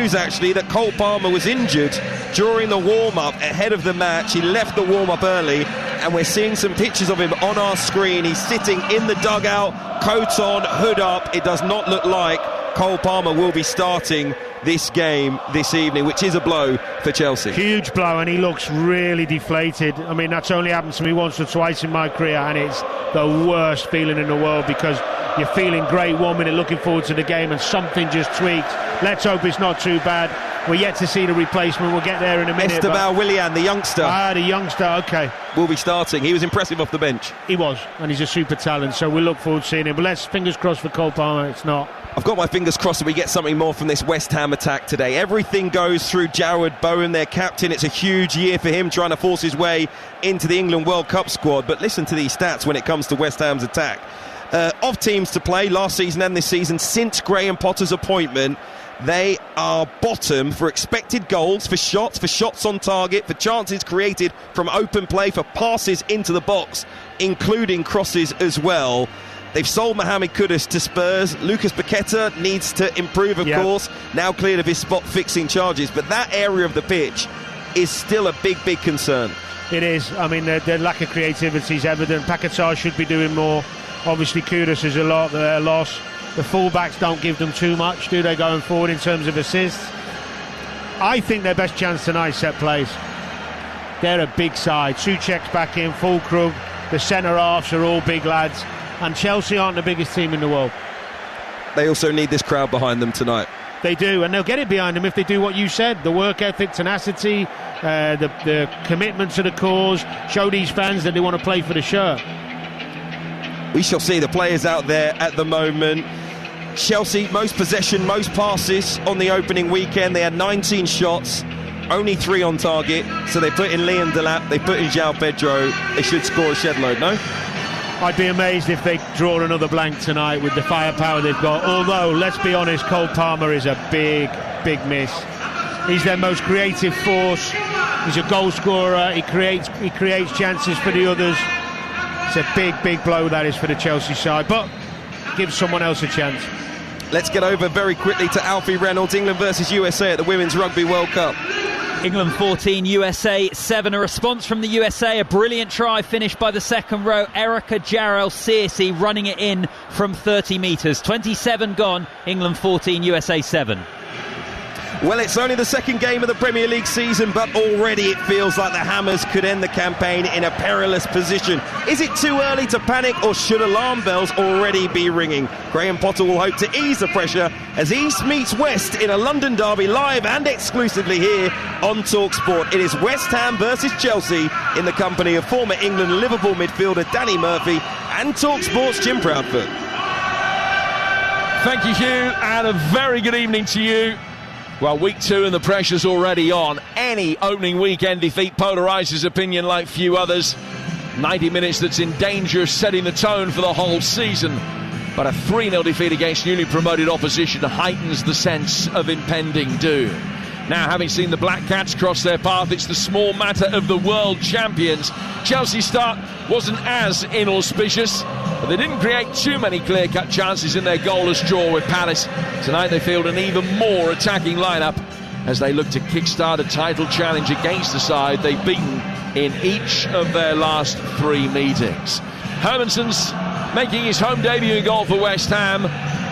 news actually that Cole Palmer was injured during the warm-up ahead of the match. He left the warm-up early, and we're seeing some pictures of him on our screen. He's sitting in the dugout, coat on, hood up. It does not look like Cole Palmer will be starting this game this evening, which is a blow for Chelsea. Huge blow, and he looks really deflated. I mean, that's only happened to me once or twice in my career, and it's the worst feeling in the world, because you're feeling great 1 minute, looking forward to the game, and something just tweaked. Let's hope it's not too bad. We're yet to see the replacement. We'll get there in a minute. Esteban Willian, the youngster. The youngster, okay. Will be starting. He was impressive off the bench. He was, and he's a super talent, so we'll look forward to seeing him. But let's fingers crossed for Cole Palmer. It's not. I've got my fingers crossed that we get something more from this West Ham attack today. Everything goes through Jarrod Bowen, their captain. It's a huge year for him, trying to force his way into the England World Cup squad. But listen to these stats when it comes to West Ham's attack. Of teams to play last season and this season, since Graham Potter's appointment, they are bottom for expected goals, for shots on target, for chances created from open play, for passes into the box, including crosses as well. They've sold Mohamed Kudus to Spurs. Lucas Paqueta needs to improve, of course, now cleared of his spot-fixing charges. But that area of the pitch is still a big concern. It is. I mean, the lack of creativity is evident. Paqueta should be doing more. Obviously, Kudus is a loss. The fullbacks don't give them too much, do they, going forward in terms of assists? I think their best chance tonight is set plays. They're a big side. Souček's back in, Fulkrug, the centre-halves are all big lads. And Chelsea aren't the biggest team in the world. They also need this crowd behind them tonight. They do, and they'll get it behind them if they do what you said. The work ethic, tenacity, the commitment to the cause. Show these fans that they want to play for the shirt. We shall see the players out there at the moment. Chelsea, most possession, most passes on the opening weekend. They had 19 shots, only 3 on target. So they put in Liam Delap, they put in João Pedro. They should score a shed load, no? I'd be amazed if they draw another blank tonight with the firepower they've got. Although, let's be honest, Cole Palmer is a big miss. He's their most creative force. He's a goal scorer. He creates chances for the others. It's a big blow that is for the Chelsea side, but give someone else a chance. Let's get over very quickly to Alfie Reynolds. England versus USA at the Women's Rugby World Cup. England 14, USA 7. A response from the USA, a brilliant try finished by the second row, Erica Jarrell-Searcy running it in from 30 metres. 27 gone, England 14, USA 7. Well, it's only the second game of the Premier League season, but already it feels like the Hammers could end the campaign in a perilous position. Is it too early to panic, or should alarm bells already be ringing? Graham Potter will hope to ease the pressure as East meets West in a London derby, live and exclusively here on TalkSport. It is West Ham versus Chelsea in the company of former England and Liverpool midfielder Danny Murphy and TalkSport's Jim Proudfoot. Thank you, Hugh, and a very good evening to you. Well, week 2 and the pressure's already on. Any opening weekend defeat polarises opinion like few others. 90 minutes that's in danger of setting the tone for the whole season. But a 3-0 defeat against newly promoted opposition heightens the sense of impending doom. Now, having seen the Black Cats cross their path, it's the small matter of the world champions. Chelsea's start wasn't as inauspicious, but they didn't create too many clear-cut chances in their goalless draw with Palace. Tonight they field an even more attacking lineup as they look to kickstart a title challenge against the side they've beaten in each of their last 3 meetings. Hermansen's making his home debut in goal for West Ham.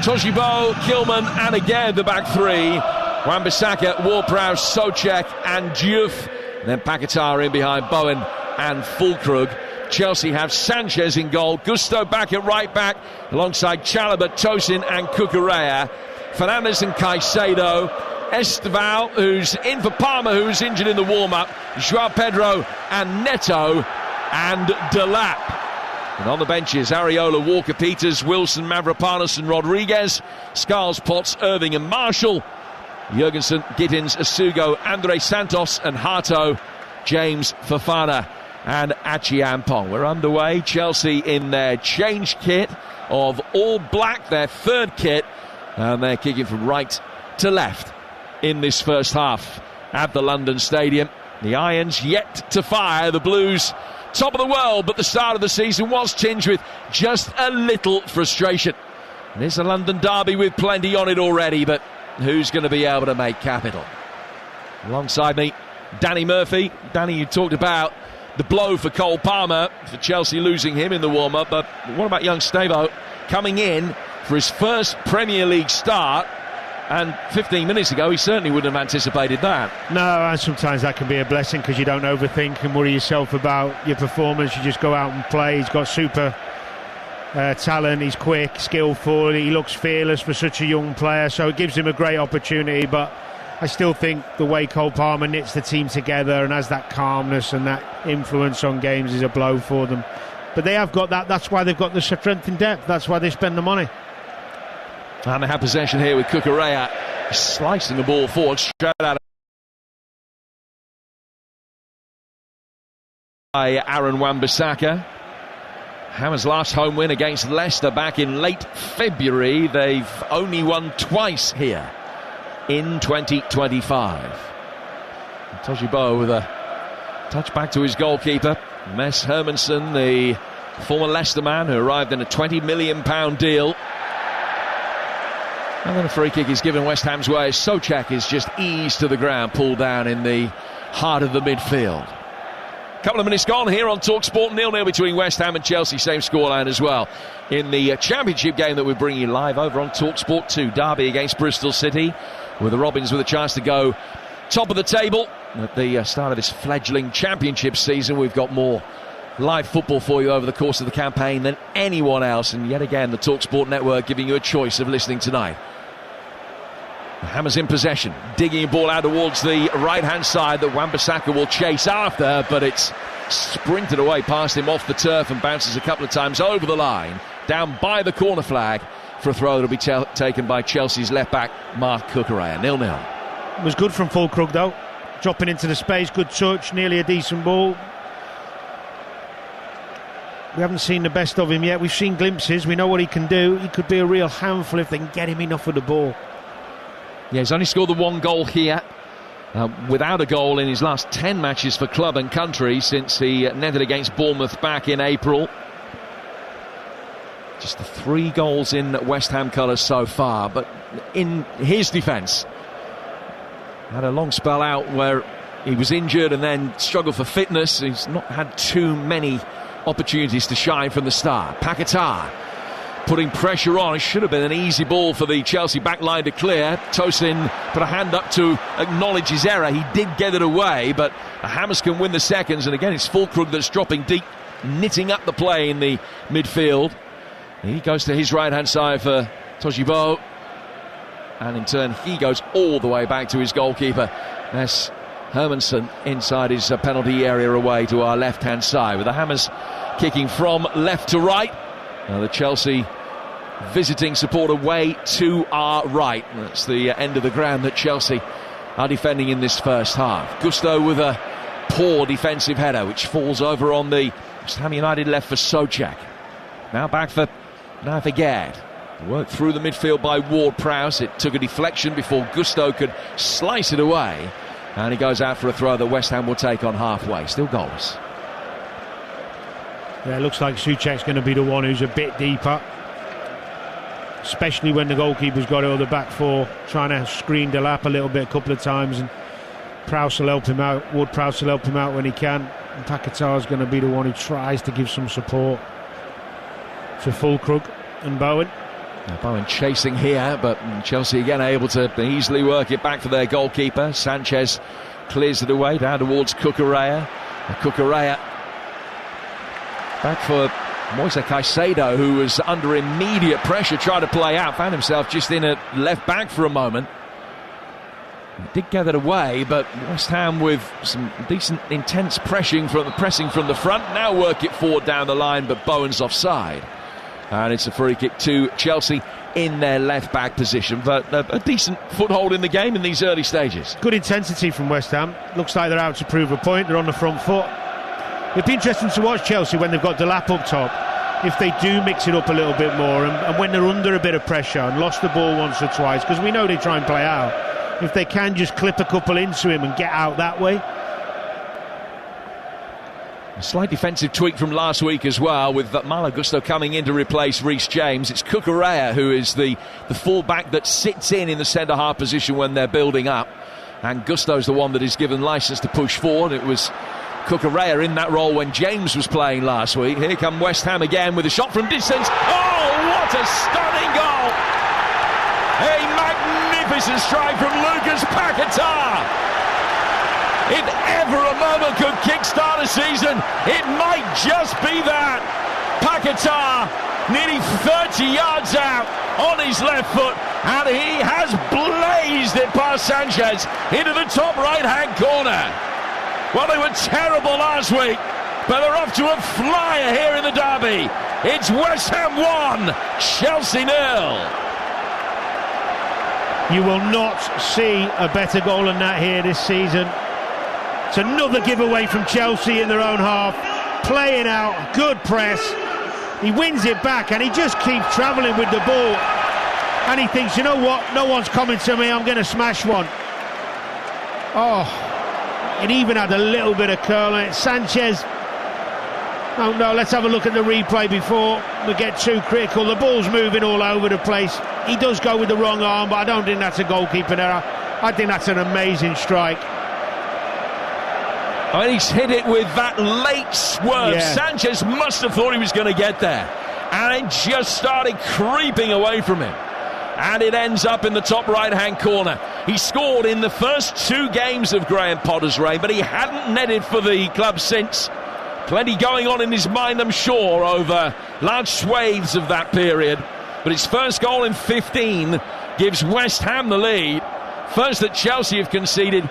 Toshibo, Kilman and again the back 3. Wan-Bissaka, Ward-Prowse, Souček and Diouf. Then Paqueta in behind Bowen and Fulkrug. Chelsea have Sanchez in goal, Gusto back at right back alongside Chalobah, Tosin and Cucurella. Fernandes and Caicedo. Esteval, who's in for Palmer, who's injured in the warm-up. João Pedro and Neto and Delap. And on the benches, Areola, Walker-Peters, Wilson, Mavropanos and Rodriguez. Scarles, Potts, Irving and Marshall. Jurgensen, Giddins, Asugo, Andre Santos and Hato, James, Fofana and Achiampong. We're underway. Chelsea in their change kit of all black, their third kit, and they're kicking from right to left in this first half at the London Stadium. The Irons yet to fire. The Blues top of the world, but the start of the season was tinged with just a little frustration. And it's a London derby with plenty on it already, but who's going to be able to make capital. Alongside me, Danny Murphy. Danny, you talked about the blow for Cole Palmer, for Chelsea losing him in the warm-up, but what about young Stavo coming in for his first Premier League start? And 15 minutes ago, he certainly wouldn't have anticipated that. No, and sometimes that can be a blessing because you don't overthink and worry yourself about your performance. You just go out and play. He's got super talent. He's quick, skillful. He looks fearless for such a young player. So it gives him a great opportunity. But I still think the way Cole Palmer knits the team together and has that calmness and that influence on games is a blow for them. But they have got that. That's why they've got the strength in depth. That's why they spend the money. And they have possession here with Cucurella slicing the ball forward straight out by Aaron Wan-Bissaka. Hammers' last home win against Leicester back in late February. They've only won twice here in 2025. Tojibo with a touch back to his goalkeeper, Mes Hermansen, the former Leicester man who arrived in a £20 million deal. And then a free kick is given West Ham's way. Souček is just eased to the ground, pulled down in the heart of the midfield. Couple of minutes gone here on TalkSport, 0-0 between West Ham and Chelsea, same scoreline as well. In the Championship game that we're bringing you live over on TalkSport 2, Derby against Bristol City, with the Robins with a chance to go top of the table at the start of this fledgling Championship season. We've got more live football for you over the course of the campaign than anyone else, and yet again the TalkSport network giving you a choice of listening tonight. The Hammers in possession, digging a ball out towards the right-hand side that Wan-Bissaka will chase after, but it's sprinted away past him off the turf and bounces a couple of times over the line, down by the corner flag for a throw that will be taken by Chelsea's left-back, Mark Cucurella. 0-0. It was good from Fulkrug though, dropping into the space, good touch, nearly a decent ball. We haven't seen the best of him yet. We've seen glimpses, we know what he can do. He could be a real handful if they can get him enough of the ball. Yeah, he's only scored the one goal here, without a goal in his last 10 matches for club and country since he netted against Bournemouth back in April. Just the 3 goals in West Ham colours so far, but in his defence, had a long spell out where he was injured and then struggled for fitness. He's not had too many opportunities to shine from the start. Paquetá putting pressure on. It should have been an easy ball for the Chelsea back line to clear. Tosin put a hand up to acknowledge his error. He did get it away, but the Hammers can win the seconds, and again it's Fulkrug that's dropping deep, knitting up the play in the midfield. He goes to his right hand side for Tojibo, and in turn he goes all the way back to his goalkeeper. That's Hermansen inside his penalty area away to our left hand side, with the Hammers kicking from left to right. Now the Chelsea visiting support away to our right. That's the end of the ground that Chelsea are defending in this first half. Gusto with a poor defensive header which falls over on the West Ham United left for Souček. Now back for Gerd. Worked through the midfield by Ward-Prowse. It took a deflection before Gusto could slice it away, and he goes out for a throw that West Ham will take on halfway. Still goals. Yeah, it looks like Souček's going to be the one who's a bit deeper, especially when the goalkeeper's got it on the back four, trying to screen the lap a little bit a couple of times, and Prowse will help him out. Ward-Prowse will help him out when he can, and Paquetá's going to be the one who tries to give some support to Fulkrug and Bowen. Bowen chasing here, but Chelsea again able to easily work it back for their goalkeeper. Sanchez clears it away down towards Cucurella. Cucurella back for Moise Caicedo, who was under immediate pressure, tried to play out, found himself just in at left back for a moment. He did get it away, but West Ham with some decent intense pressing from the front, now work it forward down the line, but Bowen's offside. And it's a free kick to Chelsea in their left back position, but a decent foothold in the game in these early stages. Good intensity from West Ham. Looks like they're out to prove a point. They're on the front foot. It'd be interesting to watch Chelsea when they've got Delap up top, if they do mix it up a little bit more, and when they're under a bit of pressure and lost the ball once or twice, because we know they try and play out, if they can just clip a couple into him and get out that way. A slight defensive tweak from last week as well, with Malo Gusto coming in to replace Reece James. It's Cucurella who is the full-back that sits in the centre-half position when they're building up. And Gusto's the one that is given licence to push forward. It was Cucurella in that role when James was playing last week. Here come West Ham again with a shot from distance. Oh, what a stunning goal! A magnificent strike from Lucas Paquetá. If ever a moment could kickstart a season, it might just be that. Paquetá nearly 30 yards out on his left foot, and he has blazed it past Sanchez into the top right-hand corner. Well, they were terrible last week, but they're off to a flyer here in the derby. It's West Ham 1, Chelsea 0. You will not see a better goal than that here this season. It's another giveaway from Chelsea in their own half. Playing out, good press. He wins it back and he just keeps travelling with the ball. And he thinks, you know what, no one's coming to me, I'm going to smash one. Oh, it even had a little bit of curl on it. Sanchez, oh no, let's have a look at the replay before we get too critical. The ball's moving all over the place. He does go with the wrong arm, but I don't think that's a goalkeeping error. I think that's an amazing strike. I mean, he's hit it with that late swerve. Yeah. Sanchez must have thought he was going to get there, and it just started creeping away from him. And it ends up in the top right-hand corner. He scored in the first 2 games of Graham Potter's reign, but he hadn't netted for the club since. Plenty going on in his mind, I'm sure, over large swathes of that period. But his first goal in 15 gives West Ham the lead. First that Chelsea have conceded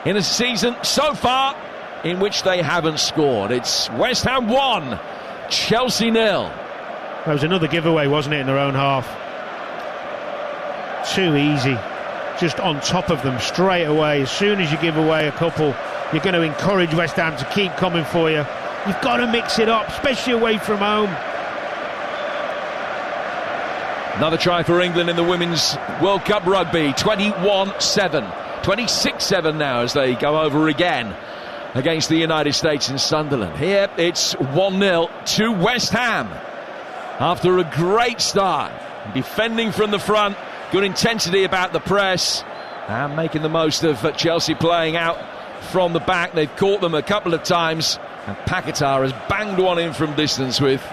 in a season so far in which they haven't scored. It's West Ham 1, Chelsea 0. That was another giveaway, wasn't it, in their own half? Too easy. Just on top of them straight away. As soon as you give away a couple, you're going to encourage West Ham to keep coming for you. You've got to mix it up, especially away from home. Another try for England in the Women's World Cup Rugby. 21-7. 26-7 now as they go over again against the United States in Sunderland. Here it's 1-0 to West Ham after a great start, defending from the front, good intensity about the press, and making the most of Chelsea playing out from the back. They've caught them a couple of times, and Paquetá has banged one in from distance with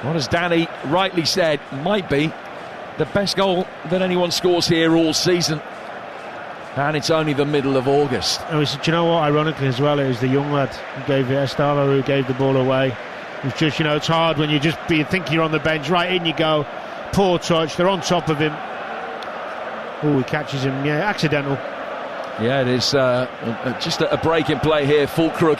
what, as Danny rightly said, might be the best goal that anyone scores here all season. And it's only the middle of August. Do you know what, ironically as well, it was the young lad who gave it, Estava, who gave the ball away. It's just, it's hard when you think you're on the bench, right in you go, poor touch, they're on top of him. Oh, he catches him, yeah, accidental. Yeah, it is just a break in play here. Fulkrug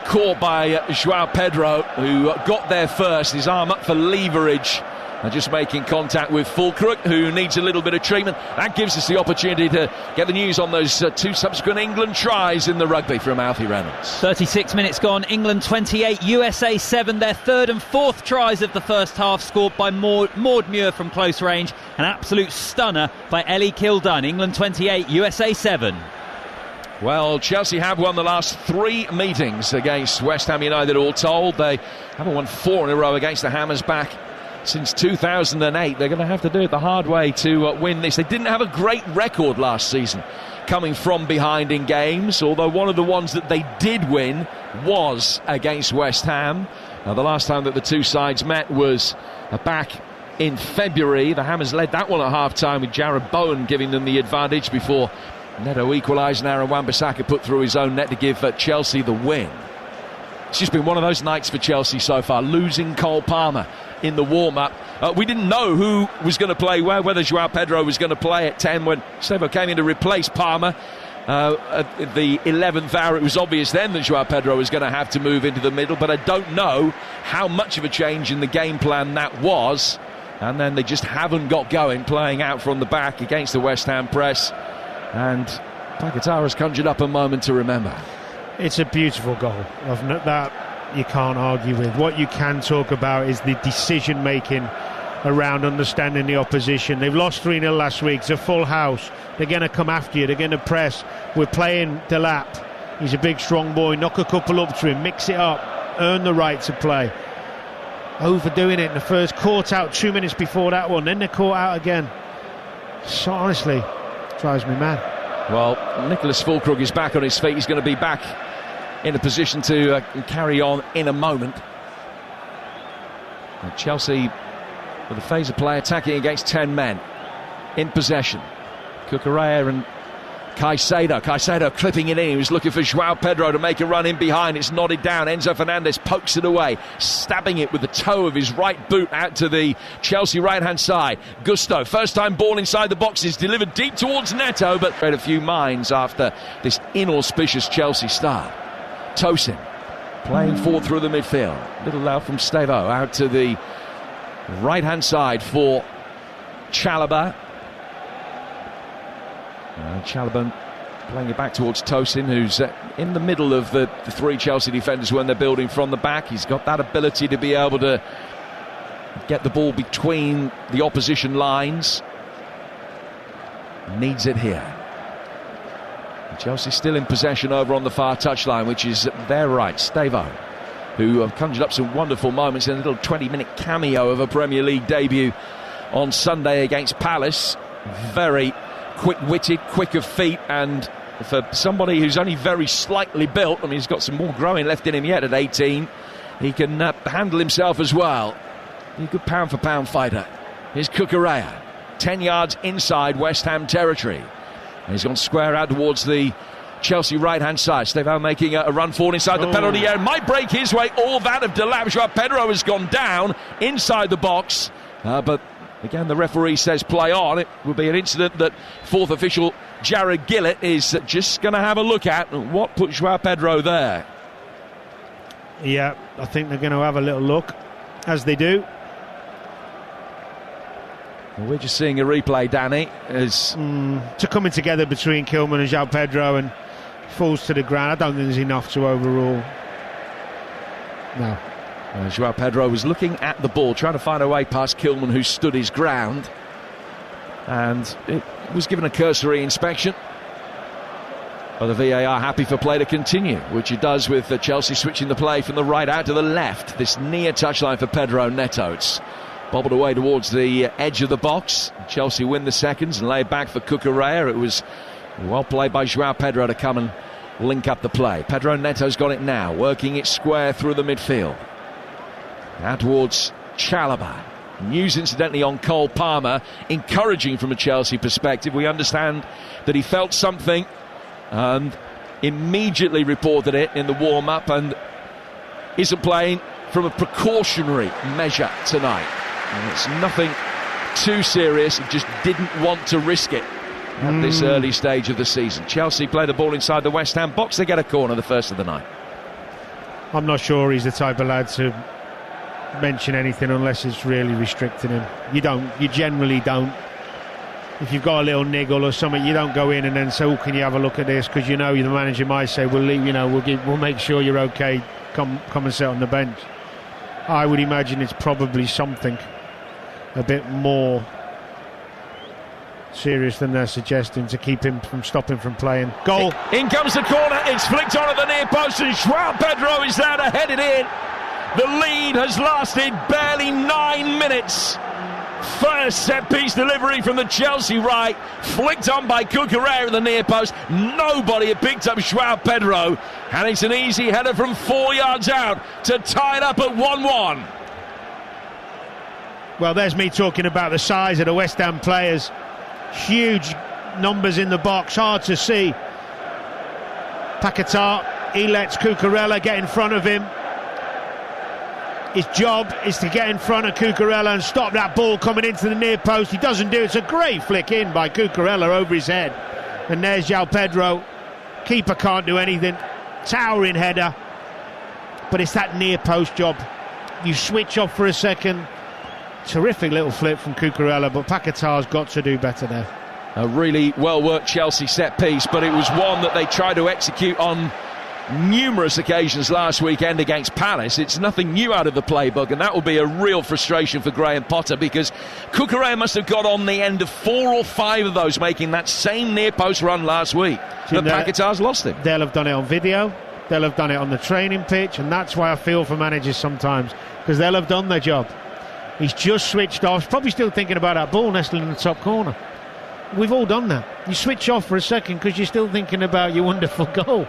caught by João Pedro, who got there first, his arm up for leverage. And just making contact with Fulkrug, who needs a little bit of treatment. That gives us the opportunity to get the news on those 2 subsequent England tries in the rugby from Alfie Reynolds. 36 minutes gone, England 28, USA 7. Their 3rd and 4th tries of the first half scored by Maud Muir from close range. An absolute stunner by Ellie Kildunn. England 28, USA 7. Well, Chelsea have won the last 3 meetings against West Ham United, all told. They haven't won 4 in a row against the Hammers back since 2008. They're going to have to do it the hard way to win this. They didn't have a great record last season coming from behind in games, although one of the ones that they did win was against West Ham. Now, the last time that the 2 sides met was back in February. The Hammers led that one at half-time with Jared Bowen giving them the advantage before Neto equalised and Aaron Wan-Bissaka put through his own net to give Chelsea the win. It's just been one of those nights for Chelsea so far, losing Cole Palmer in the warm-up. We didn't know who was going to play whether João Pedro was going to play at 10 when Stevo came in to replace Palmer. At the 11th hour, it was obvious then that João Pedro was going to have to move into the middle, but I don't know how much of a change in the game plan that was. And then they just haven't got going, playing out from the back against the West Ham press. And Paquetá has conjured up a moment to remember. It's a beautiful goal. That you can't argue with. What you can talk about is the decision making around understanding the opposition. They've lost 3-0 last week. It's a full house. They're going to come after you. They're going to press. We're playing Delap. He's a big strong boy. Knock a couple up to him, mix it up. earned the right to play. Overdoing it in the first, caught out 2 minutes before that one, then they're caught out again. So honestly, drives me mad. Well, Nicholas Fulkrug is back on his feet. He's going to be back in a position to carry on in a moment. And Chelsea with a phase of play attacking against 10 men in possession. Cucurella and Caicedo clipping it in. He was looking for João Pedro to make a run in behind. It's nodded down. Enzo Fernandez pokes it away, stabbing it with the toe of his right boot out to the Chelsea right-hand side. Gusto, first time ball inside the boxes, delivered deep towards Neto, but had a few minds after this inauspicious Chelsea start. Tosin playing forward through the midfield. Little loud from Stevo out to the right-hand side for Chalobah. Chalobah playing it back towards Tosin, who's in the middle of the three Chelsea defenders when they're building from the back. He's got that ability to be able to get the ball between the opposition lines. Needs it here. Chelsea still in possession over on the far touchline, which is their right. Stevo, who have conjured up some wonderful moments in a little 20-minute cameo of a Premier League debut on Sunday against Palace. Very quick-witted, quick of feet, and for somebody who's only very slightly built, I mean, he's got some more growing left in him yet at 18, he can handle himself as well. He's a good pound-for-pound fighter. Here's Cucurella, 10 yards inside West Ham territory. And he's gone square out towards the Chelsea right-hand side. Stevo making a run forward inside the penalty area. Might break his way. All that of Delap. João Pedro has gone down inside the box, but again, the referee says play on. It will be an incident that fourth official Jared Gillett is just going to have a look at. What put João Pedro there? Yeah, I think they're going to have a little look, as they do. Well, we're just seeing a replay, Danny. As to coming together between Kilman and João Pedro, and falls to the ground. I don't think there's enough to overrule. No. João Pedro was looking at the ball, trying to find a way past Kilman, who stood his ground, and it was given a cursory inspection. But the VAR happy for play to continue, which it does, with Chelsea switching the play from the right out to the left. This near touchline for Pedro Neto. It's bobbled away towards the edge of the box. Chelsea win the seconds and lay back for Cucurella. It was well played by João Pedro to come and link up the play. Pedro Neto's got it now, working it square through the midfield. Now towards Chalobah. News incidentally on Cole Palmer, encouraging from a Chelsea perspective. We understand that he felt something and immediately reported it in the warm-up and isn't playing from a precautionary measure tonight. And it's nothing too serious, he just didn't want to risk it at this early stage of the season. Chelsea play the ball inside the West Ham box. They get a corner, the first of the night. I'm not sure he's the type of lad to mention anything unless it's really restricting him. You generally don't. If you've got a little niggle or something, you don't go in and then say, "Oh, can you have a look at this?" Because the manager might say, "We'll leave, we'll make sure you're okay. Come and sit on the bench." I would imagine it's probably something a bit more serious than they're suggesting to keep him from stopping from playing. Goal. In comes the corner. It's flicked on at the near post, and João Pedro is there to head it in. The lead has lasted barely 9 minutes. First set-piece delivery from the Chelsea right, flicked on by Cucurella at the near post. Nobody had picked up João Pedro, and it's an easy header from 4 yards out to tie it up at 1-1. Well, there's me talking about the size of the West Ham players. Huge numbers in the box, hard to see. Paquetá, he lets Cucurella get in front of him. His job is to get in front of Cucurella and stop that ball coming into the near post. He doesn't do it. It's a great flick in by Cucurella over his head. And there's João Pedro. Keeper can't do anything. Towering header. But it's that near post job. You switch off for a second. Terrific little flip from Cucurella, but Paquetá's got to do better there. A really well-worked Chelsea set-piece, but it was one that they tried to execute on numerous occasions last weekend against Palace. It's nothing new out of the playbook, and that will be a real frustration for Graham Potter, because Cucurella must have got on the end of 4 or 5 of those, making that same near-post run last week. But Paquetá's lost him. They'll have done it on video. they'll have done it on the training pitch, and that's why I feel for managers sometimes, because they'll have done their job. He's just switched off. He's probably still thinking about that ball nestling in the top corner. We've all done that. You switch off for a second because you're still thinking about your wonderful goal.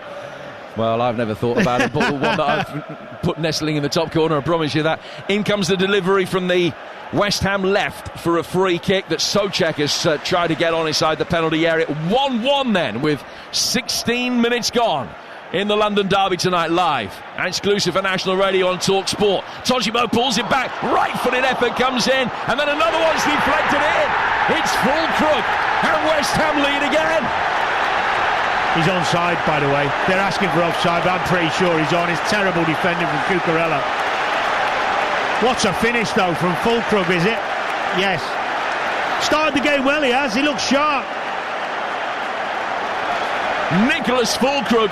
Well, I've never thought about a ball, one that I've put nestling in the top corner, I promise you that. In comes the delivery from the West Ham left for a free kick that Souček has tried to get on inside the penalty area. 1-1 then, with 16 minutes gone in the London derby tonight, live and exclusive for National Radio on Talk Sport. Todibo pulls it back, right-footed effort comes in, and then another one's deflected in. It's Fulkrug, and West Ham lead again. He's onside, by the way. They're asking for offside, but I'm pretty sure he's on. It's terrible defending from Cucurella. What's a finish, though, from Fulkrug, is it? Yes. Started the game well, he has. He looks sharp. Nicholas Fulkrug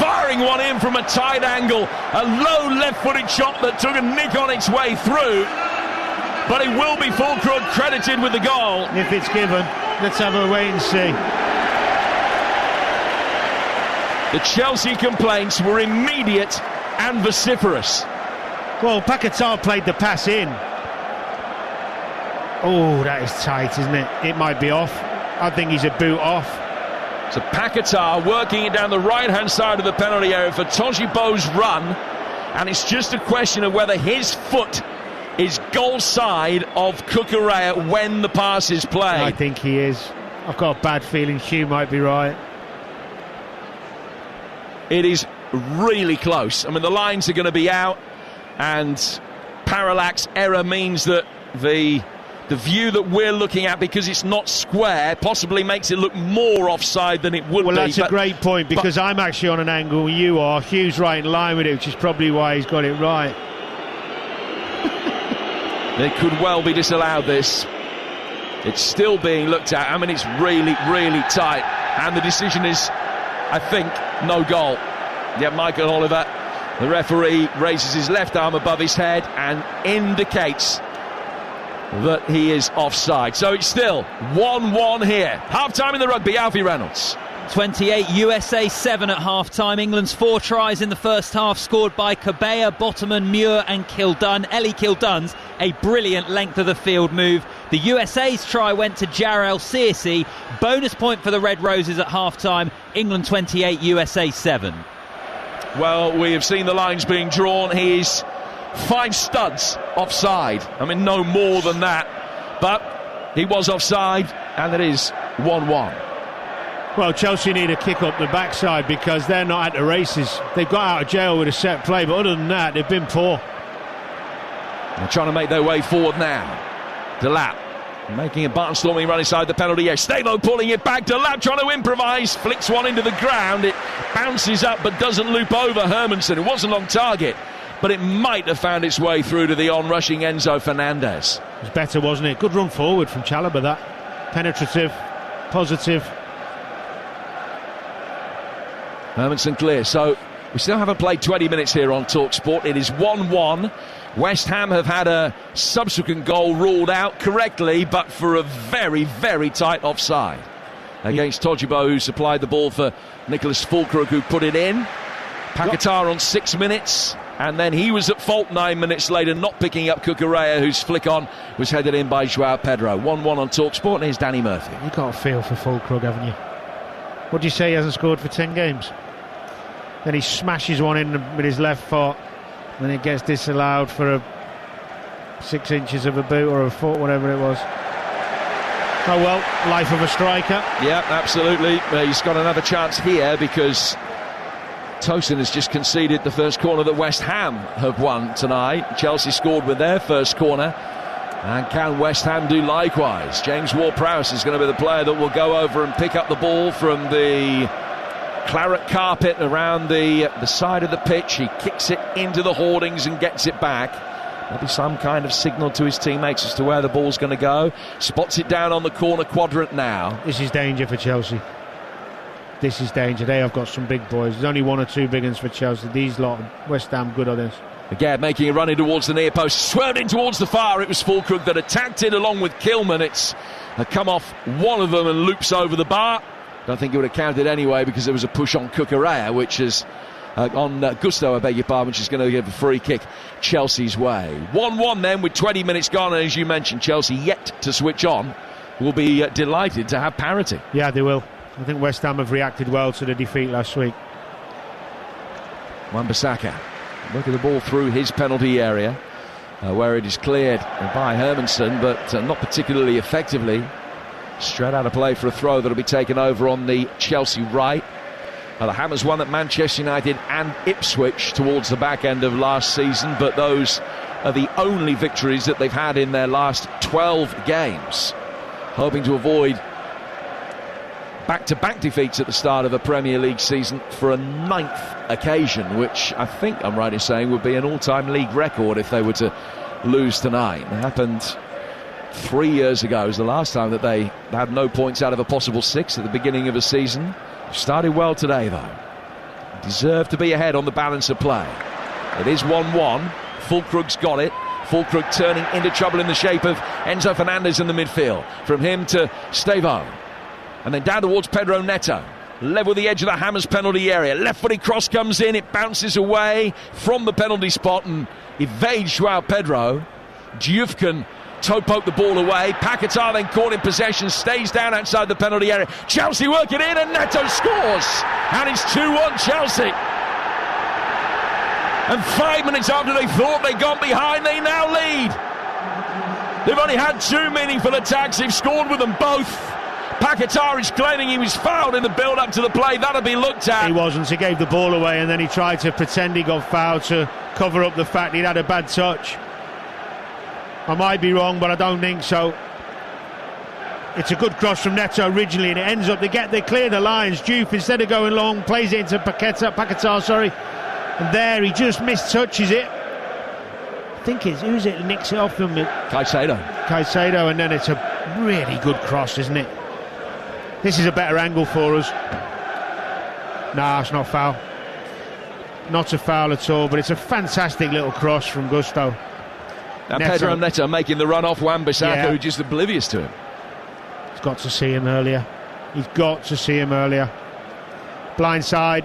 firing one in from a tight angle. A low left-footed shot that took a nick on its way through. But it will be Fulkrug credited with the goal. If it's given, let's have a wait and see. The Chelsea complaints were immediate and vociferous. Well, Paquetá played the pass in. Oh, that is tight, isn't it? It might be off. I think he's a boot off. So Paquetá working it down the right-hand side of the penalty area for Todibo's run. And it's just a question of whether his foot is goal side of Cucurella when the pass is played. I think he is. I've got a bad feeling Hugh might be right. It is really close. I mean, the lines are going to be out, and parallax error means that the view that we're looking at, because it's not square, possibly makes it look more offside than it would be. Well, that's a great point, because I'm actually on an angle, you are. Hugh's right in line with it, which is probably why he's got it right. They could well be disallowed, this. It's still being looked at. I mean, it's really, really tight. And the decision is, I think, no goal. Yeah, Michael Oliver, the referee, raises his left arm above his head and indicates that he is offside. So it's still 1-1 here. Half-time in the rugby, Alfie Reynolds. 28, USA 7 at half-time. England's 4 tries in the first half scored by Cabea, Bottoman, Muir and Kildun. Ellie Kildun's a brilliant length of the field move. The USA's try went to Jarrell Searcy. Bonus point for the Red Roses at half-time. England 28, USA 7. Well, we have seen the lines being drawn. He's 5 studs offside. I mean, no more than that. But he was offside, and it is 1-1. Well, Chelsea need a kick up the backside because they're not at the races. They've got out of jail with a set play, but other than that, they've been poor. They're trying to make their way forward now. Delap making a barnstorming run inside the penalty area. Stavo pulling it back. Delap trying to improvise. Flicks one into the ground. It bounces up but doesn't loop over Hermansen. It wasn't on target, but it might have found its way through to the on-rushing Enzo Fernandez. It was better, wasn't it? Good run forward from Chalobah, that. Penetrative, positive. Hermansen clear. So we still haven't played 20 minutes here on Talk Sport. It is 1-1. West Ham have had a subsequent goal ruled out correctly, but for a very, very tight offside against Todibo, who supplied the ball for Nicholas Fulkrug, who put it in. Paquetá on 6 minutes, and then he was at fault 9 minutes later, not picking up Cucurella, whose flick on was headed in by João Pedro. 1-1 on Talk Sport, and here's Danny Murphy. You've got a feel for Fulkrug, haven't you? What do you say he hasn't scored for 10 games? Then he smashes one in with his left foot, and it gets disallowed for a 6 inches of a boot or a foot, whatever it was. Oh well, life of a striker. Yeah, absolutely. He's got another chance here because Tosin has just conceded the first corner that West Ham have won tonight. Chelsea scored with their first corner, and can West Ham do likewise? James Ward-Prowse is going to be the player that will go over and pick up the ball from the claret carpet around the side of the pitch. He kicks it into the hoardings and gets it back. There'll be some kind of signal to his teammates as to where the ball's going to go. Spots it down on the corner quadrant now. This is danger for Chelsea. This is danger. They have got some big boys. There's only 1 or 2 big ones for Chelsea. These lot, West Ham, good on this. Again, making a run in towards the near post, swerved in towards the far. It was Fulkrug that attacked it along with Kilman. It's come off one of them and loops over the bar. Don't think it would have counted anyway because there was a push on Cucurella, which has Gusto, I beg your pardon, which is going to give a free kick Chelsea's way. 1-1 then with 20 minutes gone, and as you mentioned, Chelsea yet to switch on will be delighted to have parity. Yeah, they will. I think West Ham have reacted well to the defeat last week. Wan-Bissaka, look at the ball through his penalty area, where it is cleared by Hermansen, but not particularly effectively. Straight out of play for a throw that'll be taken over on the Chelsea right. The Hammers won at Manchester United and Ipswich towards the back end of last season, but those are the only victories that they've had in their last 12 games. Hoping to avoid back-to-back defeats at the start of a Premier League season for a 9th occasion, which I think I'm right in saying would be an all-time league record if they were to lose tonight. It happened 3 years ago. It was the last time that they had no points out of a possible 6 at the beginning of a season. Started well today, though. Deserved to be ahead on the balance of play. It is 1-1. Fulkrug's got it. Fulkrug turning into trouble in the shape of Enzo Fernandez in the midfield. From him to Stevo. And then down towards Pedro Neto. Level the edge of the Hammers penalty area. Left-footed cross comes in. It bounces away from the penalty spot and evades Joao Pedro. Diouf can toe-poke the ball away. Paquetá then caught in possession, stays down outside the penalty area. Chelsea work it in and Neto scores. And it's 2-1 Chelsea. And 5 minutes after they thought they'd gone behind, they now lead. They've only had 2 meaningful attacks. They've scored with them both. Paquetá is claiming he was fouled in the build-up to the play. That'll be looked at. He wasn't. He gave the ball away and then he tried to pretend he got fouled to cover up the fact he'd had a bad touch. I might be wrong, but I don't think so. It's a good cross from Neto originally, and it ends up they clear the lines. Diouf, instead of going long, plays it into Paquetá, and there he just mistouches it. I think it's who's it nicks it off them. Caicedo, and then it's a really good cross, isn't it? This is a better angle for us. Nah, it's not foul. Not a foul at all, but it's a fantastic little cross from Gusto. Now Pedro Neto making the run off Wan-Bissaka, who just oblivious to him. He's got to see him earlier. Blind side.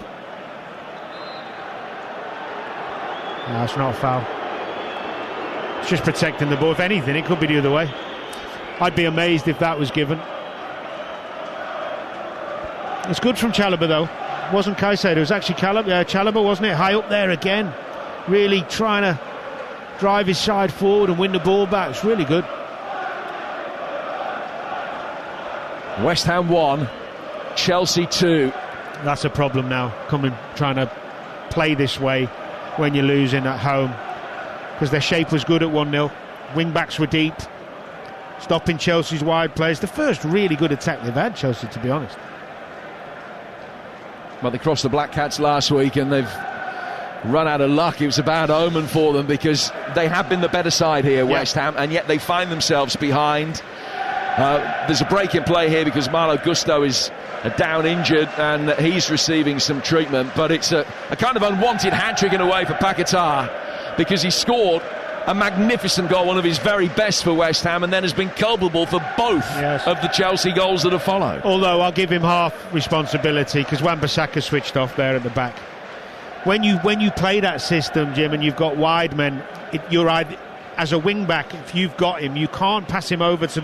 No, it's not a foul. It's just protecting the ball. If anything, it could be the other way. I'd be amazed if that was given. It's good from Chalobah, though. It wasn't Caicedo, it was actually Chalobah, wasn't it? High up there again. Really trying to drive his side forward and win the ball back. It's really good. West Ham 1, Chelsea 2. That's a problem now, trying to play this way when you're losing at home, because their shape was good at 1-0. Wing backs were deep, stopping Chelsea's wide players. The first really good attack they've had, Chelsea, to be honest. Well, they crossed the Black Cats last week and they've run out of luck. It was a bad omen for them because they have been the better side here, West Ham, and yet they find themselves behind. There's a break in play here because Malo Gusto is down injured and he's receiving some treatment, but it's a kind of unwanted hat-trick in a way for Paquetá, because he scored a magnificent goal, one of his very best for West Ham, and then has been culpable for both of the Chelsea goals that have followed. Although I'll give him half responsibility, because Wan-Bissaka switched off there at the back. When you play that system, Jim, and you've got wide men, you're either, as a wing back, if you've got him, you can't pass him over to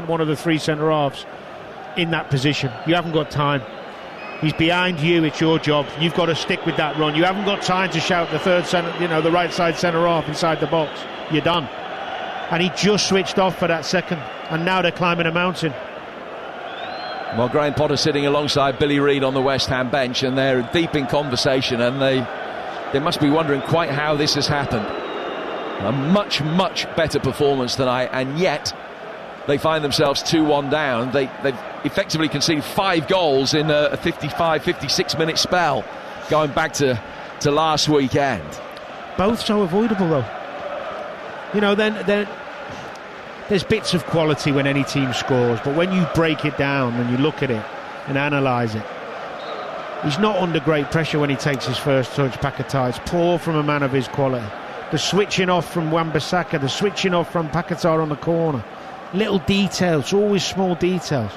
one of the three centre halves in that position. You haven't got time. He's behind you. It's your job. You've got to stick with that run. You haven't got time to shout the third centre, the right side centre half inside the box. You're done. And he just switched off for that second, and now they're climbing a mountain. Well, Graham Potter sitting alongside Billy Reid on the West Ham bench, and they're deep in conversation, and they must be wondering quite how this has happened. A much, much better performance tonight, and yet they find themselves 2-1 down. They've effectively conceded 5 goals in a 55, 56-minute spell, going back to last weekend. Both so avoidable, though. Then there's bits of quality when any team scores, but when you break it down and you look at it and analyse it, he's not under great pressure when he takes his first touch, Paquetá. It's poor from a man of his quality. The switching off from Wan-Bissaka, the switching off from Paquetá on the corner. Little details, always small details.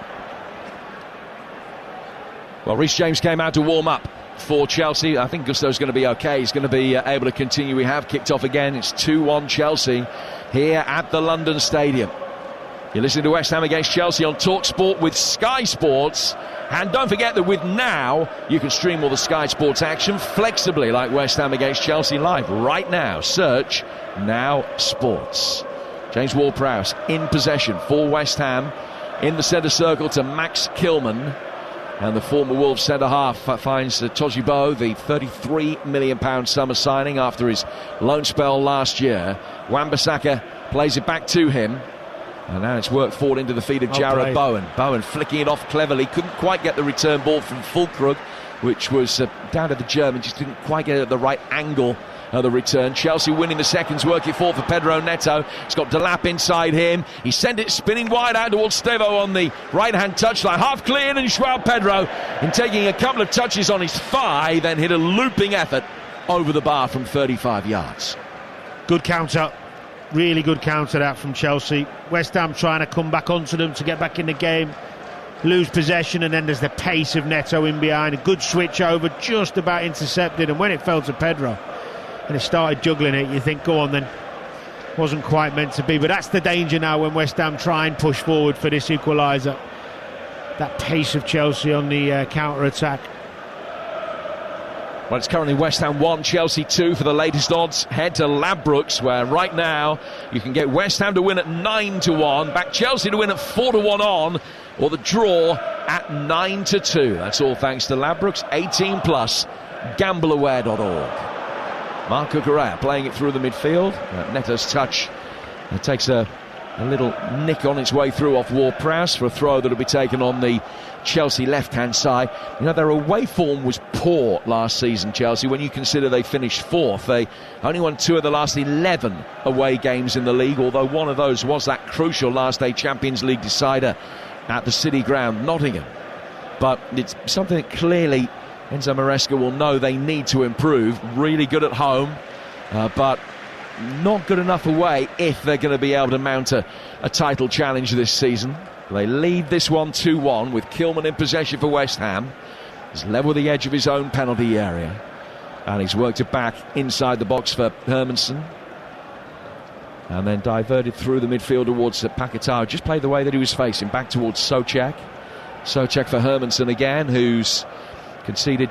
Well, Reece James came out to warm up for Chelsea. I think Gusto's going to be okay. He's going to be able to continue. We have kicked off again. It's 2-1 Chelsea here at the London Stadium. You're listening to West Ham against Chelsea on TalkSport with Sky Sports. And don't forget that with Now, you can stream all the Sky Sports action flexibly like West Ham against Chelsea live right now. Search Now Sports. James Ward-Prowse in possession for West Ham. In the centre circle to Max Kilman. And the former Wolves centre-half finds Todibo, the £33 million summer signing after his loan spell last year. Wan-Bissaka plays it back to him. And now it's worked forward into the feet of Jarrod Bowen. Bowen flicking it off cleverly. Couldn't quite get the return ball from Füllkrug, which was down to the German. Just didn't quite get it at the right angle of the return. Chelsea winning the seconds, working forward for Pedro Neto. It's got Delap inside him. He sent it spinning wide out towards Stevo on the right-hand touchline. Half cleared, and João Pedro, in taking a couple of touches on his thigh, then hit a looping effort over the bar from 35 yards. Good counter. Really good counter that from Chelsea. West Ham trying to come back onto them to get back in the game. Lose possession, and then there's the pace of Neto in behind. A good switch over, just about intercepted. And when it fell to Pedro and he started juggling it, you think, go on then. Wasn't quite meant to be. But that's the danger now when West Ham try and push forward for this equaliser. That pace of Chelsea on the counter-attack. Well, it's currently West Ham 1, Chelsea 2. For the latest odds, head to Ladbrokes, where right now you can get West Ham to win at 9-1, back Chelsea to win at 4-1 on, or the draw at 9-2. That's all thanks to Ladbrokes, 18 plus, gambleaware.org. Marco Correa playing it through the midfield. Neto's touch takes a little nick on its way through off Ward-Prowse for a throw that'll be taken on the Chelsea left-hand side. You know, their away form was poor last season, Chelsea, when you consider they finished fourth. They only won 2 of the last 11 away games in the league, although one of those was that crucial last-day Champions League decider at the City Ground, Nottingham. But it's something that clearly Enzo Maresca will know they need to improve. Really good at home, but not good enough away if they're going to be able to mount a title challenge this season. They lead this one 2-1 with Kilman in possession for West Ham. He's level the edge of his own penalty area, and he's worked it back inside the box for Hermansen, and then diverted through the midfield towards Paquetá. Just played the way that he was facing, back towards Souček. Souček for Hermansen again, who's conceded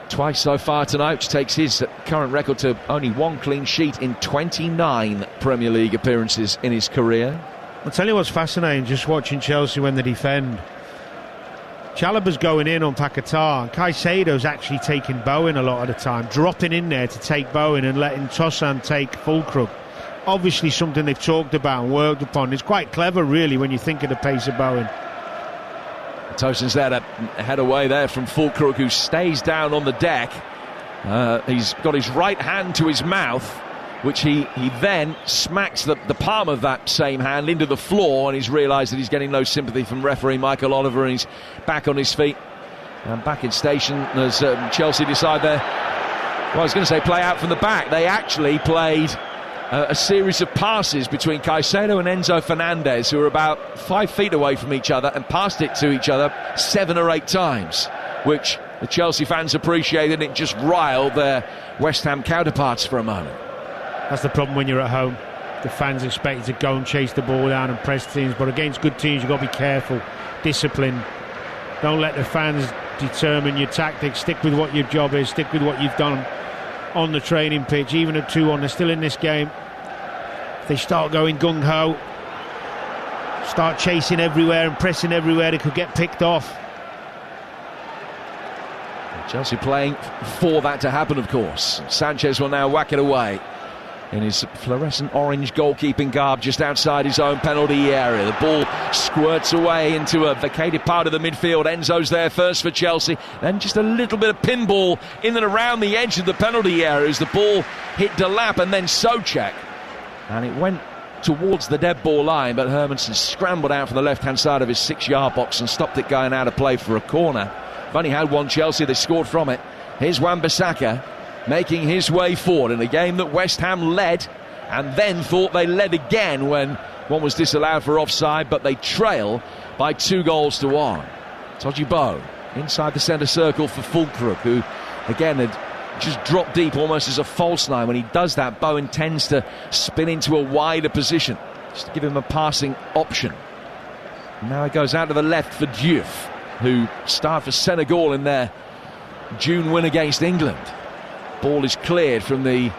twice so far tonight, which takes his current record to only 1 clean sheet in 29 Premier League appearances in his career. I'll tell you what's fascinating, just watching Chelsea when they defend. Chalobah's going in on Paquetá, and Caicedo's actually taking Bowen a lot of the time, dropping in there to take Bowen and letting Tosan take Füllkrug. Obviously something they've talked about and worked upon. It's quite clever, really, when you think of the pace of Bowen. Tosan's there to head away there from Füllkrug, who stays down on the deck. He's got his right hand to his mouth, which he then smacks the palm of that same hand into the floor, and he's realised that he's getting no sympathy from referee Michael Oliver, and he's back on his feet and back in station as Chelsea decide well, I was going to say play out from the back. They actually played a series of passes between Caicedo and Enzo Fernandez, who are about 5 feet away from each other, and passed it to each other 7 or 8 times, which the Chelsea fans appreciated. It just riled their West Ham counterparts for a moment. That's the problem when you're at home. The fans expect you to go and chase the ball down and press teams, but against good teams you've got to be careful, discipline. Don't let the fans determine your tactics. Stick with what your job is, stick with what you've done on the training pitch. Even at 2-1, they're still in this game. If they start going gung-ho, start chasing everywhere and pressing everywhere, they could get picked off. Chelsea playing for that to happen, of course. Sanchez will now whack it away in his fluorescent orange goalkeeping garb just outside his own penalty area. The ball squirts away into a vacated part of the midfield. Enzo's there first for Chelsea, then just a little bit of pinball in and around the edge of the penalty area as the ball hit Delap and then Souček, and it went towards the dead ball line, but Hermansen scrambled out from the left hand side of his 6-yard box and stopped it going out of play for a corner. They've only had one Chelsea, they scored from it. Here's Wan-Bissaka making his way forward in a game that West Ham led and then thought they led again when one was disallowed for offside, but they trail by 2-1. Todibo inside the centre circle for Fulkrug, who again had just dropped deep almost as a false nine. When he does that, Bowen tends to spin into a wider position just to give him a passing option. Now he goes out to the left for Diouf, who starred for Senegal in their June win against England. Ball is cleared from the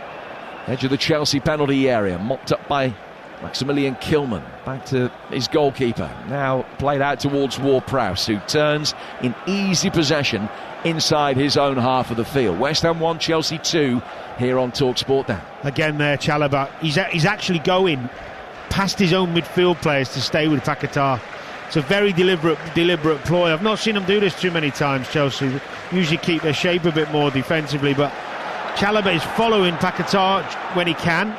edge of the Chelsea penalty area, mopped up by Maximilian Kilman. Back to his goalkeeper, now played out towards Ward-Prowse, who turns in easy possession inside his own half of the field. West Ham 1, Chelsea 2 here on TalkSport now. Again there, Chalobah, he's actually going past his own midfield players to stay with Paquetá. It's a very deliberate ploy. I've not seen them do this too many times, Chelsea. Usually keep their shape a bit more defensively, but Chalobah is following Paquetá when he can,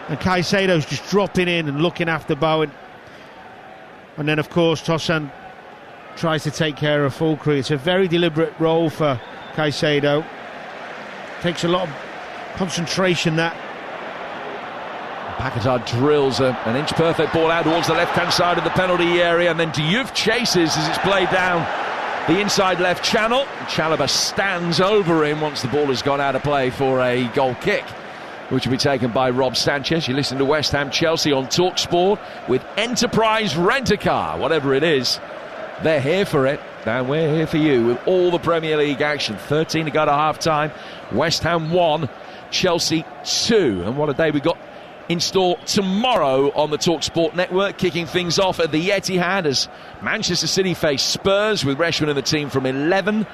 and Caicedo's just dropping in and looking after Bowen. And then, of course, Toussaint tries to take care of Fulkrug. It's a very deliberate role for Caicedo. Takes a lot of concentration, that. Paquetá drills an inch-perfect ball out towards the left-hand side of the penalty area, and then Diouf chases as it's played down the inside left channel. Chalobah stands over him once the ball has gone out of play for a goal kick, which will be taken by Rob Sanchez. You listen to West Ham Chelsea on TalkSport with Enterprise Rent-A-Car. Whatever it is, they're here for it, and we're here for you with all the Premier League action. 13 to go to half-time. West Ham 1, Chelsea 2. And what a day we got in store tomorrow on the TalkSport network, kicking things off at the Etihad as Manchester City face Spurs with Reshman and the team from 11.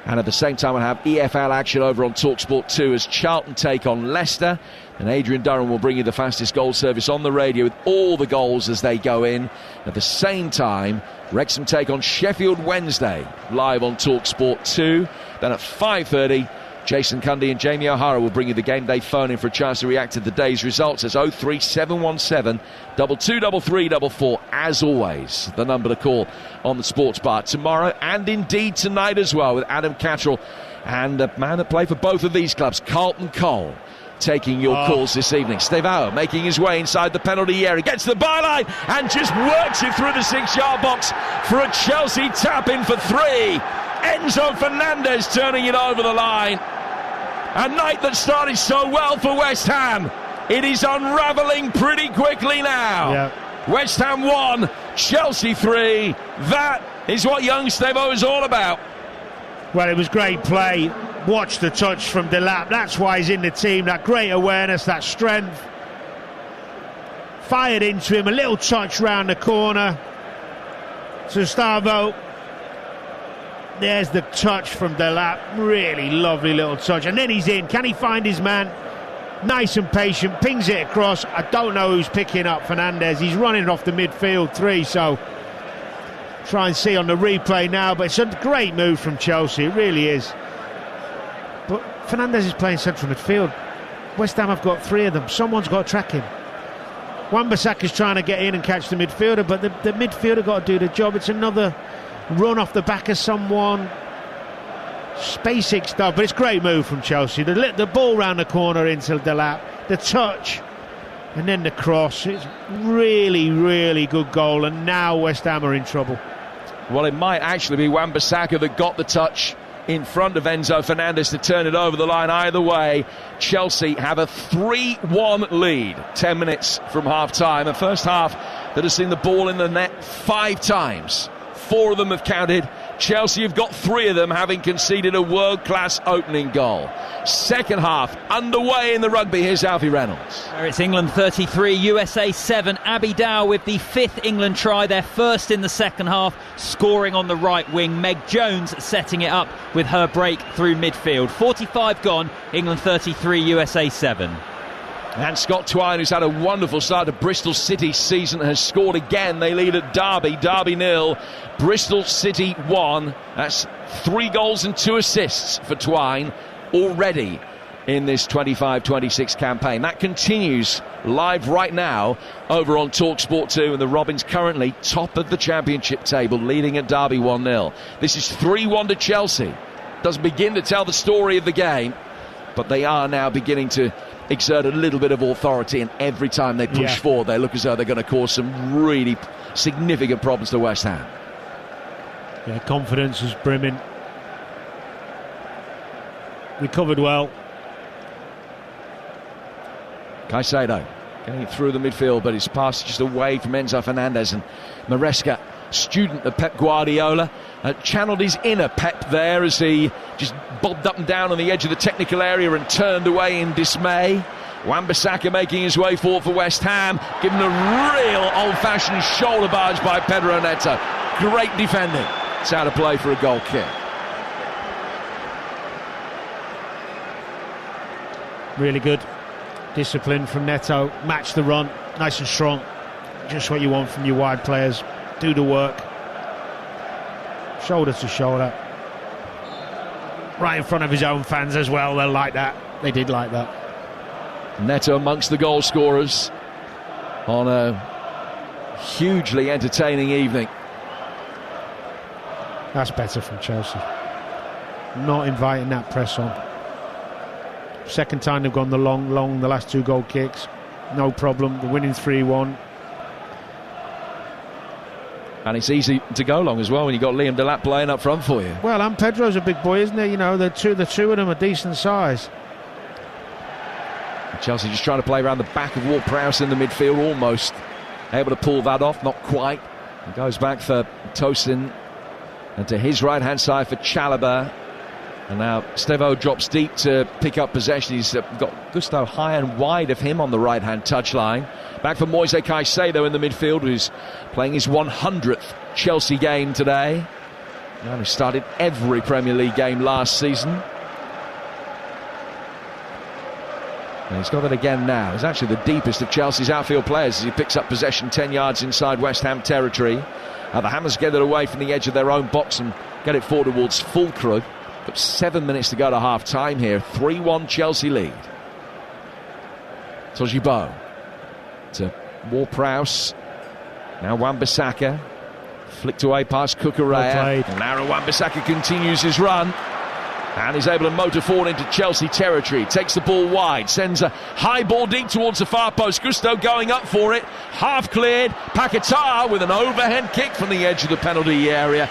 And at the same time, we'll have EFL action over on TalkSport 2 as Charlton take on Leicester. And Adrian Durham will bring you the fastest goal service on the radio with all the goals as they go in. At the same time, Wrexham take on Sheffield Wednesday, live on TalkSport 2. Then at 5:30, Jason Cundy and Jamie O'Hara will bring you the game day phone in for a chance to react to the day's results. As 03717 223344. As always, the number to call on the Sports Bar tomorrow and indeed tonight as well, with Adam Catterall and a man that played for both of these clubs, Carlton Cole, taking your calls this evening. Steve Auer making his way inside the penalty area, gets to the byline and just works it through the 6-yard box for a Chelsea tap in for 3. Enzo Fernandez turning it over the line. A night that started so well for West Ham, it is unravelling pretty quickly now. Yeah. West Ham 1, Chelsea 3. That is what young Stevo is all about. Well, it was great play. Watch the touch from Delap. That's why he's in the team. That great awareness, that strength. Fired into him. A little touch round the corner to Stavo. There's the touch from Delap. Really lovely little touch. And then he's in. Can he find his man? Nice and patient. Pings it across. I don't know who's picking up Fernandez. He's running off the midfield 3. So try and see on the replay now. But it's a great move from Chelsea. It really is. But Fernandez is playing central midfield. West Ham have got 3 of them. Someone's got to track him. Wan-Bissaka's trying to get in and catch the midfielder, but the midfielder got to do the job. It's another run off the back of someone. Basic stuff, but it's a great move from Chelsea. The ball round the corner into Delap, the touch, and then the cross. It's really, really good goal, and now West Ham are in trouble. Well, it might actually be Wan-Bissaka that got the touch in front of Enzo Fernandez to turn it over the line. Either way, Chelsea have a 3-1 lead 10 minutes from half-time. A first half that has seen the ball in the net 5 times. 4 of them have counted. Chelsea have got 3 of them, having conceded a world-class opening goal. Second half underway in the rugby. Here's Alfie Reynolds. It's England 33, USA 7. Abby Dow with the 5th England try, their first in the second half, scoring on the right wing. Meg Jones setting it up with her break through midfield. 45 gone, England 33, USA 7. And Scott Twine, who's had a wonderful start to Bristol City season, has scored again. They lead at Derby 0, Bristol City 1. That's 3 goals and 2 assists for Twine already in this 25-26 campaign. That continues live right now over on TalkSport 2, and the Robins currently top of the championship table, leading at Derby 1-0. This is 3-1 to Chelsea. Doesn't begin to tell the story of the game, but they are now beginning to exert a little bit of authority, and every time they push forward, they look as though they're going to cause some really significant problems to West Ham. Yeah, confidence is brimming. recovered well. Caicedo getting it through the midfield, but it's passed just away from Enzo Fernandez, and Maresca, student of Pep Guardiola, channeled his inner Pep there as he just bobbed up and down on the edge of the technical area and turned away in dismay. Wan-Bissaka making his way forward for West Ham, given a real old-fashioned shoulder barge by Pedro Neto. Great defending. It's out of play for a goal kick. Really good discipline from Neto. Match the run, nice and strong. Just what you want from your wide players. Do the work. Shoulder to shoulder. Right in front of his own fans as well. They'll like that. They did like that. Neto amongst the goal scorers on a hugely entertaining evening. That's better from Chelsea. Not inviting that press on. Second time they've gone the long, the last 2 goal kicks. No problem. They're winning 3-1. And it's easy to go long as well when you've got Liam Delap playing up front for you. Well, and Pedro's a big boy, isn't he? You know, the two of them are decent size. Chelsea just trying to play around the back of Ward-Prowse in the midfield, almost able to pull that off, not quite. He goes back for Tosin, and to his right-hand side for Chalobah. And now Stevo drops deep to pick up possession. He's got Gusto high and wide of him on the right-hand touchline. Back for Moise Caicedo in the midfield, who's playing his 100th Chelsea game today. Now he started every Premier League game last season. And he's got it again now. He's actually the deepest of Chelsea's outfield players as he picks up possession 10 yards inside West Ham territory. The Hammers get it away from the edge of their own box and get it forward towards Fulkrug. But 7 minutes to go to half-time here. 3-1 Chelsea lead. Tojibo to Ward-Prowse. Now Wan-Bissaka. Flicked away past Cucurella. Well, now Wan-Bissaka continues his run. And is able to motor forward into Chelsea territory. Takes the ball wide. Sends a high ball deep towards the far post. Gusto going up for it. Half cleared. Paquetá with an overhead kick from the edge of the penalty area,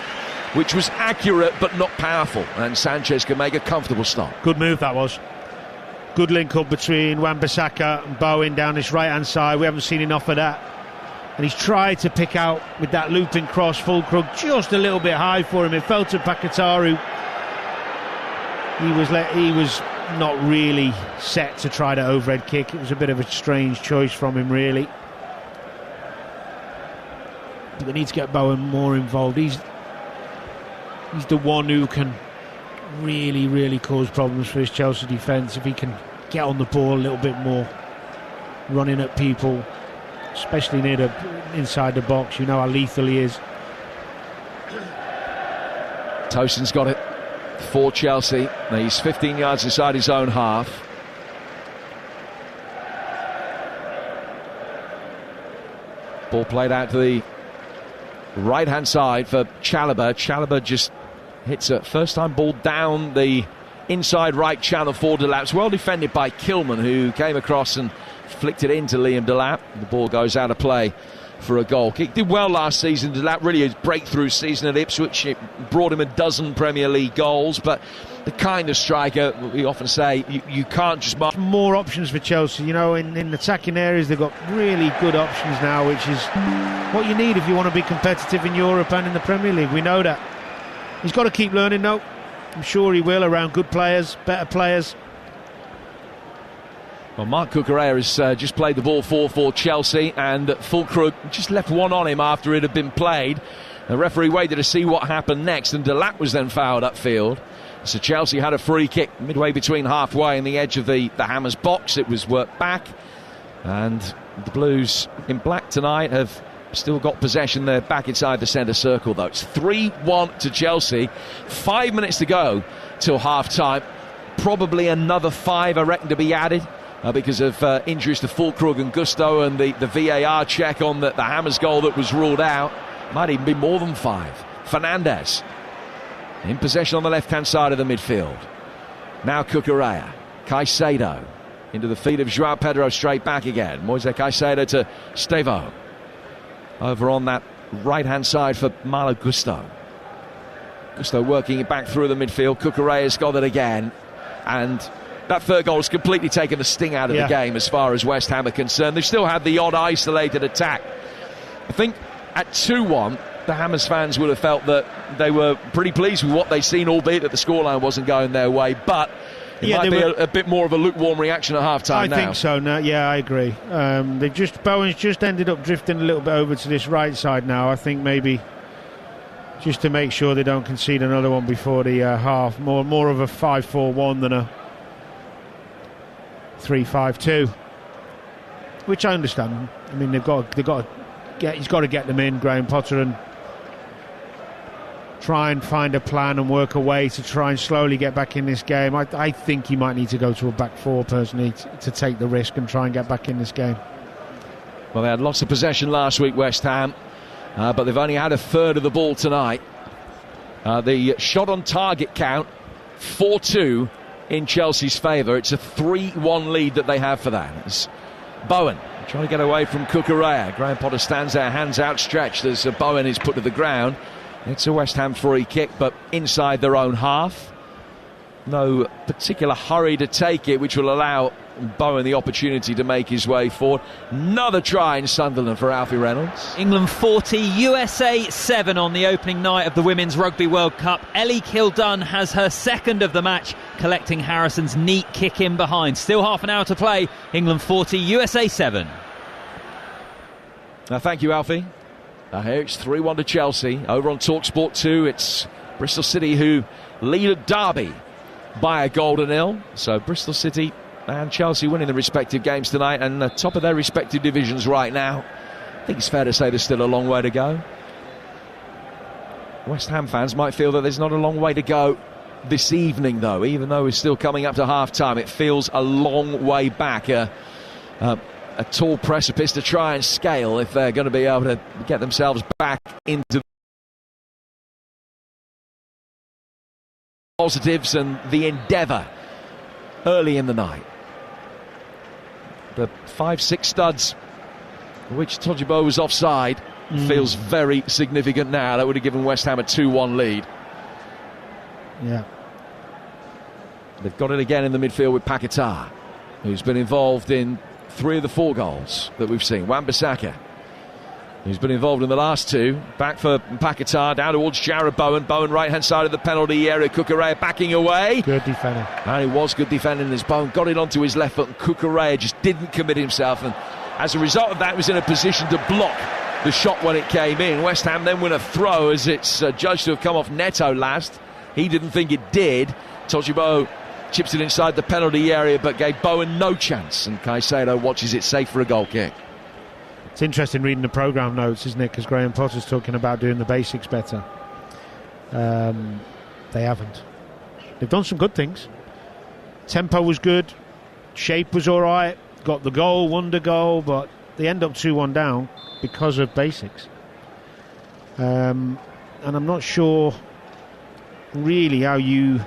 which was accurate but not powerful. And Sanchez can make a comfortable stop. Good move that was. Good link up between Wan-Bissaka and Bowen down this right-hand side. We haven't seen enough of that. And he's tried to pick out with that looping cross. Fulkrug just a little bit high for him. It fell to Paquetá, who he was not really set to try the overhead kick. It was a bit of a strange choice from him, really. But they need to get Bowen more involved. He's the one who can really cause problems for his Chelsea defence if he can get on the ball a little bit more, running at people, especially inside the box. You know how lethal he is. Tosin's got it for Chelsea. He's 15 yards inside his own half. Ball played out to the right-hand side for Chalobah. Chalobah just hits a first-time ball down the inside right channel for Delap. Well defended by Kilman, who came across and flicked it into Liam Delap. The ball goes out of play for a goal kick. Did well last season. Delap really his breakthrough season at Ipswich. It brought him a dozen Premier League goals, but the kind of striker we often say you can't just mark. More options for Chelsea, you know, in attacking areas. They've got really good options now, which is what you need if you want to be competitive in Europe and in the Premier League. We know that. He's got to keep learning though. I'm sure he will, around good players, better players. Well, Marc Cucurella has just played the ball for Chelsea, and Fulkrug just left one on him after it had been played. The referee waited to see what happened next, and Delap was then fouled upfield. So Chelsea had a free kick midway between halfway and the edge of the Hammers box. It was worked back, and the Blues in black tonight have still got possession. They're back inside the centre circle though. It's 3-1 to Chelsea. 5 minutes to go till half-time. Probably another 5, I reckon, to be added. Because of injuries to Fulkrug and Gusto and the VAR check on the Hammers goal that was ruled out. Might even be more than 5. Fernandez in possession on the left-hand side of the midfield. Now Cucurella. Caicedo into the feet of João Pedro, straight back again. Moise Caicedo to Stevo. Over on that right-hand side for Malo Gusto. Gusto working it back through the midfield. Cucurella's got it again. And that third goal has completely taken the sting out of the game as far as West Ham are concerned. They've still had the odd isolated attack. I think at 2-1, the Hammers fans would have felt that they were pretty pleased with what they'd seen, albeit that the scoreline wasn't going their way. But it might be a bit more of a lukewarm reaction at half-time now. I think so. No, yeah, I agree. Bowen's just ended up drifting a little bit over to this right side now. I think maybe just to make sure they don't concede another one before the half. More of a 5-4-1 than a 3-5-2, which I understand. I mean, he's got to get them in, Graham Potter, and try and find a plan and work a way to try and slowly get back in this game. I think he might need to go to a back four personally to take the risk and try and get back in this game. Well, they had lots of possession last week, West Ham, but they've only had a third of the ball tonight. The shot on target count 4-2 in Chelsea's favour. It's a 3-1 lead that they have for that. It's Bowen trying to get away from Cucurella. Graham Potter stands there, hands outstretched as Bowen is put to the ground. It's a West Ham free kick, but inside their own half. No particular hurry to take it, which will allow Bowen the opportunity to make his way forward. Another try in Sunderland for Alfie Reynolds. England 40, USA 7 on the opening night of the Women's Rugby World Cup. Ellie Kildunn has her second of the match, collecting Harrison's neat kick in behind. Still half an hour to play. England 40, USA 7. Thank you, Alfie. Here it's 3-1 to Chelsea. Over on TalkSport 2, it's Bristol City who lead at Derby by a goal to nil. So Bristol City and Chelsea winning the respective games tonight and top of their respective divisions right now. I think it's fair to say there's still a long way to go. West Ham fans might feel that there's not a long way to go this evening, though. Even though we're still coming up to half-time, it feels a long way back. A tall precipice to try and scale if they're going to be able to get themselves back into positives and the endeavour early in the night. The 5-6 studs, which Todjibo was offside, feels very significant now. That would have given West Ham a 2-1 lead. Yeah. They've got it again in the midfield with Paquetá, who's been involved in 3 of the 4 goals that we've seen. Wan-Bissaka, who's been involved in the last 2. Back for Paquetá, down towards Jarrod Bowen. Bowen right-hand side of the penalty area. Cucurella backing away. Good defending. And he was good defending as Bowen got it onto his left foot, and Cucurella just didn't commit himself. And as a result of that, was in a position to block the shot when it came in. West Ham then win a throw as it's judged to have come off Neto last. He didn't think it did. Todjibo chips it inside the penalty area but gave Bowen no chance, and Caicedo watches it safe for a goal kick. It's interesting reading the programme notes, isn't it, because Graham Potter's talking about doing the basics better. They haven't. They've done some good things. Tempo was good, shape was alright, got the goal, won the goal, but they end up 2-1 down because of basics. And I'm not sure really how you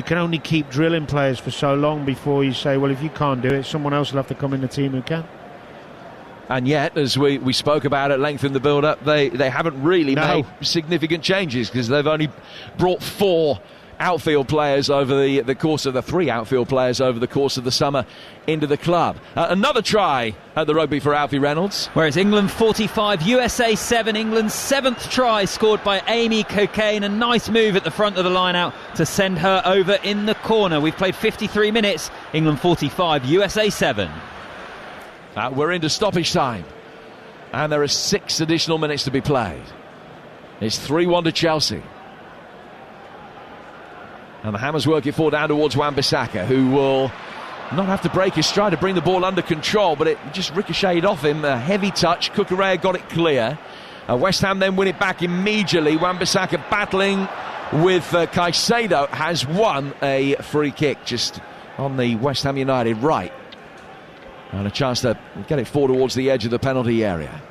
can only keep drilling players for so long before you say, well, if you can't do it, someone else will have to come in the team who can. And yet, as we spoke about at length in the build-up, they haven't really made significant changes, because they've only brought 4 outfield players over the course of the 3 outfield players over the course of the summer into the club. Another try at the rugby for Alfie Reynolds. Whereas England 45, USA 7, England's 7th try scored by Amy Cocaine. A nice move at the front of the line out to send her over in the corner. We've played 53 minutes, England 45, USA 7. We're into stoppage time, and there are 6 additional minutes to be played. It's 3-1 to Chelsea. And the Hammers work it forward down towards Wan-Bissaka, who will not have to break his stride to bring the ball under control, but it just ricocheted off him. A heavy touch. Cucurella got it clear. West Ham then win it back immediately. Wan-Bissaka battling with Caicedo has won a free kick just on the West Ham United right. And a chance to get it forward towards the edge of the penalty area.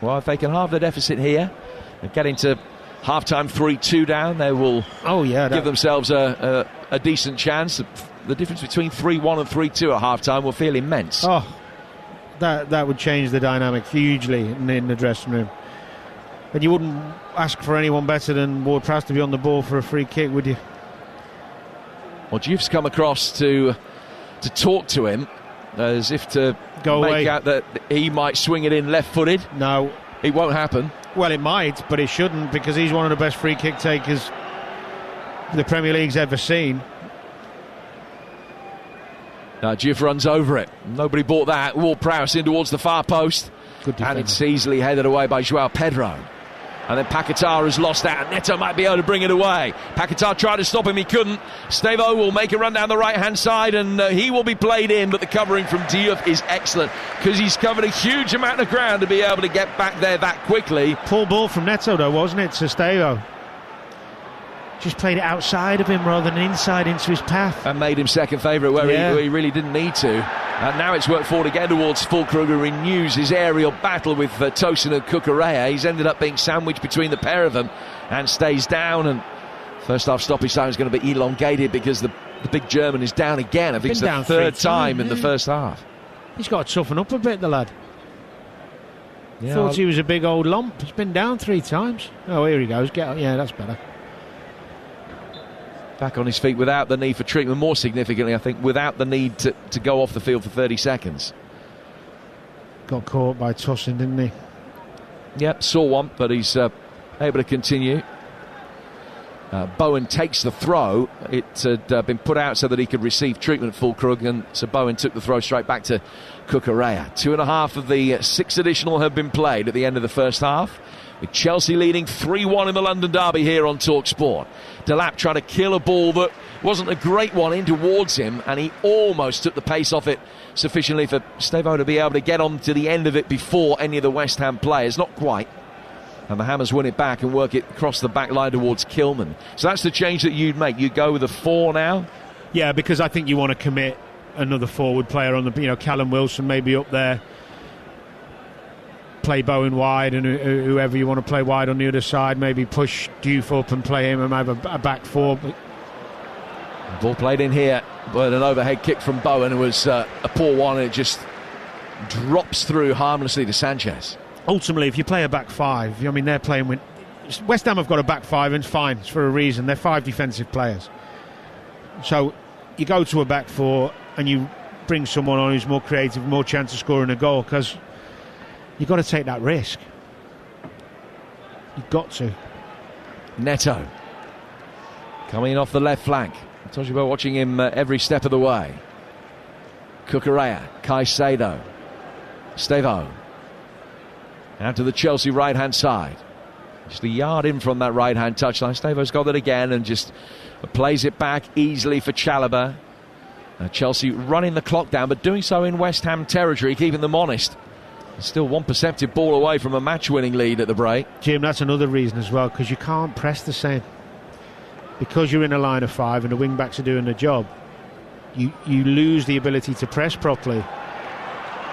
Well, if they can halve the deficit here and get into half-time 3-2 down, they will give themselves a decent chance. The difference between 3-1 and 3-2 at half-time will feel immense. Oh, that would change the dynamic hugely in the dressing room. And you wouldn't ask for anyone better than Ward-Prowse to be on the ball for a free kick, would you? Well, Juve's come across to talk to him, as if to Go make away. out that he might swing it in left-footed. No. It won't happen. Well, it might, but it shouldn't, because he's one of the best free kick takers the Premier League's ever seen. Juve runs over it. Nobody bought that. Ward-Prowse in towards the far post. Good defender. And it's easily headed away by Joao Pedro. And then Paquetá has lost out. Neto might be able to bring it away. Paquetá tried to stop him, he couldn't. Stevo will make a run down the right-hand side, and he will be played in, but the covering from Diouf is excellent, because he's covered a huge amount of ground to be able to get back there that quickly. Poor ball from Neto, though, wasn't it, to Stevo? Just played it outside of him rather than inside into his path. And made him second favourite where he really didn't need to. And now it's worked forward again towards Füllkrug, who renews his aerial battle with Tosin and Cucurella. He's ended up being sandwiched between the pair of them and stays down. And first half stoppage time is going to be elongated because the big German is down again. I think it's the third time in the first half. He's got to toughen up a bit, the lad. Yeah, Thought he was a big old lump. He's been down 3 times. Oh, here he goes. Yeah, that's better. Back on his feet without the need for treatment. More significantly, I think, without the need to go off the field for 30 seconds. Got caught by Tosin, didn't he? Yep, saw one, but he's able to continue. Bowen takes the throw. It had been put out so that he could receive treatment, Füllkrug, and so Bowen took the throw straight back to Cucurella. 2.5 of the 6 additional have been played at the end of the first half, with Chelsea leading 3-1 in the London derby here on TalkSport. Delap trying to kill a ball that wasn't a great one in towards him, and he almost took the pace off it sufficiently for Stevo to be able to get on to the end of it before any of the West Ham players. Not quite. And the Hammers win it back and work it across the back line towards Kilman. So that's the change that you'd make. You'd go with a 4 now? Yeah, because I think you want to commit another forward player on the, Callum Wilson maybe up there. Play Bowen wide, and whoever you want to play wide on the other side, maybe push Diouf up and play him and have a back 4. Ball played in here, but an overhead kick from Bowen was a poor one, and it just drops through harmlessly to Sanchez. Ultimately, if you play a back 5, they're playing with... West Ham have got a back 5, and it's fine. It's for a reason. They're 5 defensive players. So you go to a back 4 and you bring someone on who's more creative, more chance of scoring a goal, because you've got to take that risk. You've got to. Neto coming in off the left flank. I told you about watching him every step of the way. Cucurella, Caicedo, Stevo. Out to the Chelsea right-hand side. Just a yard in from that right-hand touchline. Stevo's got it again and just plays it back easily for Chalobah. Chelsea running the clock down, but doing so in West Ham territory, keeping them honest. Still one perceptive ball away from a match-winning lead at the break. Jim, that's another reason as well, because you can't press the same. Because you're in a line of 5 and the wing-backs are doing the job, you lose the ability to press properly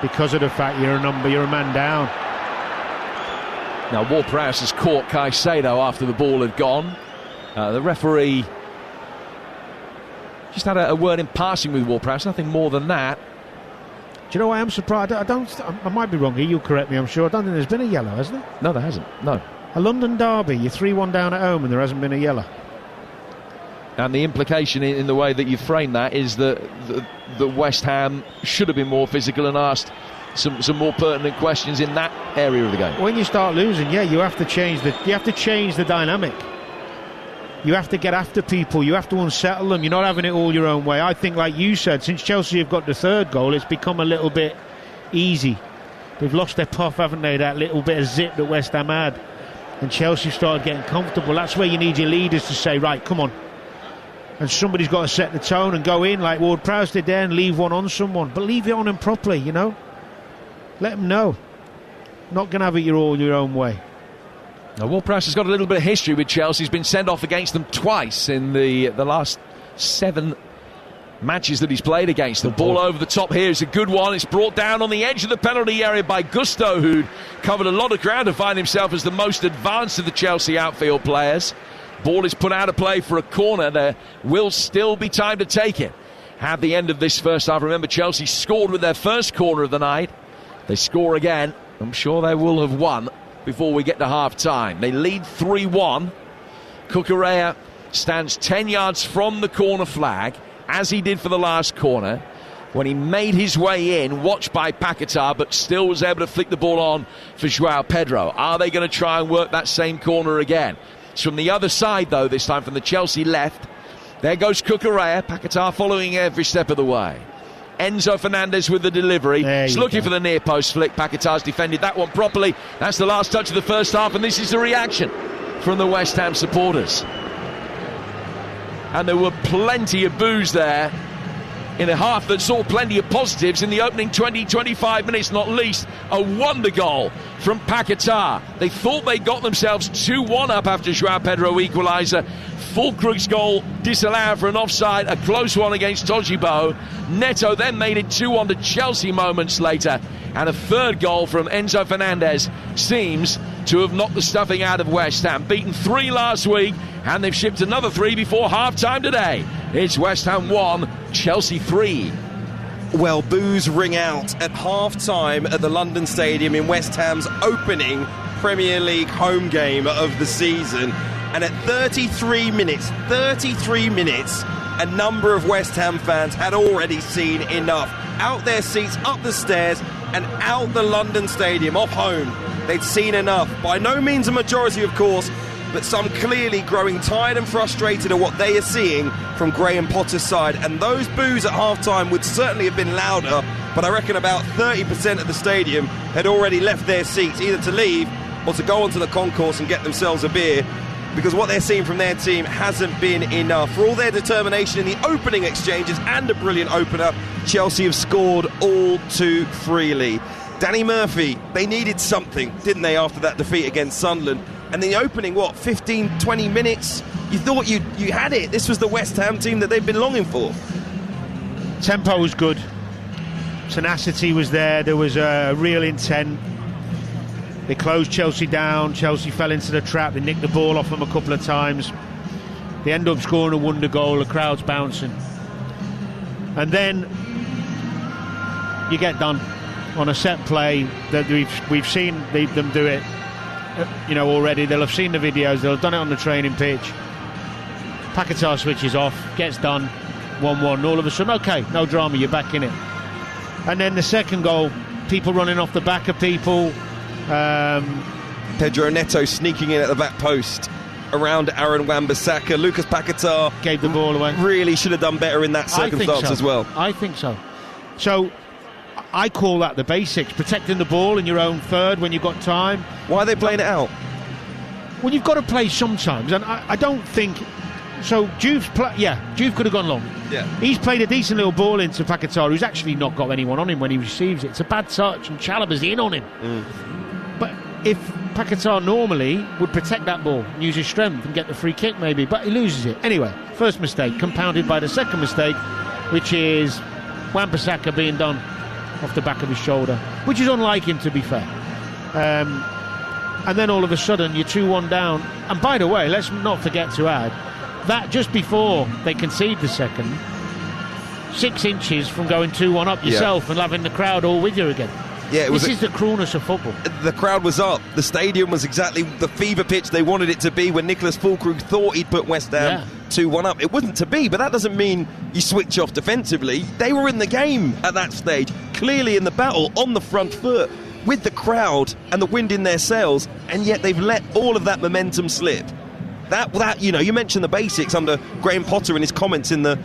because of the fact you're a man down. Now Ward-Prowse has caught Caicedo after the ball had gone. The referee just had a word in passing with Ward-Prowse, nothing more than that. Do you know why I'm surprised? I might be wrong here, you'll correct me, I'm sure. I don't think there's been a yellow, has there? No, there hasn't, no. A London derby, you're 3-1 down at home and there hasn't been a yellow. And the implication in the way that you frame that is that West Ham should have been more physical and asked some more pertinent questions in that area of the game. When you start losing, you have to change the dynamic. You have to get after people. You have to unsettle them. You're not having it all your own way. I think, like you said, since Chelsea have got the 3rd goal, it's become a little bit easy. They've lost their puff, haven't they? That little bit of zip that West Ham had. And Chelsea started getting comfortable. That's where you need your leaders to say, right, come on. And somebody's got to set the tone and go in like Ward-Prowse did there and leave one on someone. But leave it on them properly, Let them know. Not going to have it all your own way. Now, Ward-Prowse has got a little bit of history with Chelsea. He's been sent off against them twice in the last 7 matches that he's played against them. Ball over the top here is a good one. It's brought down on the edge of the penalty area by Gusto, who'd covered a lot of ground to find himself as the most advanced of the Chelsea outfield players. Ball is put out of play for a corner. There will still be time to take it at the end of this first half. Remember, Chelsea scored with their first corner of the night. They score again. I'm sure they will have won before we get to half-time. They lead 3-1. Cucurella stands 10 yards from the corner flag. as he did for the last corner, when he made his way in, watched by Paquetá, but still was able to flick the ball on for João Pedro. Are they going to try and work that same corner again? It's from the other side, though, this time from the Chelsea left. There goes Cucurella, Paquetá following every step of the way. Enzo Fernandez with the delivery. He's looking for the near post flick. Paquetá's defended that one properly. That's the last touch of the first half, and this is the reaction from the West Ham supporters. And there were plenty of boos there in a half that saw plenty of positives in the opening 20-25 minutes, not least a wonder goal from Paquetá. They thought they got themselves 2-1 up after João Pedro equaliser. Fulkrug's goal disallowed for an offside, a close one against Tojibo. Neto then made it 2-1 to Chelsea moments later, and a third goal from Enzo Fernandez seems to have knocked the stuffing out of West Ham. Beaten 3 last week, and they've shipped another 3 before half-time today. It's West Ham 1, Chelsea 3. Well, boos ring out at half-time at the London Stadium in West Ham's opening Premier League home game of the season. And at 33 minutes, a number of West Ham fans had already seen enough. Out their seats, up the stairs, and out the London Stadium, off home. They'd seen enough. By no means a majority, of course, but some clearly growing tired and frustrated at what they are seeing from Graham Potter's side. And those boos at half-time would certainly have been louder, but I reckon about 30% of the stadium had already left their seats, either to leave or to go onto the concourse and get themselves a beer, because what they're seeing from their team hasn't been enough. For all their determination in the opening exchanges and a brilliant opener, Chelsea have scored all too freely. Danny Murphy, they needed something, didn't they, after that defeat against Sunderland? And the opening, 15, 20 minutes, you thought you had it. This was the West Ham team that they've been longing for. Tempo was good. Tenacity was there. There was a real intent. They closed Chelsea down. Chelsea fell into the trap. They nicked the ball off them a couple of times. They end up scoring a wonder goal. The crowd's bouncing. And then you get done on a set play that we've seen them do it. Already. They'll have seen the videos. They'll have done it on the training pitch. Paquetá switches off, gets done, 1-1. All of a sudden, okay, no drama, you're back in it. And then the second goal, people running off the back of people. Pedro Neto sneaking in at the back post around Aaron Wan-Bissaka. Lucas Paquetá gave the ball away. Really should have done better in that circumstance as well. I think so. So I call that the basics, protecting the ball in your own third when you've got time. Why are they playing it out? Well, you've got to play sometimes, and I don't think so. Juve could have gone long. Yeah, he's played a decent little ball into Paquetá, who's actually not got anyone on him when he receives it. It's a bad touch, and Chalobah's in on him. But if Paquetá normally would protect that ball, use his strength and get the free kick maybe, but he loses it. Anyway, first mistake compounded by the second mistake, which is Wan-Bissaka being done off the back of his shoulder, which is unlike him, to be fair. And then all of a sudden you're 2-1 down. And by the way, let's not forget to add that just before they concede the second, 6 inches from going 2-1 up yourself and having the crowd all with you again. Yeah, this is the cruelness of football. The crowd was up. The stadium was exactly the fever pitch they wanted it to be when Nicholas Fulkrug thought he'd put West Ham 2-1 up. It wasn't to be, but that doesn't mean you switch off defensively. They were in the game at that stage, clearly in the battle, on the front foot, with the crowd and the wind in their sails, and yet they've let all of that momentum slip. That you mentioned the basics under Graham Potter in his comments in the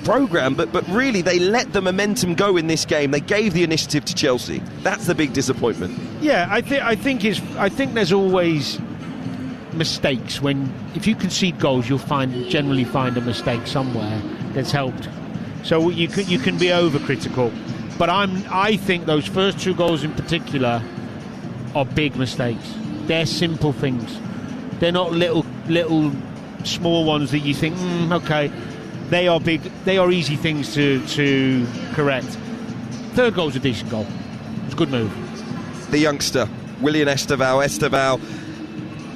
programme, but really they let the momentum go in this game. They gave the initiative to Chelsea. That's the big disappointment. Yeah, I think there's always mistakes if you concede goals, you'll generally find a mistake somewhere that's helped. So you can be overcritical, but I think those first 2 goals in particular are big mistakes. They're simple things. They're not little small ones that you think, okay. They are big. They are easy things to correct. Third goal's a decent goal. It's a good move. The youngster, Willian Esteval,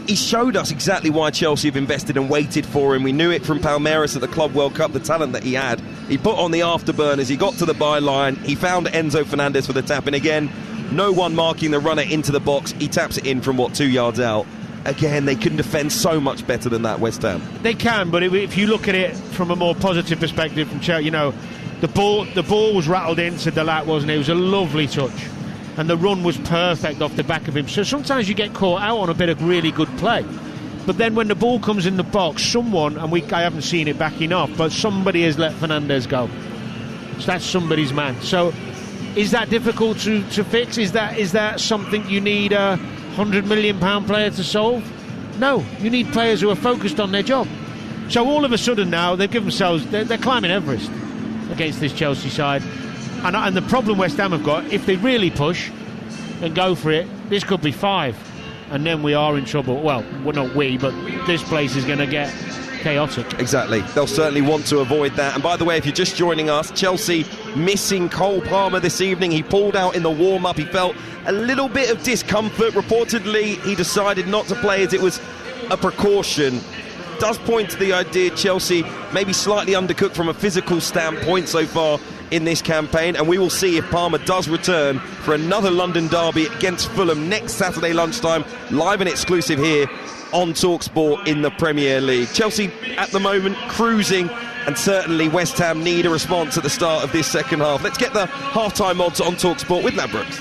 he showed us exactly why Chelsea have invested and waited for him. We knew it from Palmeiras at the Club World Cup, the talent that he had. He put on the afterburners, he got to the byline, he found Enzo Fernandez for the tap, and again, no one marking the runner into the box. He taps it in from 2 yards out. again, they can defend so much better than that, West Ham. They can, but if you look at it from a more positive perspective from Chelsea, the ball was rattled into Delat, wasn't it? It was a lovely touch, and the run was perfect off the back of him. So sometimes you get caught out on a bit of really good play, but then when the ball comes in the box, someone, and I haven't seen it back enough, but somebody has let Fernandes go. So that's somebody's man. So is that difficult to fix? Is that something you need a £100 million player to solve? No, you need players who are focused on their job. So all of a sudden now they've given themselves, they're climbing Everest against this Chelsea side, and the problem West Ham have got, if they really push and go for it, this could be 5, and then we are in trouble. Well, not we, but this place is going to get chaotic. Exactly. They'll certainly want to avoid that. And by the way, if you're just joining us, Chelsea missing Cole Palmer this evening. He pulled out in the warm-up. He felt a little bit of discomfort. Reportedly, he decided not to play as it was a precaution. Does point to the idea Chelsea maybe slightly undercooked from a physical standpoint so far in this campaign, and we will see if Palmer does return for another London derby against Fulham next Saturday lunchtime, live and exclusive here on TalkSport in the Premier League. Chelsea at the moment cruising, and certainly West Ham need a response at the start of this second half. Let's get the half-time odds on TalkSport with Ladbrokes.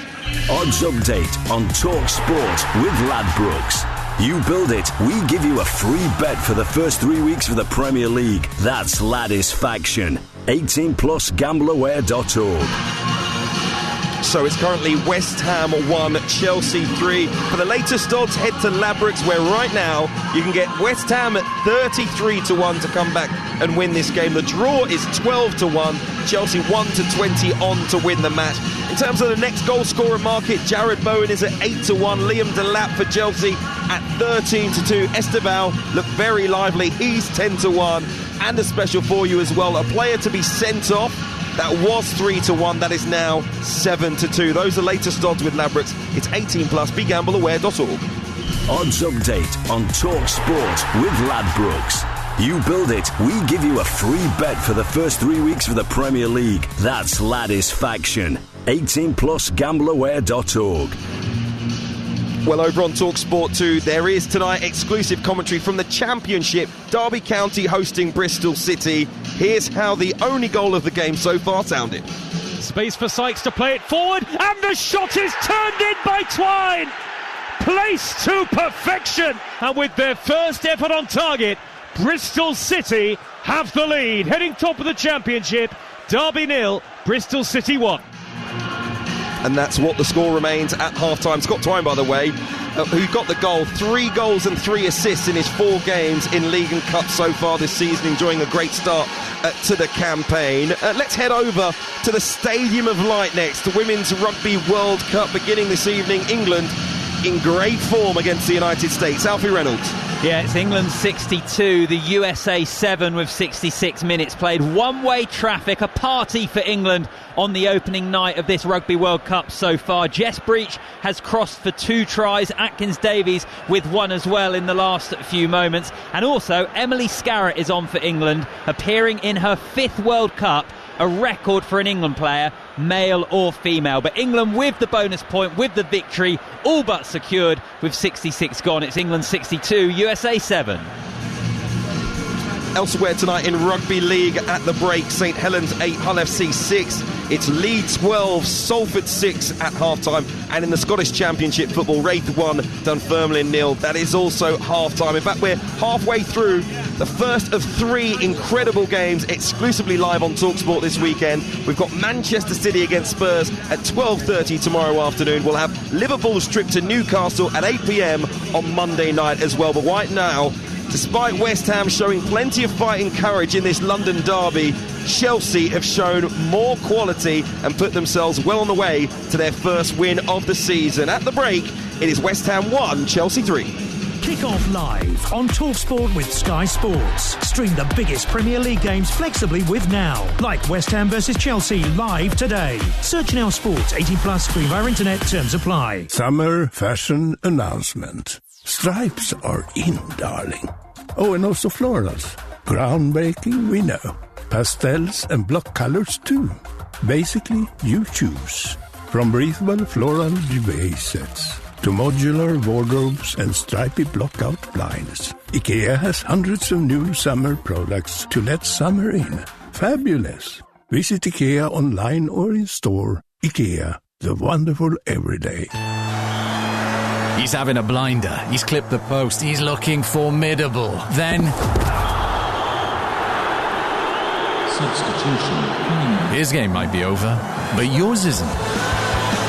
Odds update on TalkSport with Ladbrokes. You build it, we give you a free bet for the first 3 weeks of the Premier League. That's Ladisfaction. 18 plus gambleaware.org. So it's currently West Ham 1, Chelsea 3. For the latest odds, head to Ladbrokes, where right now you can get West Ham at 33-1 to come back and win this game. The draw is 12-1. Chelsea 1-20 on to win the match. In terms of the next goal scorer market, Jared Bowen is at 8-1. Liam Delap for Chelsea at 13-2. Esteval looked very lively. He's 10-1. And a special for you as well, a player to be sent off. That was 3-1, that is now 7-2. Those are latest odds with Ladbrokes. It's 18 plus, begambleaware.org. Odds update on TalkSport with Ladbrokes. You build it, we give you a free bet for the first 3 weeks of the Premier League. That's Ladisfaction. 18 plus gambleaware.org. Well, over on TalkSport 2, there is tonight exclusive commentary from the Championship. Derby County hosting Bristol City. Here's how the only goal of the game so far sounded. Space for Sykes to play it forward, and the shot is turned in by Twine. Placed to perfection, and with their first effort on target, Bristol City have the lead. Heading top of the Championship, Derby 0, Bristol City 1. And that's what the score remains at half-time. Scott Twine, by the way, who got the goal, 3 goals and 3 assists in his 4 games in League and Cup so far this season, enjoying a great start to the campaign. Let's head over to the Stadium of Light next. The Women's Rugby World Cup beginning this evening. England in great form against the United States. Alfie Reynolds. Yeah, it's England 62, the USA 7 with 66 minutes played. One-way traffic, a party for England on the opening night of this Rugby World Cup so far. Jess Breach has crossed for 2 tries, Atkins Davies with 1 as well in the last few moments. And also, Emily Scarrett is on for England, appearing in her 5th World Cup, a record for an England player, male or female. But England with the bonus point, with the victory, all but secured with 66 gone. It's England 62, USA 7. Elsewhere tonight in Rugby League at the break, St Helens 8, Hull FC 6. It's Leeds 12, Salford 6 at half-time. And in the Scottish Championship football, Wraith 1, Dunfermline 0. That is also half-time. In fact, we're halfway through the first of 3 incredible games exclusively live on TalkSport this weekend. We've got Manchester City against Spurs at 12:30 tomorrow afternoon. We'll have Liverpool's trip to Newcastle at 8 p.m. on Monday night as well. But right now, despite West Ham showing plenty of fighting courage in this London derby, Chelsea have shown more quality and put themselves well on the way to their first win of the season. At the break, it is West Ham 1, Chelsea 3. Kick off live on TalkSport with Sky Sports. Stream the biggest Premier League games flexibly with Now. Like West Ham versus Chelsea live today. Search Now Sports, 18 plus, free via internet, terms apply. Summer fashion announcement. Stripes are in, darling. Oh, and also florals. Groundbreaking, we know. Pastels and block colors too. Basically, you choose. From breathable floral duvet sets to modular wardrobes and stripy block-out blinds, IKEA has hundreds of new summer products to let summer in. Fabulous! Visit IKEA online or in store. IKEA, the wonderful everyday. He's having a blinder. He's clipped the post. He's looking formidable. Then... substitution. His game might be over, but yours isn't.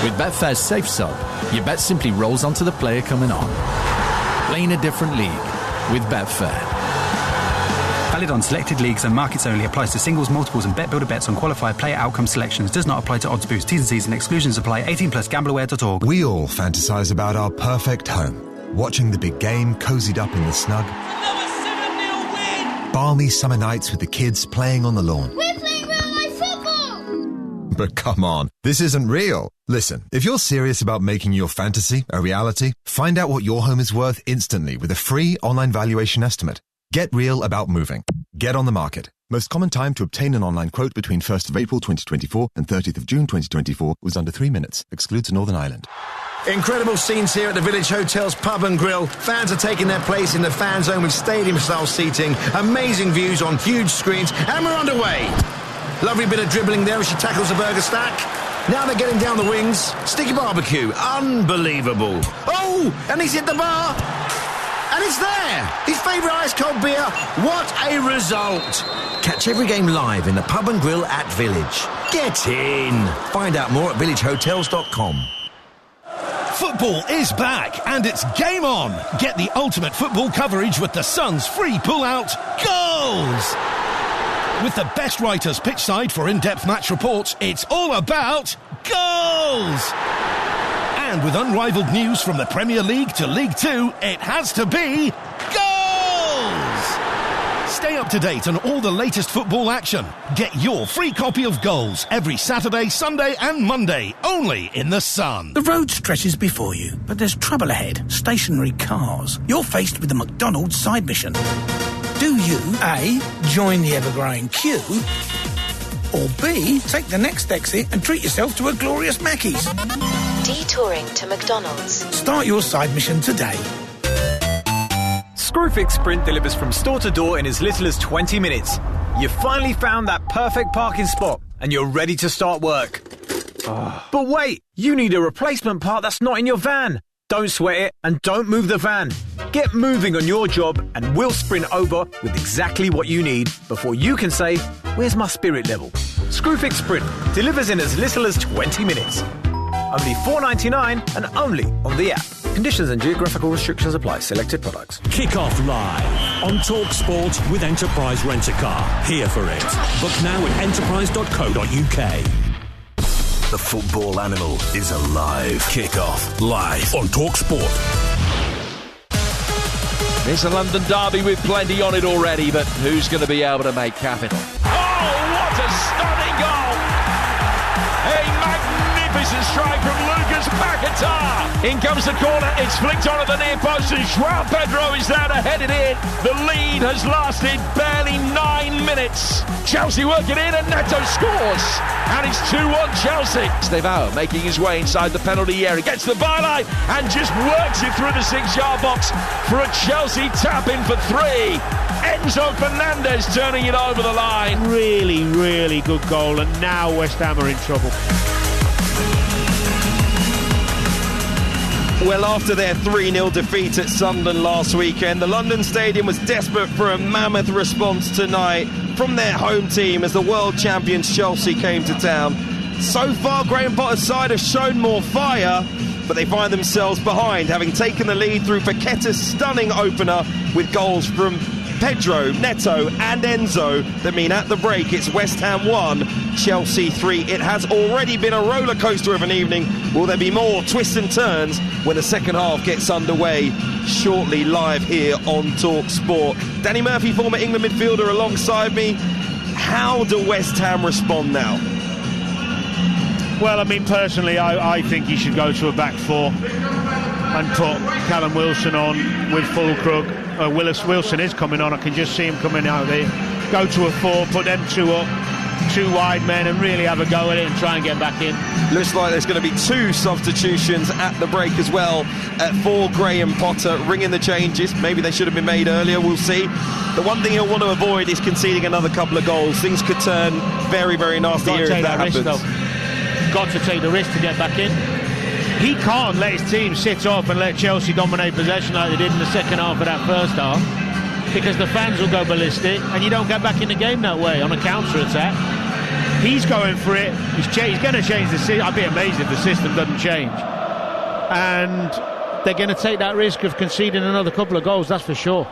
With Betfair's Safe Sub, your bet simply rolls onto the player coming on. Playing a different league with Betfair. Valid on selected leagues and markets only. Applies to singles, multiples and bet builder bets on qualified player outcome selections. Does not apply to odds boost. T's and C's and exclusions apply. 18 plus gambleaware.org. We all fantasize about our perfect home. Watching the big game cozied up in the snug. Another 7-0 win! Balmy summer nights with the kids playing on the lawn. We're playing real-life football! But come on, this isn't real. Listen, if you're serious about making your fantasy a reality, find out what your home is worth instantly with a free online valuation estimate. Get real about moving. Get on the market. Most common time to obtain an online quote between 1st of April 2024 and 30th of June 2024 was under 3 minutes. Excludes Northern Ireland. Incredible scenes here at the Village Hotel's Pub and Grill. Fans are taking their place in the fan zone with stadium-style seating, amazing views on huge screens, and we're underway. Lovely bit of dribbling there as she tackles the burger stack. Now they're getting down the wings. Sticky barbecue. Unbelievable. Oh, and he's hit the bar. And it's there! His favourite ice-cold beer. What a result! Catch every game live in the Pub and Grill at Village. Get in! Find out more at villagehotels.com. Football is back and it's game on. Get the ultimate football coverage with the Sun's free pull-out goals. With the best writers pitchside for in-depth match reports, it's all about goals. And with unrivaled news from the Premier League to League Two, it has to be goals! Stay up to date on all the latest football action. Get your free copy of Goals every Saturday, Sunday and Monday, only in the Sun. The road stretches before you, but there's trouble ahead. Stationary cars. You're faced with the McDonald's side mission. Do you, A, join the ever-growing queue, or B, take the next exit and treat yourself to a glorious Mackey's? Detouring to McDonald's. Start your side mission today. Screwfix Sprint delivers from store to door in as little as 20 minutes. You've finally found that perfect parking spot and you're ready to start work. But wait, you need a replacement part that's not in your van. Don't sweat it and don't move the van. Get moving on your job and we'll sprint over with exactly what you need before you can say, where's my spirit level? Screwfix Sprint delivers in as little as 20 minutes. Only $4.99 and only on the app. Conditions and geographical restrictions apply. Selected products. Kick off live on Talk Sport with Enterprise Rent-A-Car. Here for it. Book now at enterprise.co.uk. The football animal is alive. Kick off live on Talk Sport. It's a London derby with plenty on it already, but who's going to be able to make capital? Oh, what a stunning goal! A magnificent strike from Lucas Paquetá. In comes the corner, it's flicked on at the near post and João Pedro is there to head it in. The lead has lasted barely 9 minutes. Chelsea work it in and Neto scores. And it's 2-1 Chelsea. Estevao making his way inside the penalty area. Gets the byline and just works it through the 6-yard box for a Chelsea tap-in for 3. Enzo Fernandez turning it over the line. Really, really good goal, and now West Ham are in trouble. Well, after their 3-0 defeat at Sunderland last weekend, the London Stadium was desperate for a mammoth response tonight from their home team as the world champions Chelsea came to town. So far, Graham Potter's side have shown more fire, but they find themselves behind, having taken the lead through Paqueta's stunning opener with goals from Pedro, Neto and Enzo that mean at the break it's West Ham 1, Chelsea 3. It has already been a roller coaster of an evening. Will there be more twists and turns when the second half gets underway shortly live here on Talk Sport? Danny Murphy, former England midfielder, alongside me. How do West Ham respond now? Well, I mean, personally, I think he should go to a back four and put Callum Wilson on with Fulcrook. Wilson is coming on. I can just see him coming out there. Go to a 4, put them 2 up, two wide men and really have a go at it and try and get back in. Looks like there's going to be 2 substitutions at the break as well for Graham Potter, ringing the changes. Maybe they should have been made earlier, we'll see. The one thing he'll want to avoid is conceding another couple of goals. Things could turn very, very nasty here if that happens. Got to take the risk to get back in. He can't let his team sit off and let Chelsea dominate possession like they did in the second half of that first half, because the fans will go ballistic and you don't get back in the game that way on a counter-attack. He's going for it. He's going to change the system. I'd be amazed if the system doesn't change. And they're going to take that risk of conceding another couple of goals, that's for sure.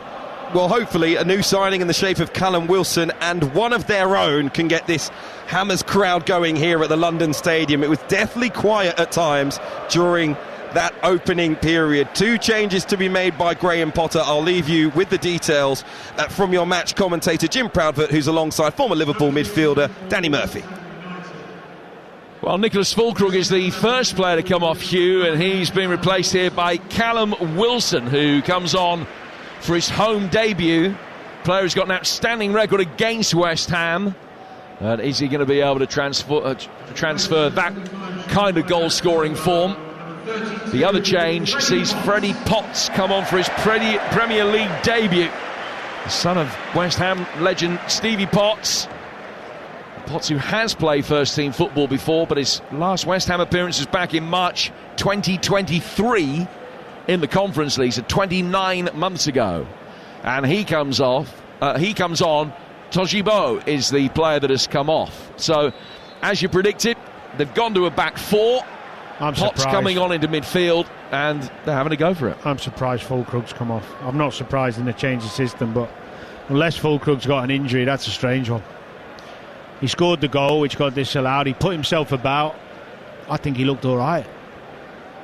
Well, hopefully a new signing in the shape of Callum Wilson and one of their own can get this Hammers crowd going here at the London Stadium. It was deathly quiet at times during that opening period. 2 changes to be made by Graham Potter. I'll leave you with the details from your match commentator Jim Proudfoot, who's alongside former Liverpool midfielder Danny Murphy. Well, Nicholas Füllkrug is the first player to come off, Hugh, and he's been replaced here by Callum Wilson, who comes on for his home debut. Player who's got an outstanding record against West Ham. And is he going to be able to transfer that kind of goal-scoring form? The other change sees Freddie Potts come on for his Premier League debut. The son of West Ham legend Stevie Potts. Potts, who has played first-team football before, but his last West Ham appearance was back in March 2023 in the Conference League, so 29 months ago. And he comes on. Tojibo is the player that has come off. So, as you predicted, they've gone to a back 4. Potts coming on into midfield, and they're having to go for it. I'm surprised Füllkrug's come off. I'm not surprised in the change of system, but unless Füllkrug's got an injury, that's a strange one. He scored the goal, which got disallowed. He put himself about. I think he looked all right.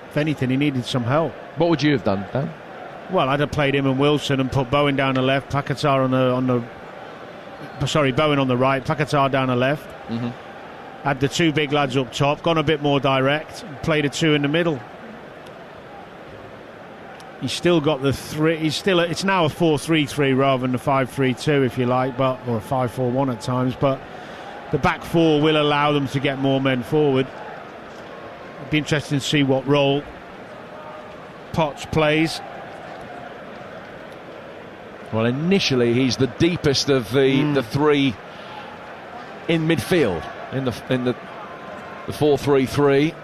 If anything, he needed some help. What would you have done, Dan? Well, I'd have played him and Wilson and put Bowen down the left, Paquetá Bowen on the right, Paquetá down the left. Mm-hmm. Had the 2 big lads up top, gone a bit more direct, played a 2 in the middle. He's still got the 3. It's now a 4-3-3 rather than a 5-3-2, if you like, or a 5-4-1 at times. But the back 4 will allow them to get more men forward. It'd be interesting to see what role Potts plays. Well, initially he's the deepest of the 3 in midfield in the 4-3-3.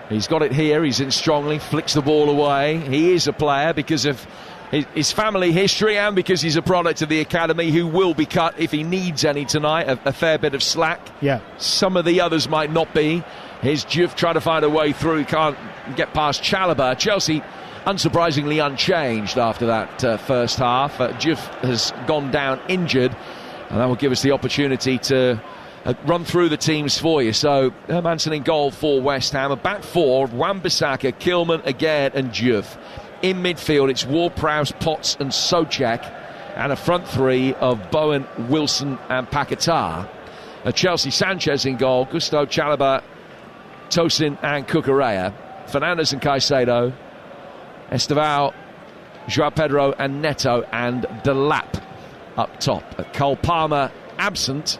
He's got it here. He's in strongly, flicks the ball away. He is a player because of his family history and because he's a product of the academy who will be cut if he needs any tonight. A fair bit of slack. Yeah. Some of the others might not be. Here's Diouf trying to find a way through. He can't get past Chalobah. Chelsea, unsurprisingly, unchanged after that first half. Diouf has gone down injured, and that will give us the opportunity to run through the teams for you. So, Hermansen in goal for West Ham. A back 4, Wan-Bissaka, Kilman, Aguerd and Diouf. In midfield, it's Ward-Prowse, Potts and Souček, and a front 3 of Bowen, Wilson and Paquetá. Chelsea, Sanchez in goal, Gusto, Chalobah, Tosin and Cucurella. Fernandes and Caicedo, Estevao, João Pedro and Neto, and Delap up top. Cole Palmer absent.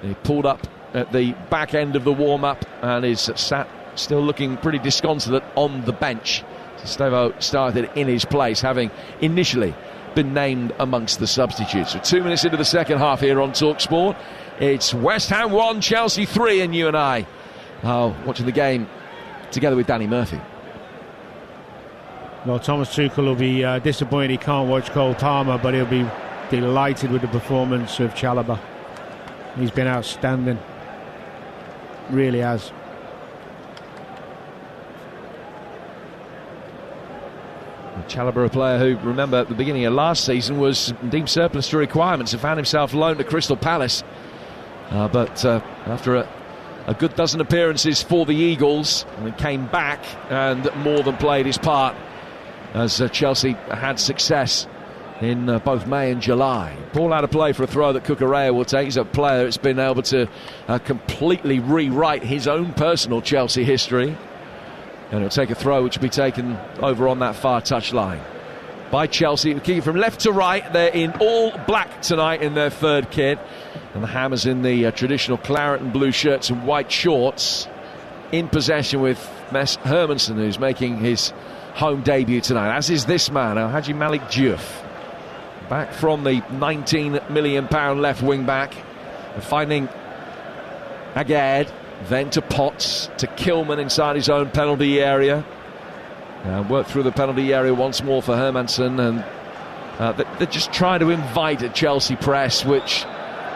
He pulled up at the back end of the warm-up and is sat still looking pretty disconsolate on the bench. Stevo started in his place, having initially been named amongst the substitutes. So 2 minutes into the second half here on TalkSport. It's West Ham 1, Chelsea 3, and you and I are watching the game together with Danny Murphy. Well, Thomas Tuchel will be disappointed he can't watch Cole Palmer, but he'll be delighted with the performance of Chalobah. He's been outstanding. Really has. Chalobah, a player who, remember, at the beginning of last season was deemed surplus to requirements and found himself loaned to Crystal Palace. But after a good dozen appearances for the Eagles, and he came back and more than played his part as Chelsea had success in both May and July. Ball out of play for a throw that Cucurella will take. He's a player that's been able to completely rewrite his own personal Chelsea history. And he'll take a throw which will be taken over on that far touchline by Chelsea. Kicking from left to right. They're in all black tonight in their third kit. And the Hammers in the traditional claret and blue shirts and white shorts, in possession with Mes Hermansen, who's making his home debut tonight, as is this man, Haji Malik Diouf. Back from the £19 million left wing back, finding Agad, then to Potts, to Kilman inside his own penalty area. Work through the penalty area once more for Hermansen, and they're just trying to invite a Chelsea press, which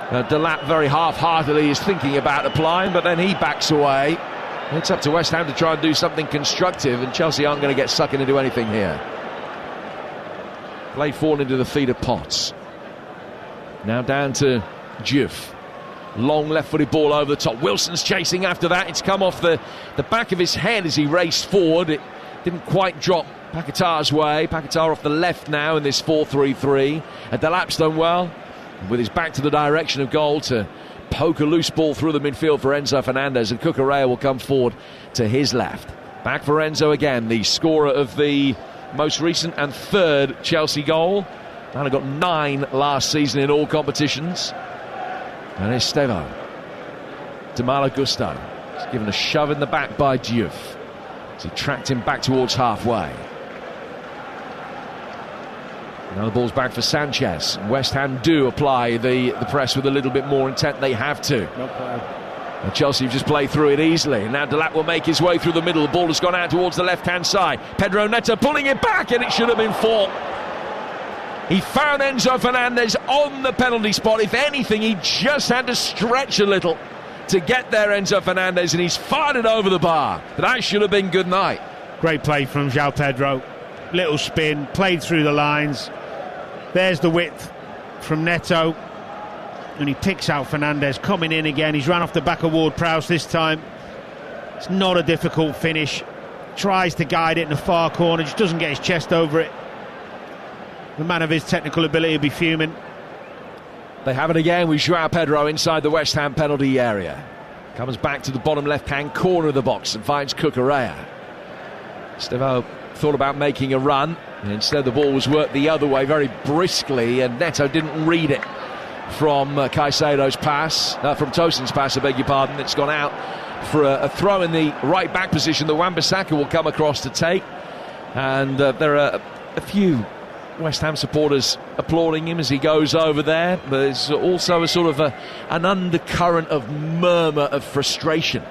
Delap very half-heartedly is thinking about applying, but then he backs away. It's up to West Ham to try and do something constructive, and Chelsea aren't going to get sucking into anything here. Played forward into the feet of Potts. Now down to Diouf. Long left-footed ball over the top. Wilson's chasing after that. It's come off the back of his head as he raced forward. It didn't quite drop Paquetá's way. Paquetá off the left now in this 4-3-3. And Delap's done well, with his back to the direction of goal, to poke a loose ball through the midfield for Enzo Fernandez, and Cucurella will come forward to his left. Back for Enzo again, the scorer of the most recent and third Chelsea goal. Only got 9 last season in all competitions. And Estevo to Malo Gusto. He's given a shove in the back by Diouf as he tracked him back towards halfway. Now the ball's back for Sanchez. West Ham do apply the press with a little bit more intent. They have to. And Chelsea have just played through it easily. And now Delap will make his way through the middle. The ball has gone out towards the left-hand side. Pedro Neto pulling it back, and it should have been fought. He found Enzo Fernandez on the penalty spot. If anything, he just had to stretch a little to get there, Enzo Fernandez, and he's fired it over the bar. That should have been good night. Great play from João Pedro. Little spin, played through the lines. There's the width from Neto, and he picks out Fernandez coming in again. He's run off the back of Ward-Prowse this time. It's not a difficult finish. Tries to guide it in the far corner, just doesn't get his chest over it. The man of his technical ability will be fuming. They have it again with João Pedro inside the West Ham penalty area. Comes back to the bottom left-hand corner of the box and finds Cucurella. Estevo thought about making a run, and instead the ball was worked the other way very briskly, and Neto didn't read it from Caicedo's pass, from Tosin's pass, I beg your pardon. It's gone out for a throw in the right back position that Wan-Bissaka will come across to take, and there are a few West Ham supporters applauding him as he goes over there. There's also a sort of an undercurrent of murmur of frustration.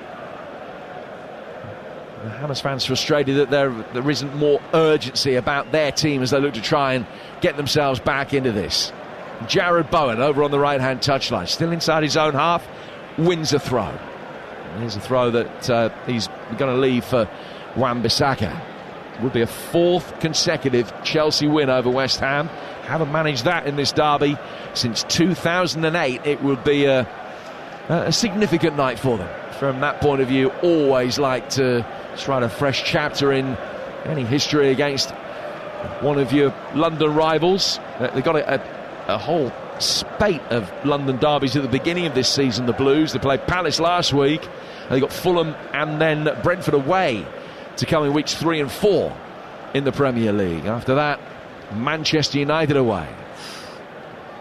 The Hammers fans frustrated that there isn't more urgency about their team as they look to try and get themselves back into this. Jared Bowen over on the right-hand touchline, still inside his own half, wins a throw. And here's a throw that he's going to leave for Wan-Bissaka. Would be a 4th consecutive Chelsea win over West Ham. Haven't managed that in this derby since 2008. It would be a significant night for them. From that point of view, always like to write a fresh chapter in any history against one of your London rivals. They've got a whole spate of London derbies at the beginning of this season, the Blues. They played Palace last week. They got Fulham and then Brentford away to come in weeks 3 and 4 in the Premier League. After that, Manchester United away,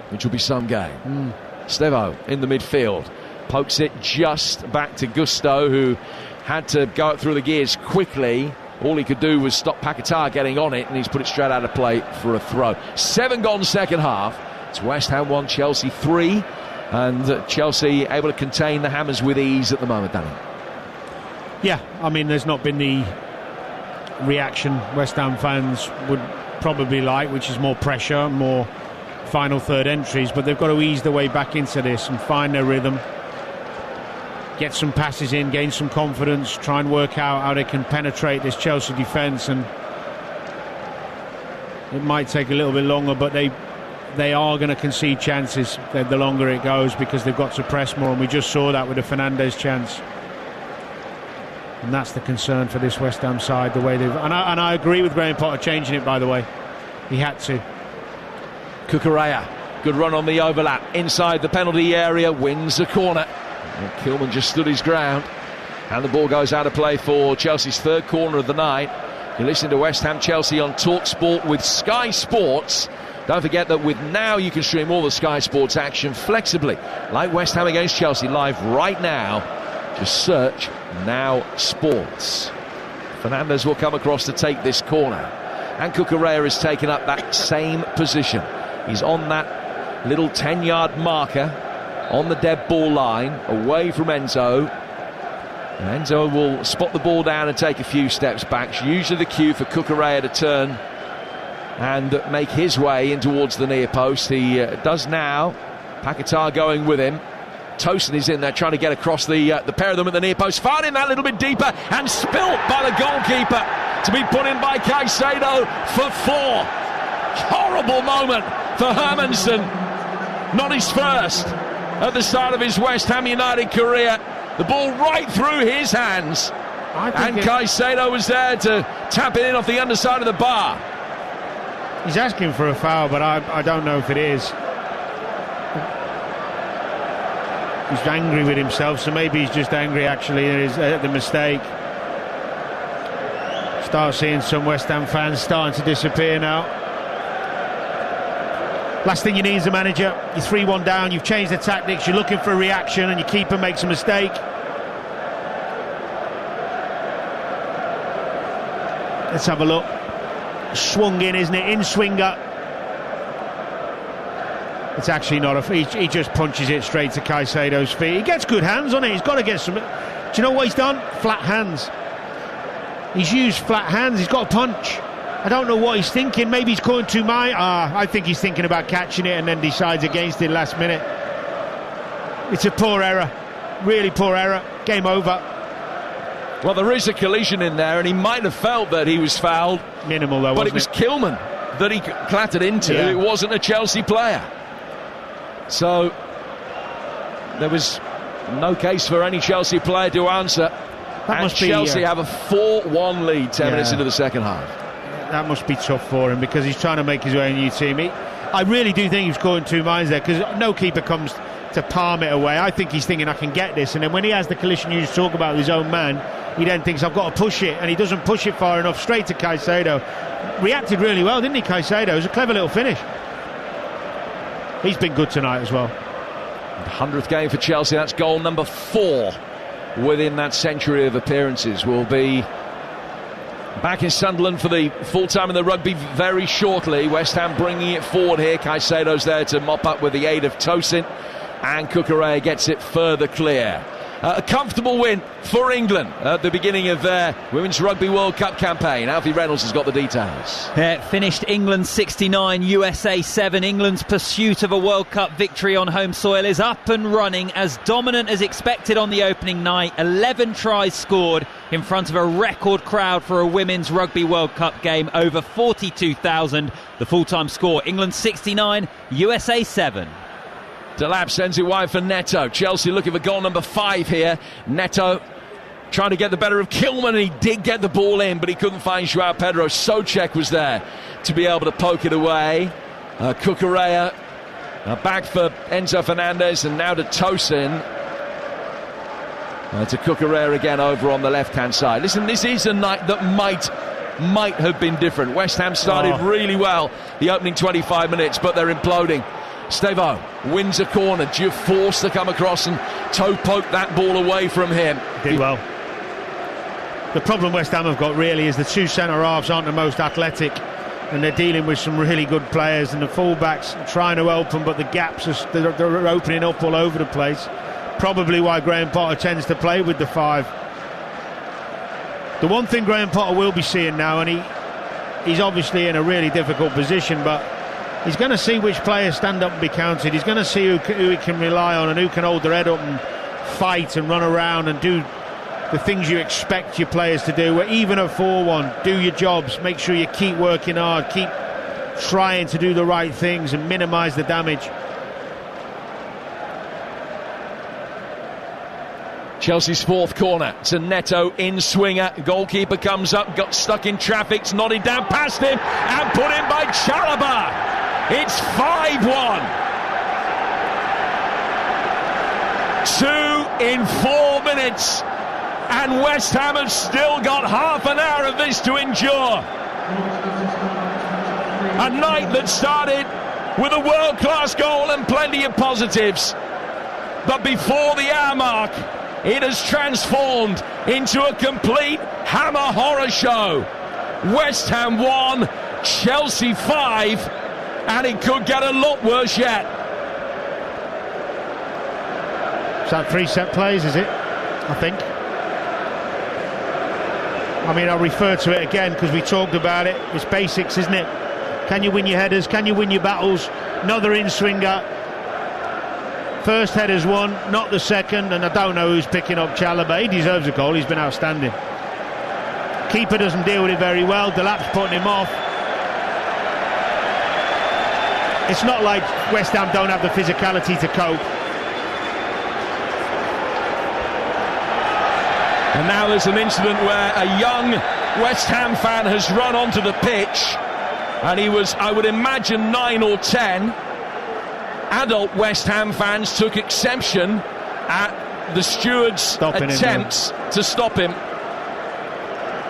which will be some game. Stevo in the midfield, pokes it just back to Gusto, who had to go up through the gears quickly. All he could do was stop Paquetá getting on it, and he's put it straight out of play for a throw. 7 gone second half. It's West Ham 1, Chelsea 3, and Chelsea able to contain the Hammers with ease at the moment, Danny. Yeah, I mean, there's not been the reaction West Ham fans would probably like, which is more pressure, more final third entries, but they've got to ease their way back into this and find their rhythm, get some passes in, gain some confidence, try and work out how they can penetrate this Chelsea defence. And it might take a little bit longer, but they are going to concede chances the longer it goes, because they've got to press more, and we just saw that with the Fernandez chance. And that's the concern for this West Ham side, the way they've... And I agree with Graham Potter changing it, by the way. He had to. Cucurella, good run on the overlap. Inside the penalty area, wins the corner. And Kilman just stood his ground. And the ball goes out of play for Chelsea's 3rd corner of the night. You listen to West Ham Chelsea on TalkSport with Sky Sports. Don't forget that with Now you can stream all the Sky Sports action flexibly, like West Ham against Chelsea live right now. Just search Now Sports. Fernandes will come across to take this corner, and Cucurella has taken up that same position. He's on that little 10-yard marker on the dead ball line, away from Enzo. And Enzo will spot the ball down and take a few steps back. It's usually the cue for Cucurella to turn and make his way in towards the near post. He does now. Paquetá going with him. Tosin is in there trying to get across the pair of them at the near post. Found in that little bit deeper and spilt by the goalkeeper, to be put in by Caicedo for 4. Horrible moment for Hermansen. Not his first at the start of his West Ham United career. The ball right through his hands, and Caicedo was there to tap it in off the underside of the bar. He's asking for a foul, but I don't know if it is. He's angry with himself, so maybe he's just angry actually at the mistake. Start seeing some West Ham fans starting to disappear now. Last thing you need as a manager, you're 3-1 down, you've changed the tactics, you're looking for a reaction, and your keeper makes a mistake. Let's have a look. Swung in, isn't it? In swinger. It's actually not he just punches it straight to Caicedo's feet. He gets good hands on it. He's got to get some. Do you know what he's done? Flat hands. He's used flat hands. He's got a punch. I don't know what he's thinking. Maybe he's going too I think he's thinking about catching it and then decides against it last minute. It's a poor error. Really poor error. Game over. Well, there is a collision in there, and he might have felt that he was fouled. Minimal, though, but it was Kilman that he clattered into. Yeah. It wasn't a Chelsea player. So there was no case for any Chelsea player to answer. And Chelsea have a 4-1 lead 10 minutes into the second half. That must be tough for him, because he's trying to make his way a new team. I really do think he's caught in two minds there, because no keeper comes to palm it away. I think he's thinking, I can get this, and then when he has the collision you just talk about with his own man, he then thinks, I've got to push it, and he doesn't push it far enough. Straight to Caicedo. Reacted really well, didn't he, Caicedo? It was a clever little finish. He's been good tonight as well. 100th game for Chelsea. That's goal number 4 within that century of appearances. We'll be back in Sunderland for the full time in the rugby very shortly. West Ham bringing it forward here. Caicedo's there to mop up with the aid of Tosin, and Cucurella gets it further clear. A comfortable win for England at the beginning of their Women's Rugby World Cup campaign. Alfie Reynolds has got the details. Finished England 69, USA 7. England's pursuit of a World Cup victory on home soil is up and running, as dominant as expected on the opening night. 11 tries scored in front of a record crowd for a Women's Rugby World Cup game. Over 42,000. The full-time score, England 69, USA 7. Delap sends it wide for Neto. Chelsea looking for goal number 5 here. Neto trying to get the better of Kilman. He did get the ball in, but he couldn't find João Pedro. Souček was there to be able to poke it away. Cucurella back for Enzo Fernandez, and now to Tosin. To Cucurella again over on the left-hand side. Listen, this is a night that might have been different. West Ham started really well the opening 25 minutes, but they're imploding. Stevo wins a corner, forced to come across and toe poke that ball away from him. Did well. The problem West Ham have got really is the two centre-halves aren't the most athletic, and they're dealing with some really good players, and the full-backs are trying to open, but the gaps they're opening up all over the place. Probably why Graham Potter tends to play with the 5. The one thing Graham Potter will be seeing now, and he's obviously in a really difficult position, but he's going to see which players stand up and be counted. He's going to see who he can rely on and who can hold their head up and fight and run around and do the things you expect your players to do. Even at 4-1, do your jobs, make sure you keep working hard, keep trying to do the right things and minimise the damage. Chelsea's 4th corner. It's a Neto in swinger. Goalkeeper comes up, got stuck in traffic, it's nodded down past him and put in by Chalobah. It's 5-1. 2 in 4 minutes, and West Ham have still got half an hour of this to endure. A night that started with a world-class goal and plenty of positives. But before the hour mark, it has transformed into a complete hammer horror show. West Ham 1, Chelsea 5, and it could get a lot worse yet. Is that 3 set plays, is it? I think. I mean, I'll refer to it again because we talked about it. It's basics, isn't it? Can you win your headers? Can you win your battles? Another in-swinger. First header's won, not the second, and I don't know who's picking up Chalobah. He deserves a goal, he's been outstanding. Keeper doesn't deal with it very well, Delap's putting him off. It's not like West Ham don't have the physicality to cope. And now there's an incident where a young West Ham fan has run onto the pitch, and he was, I would imagine, 9 or 10. Adult West Ham fans took exception at the steward's attempts to stop him.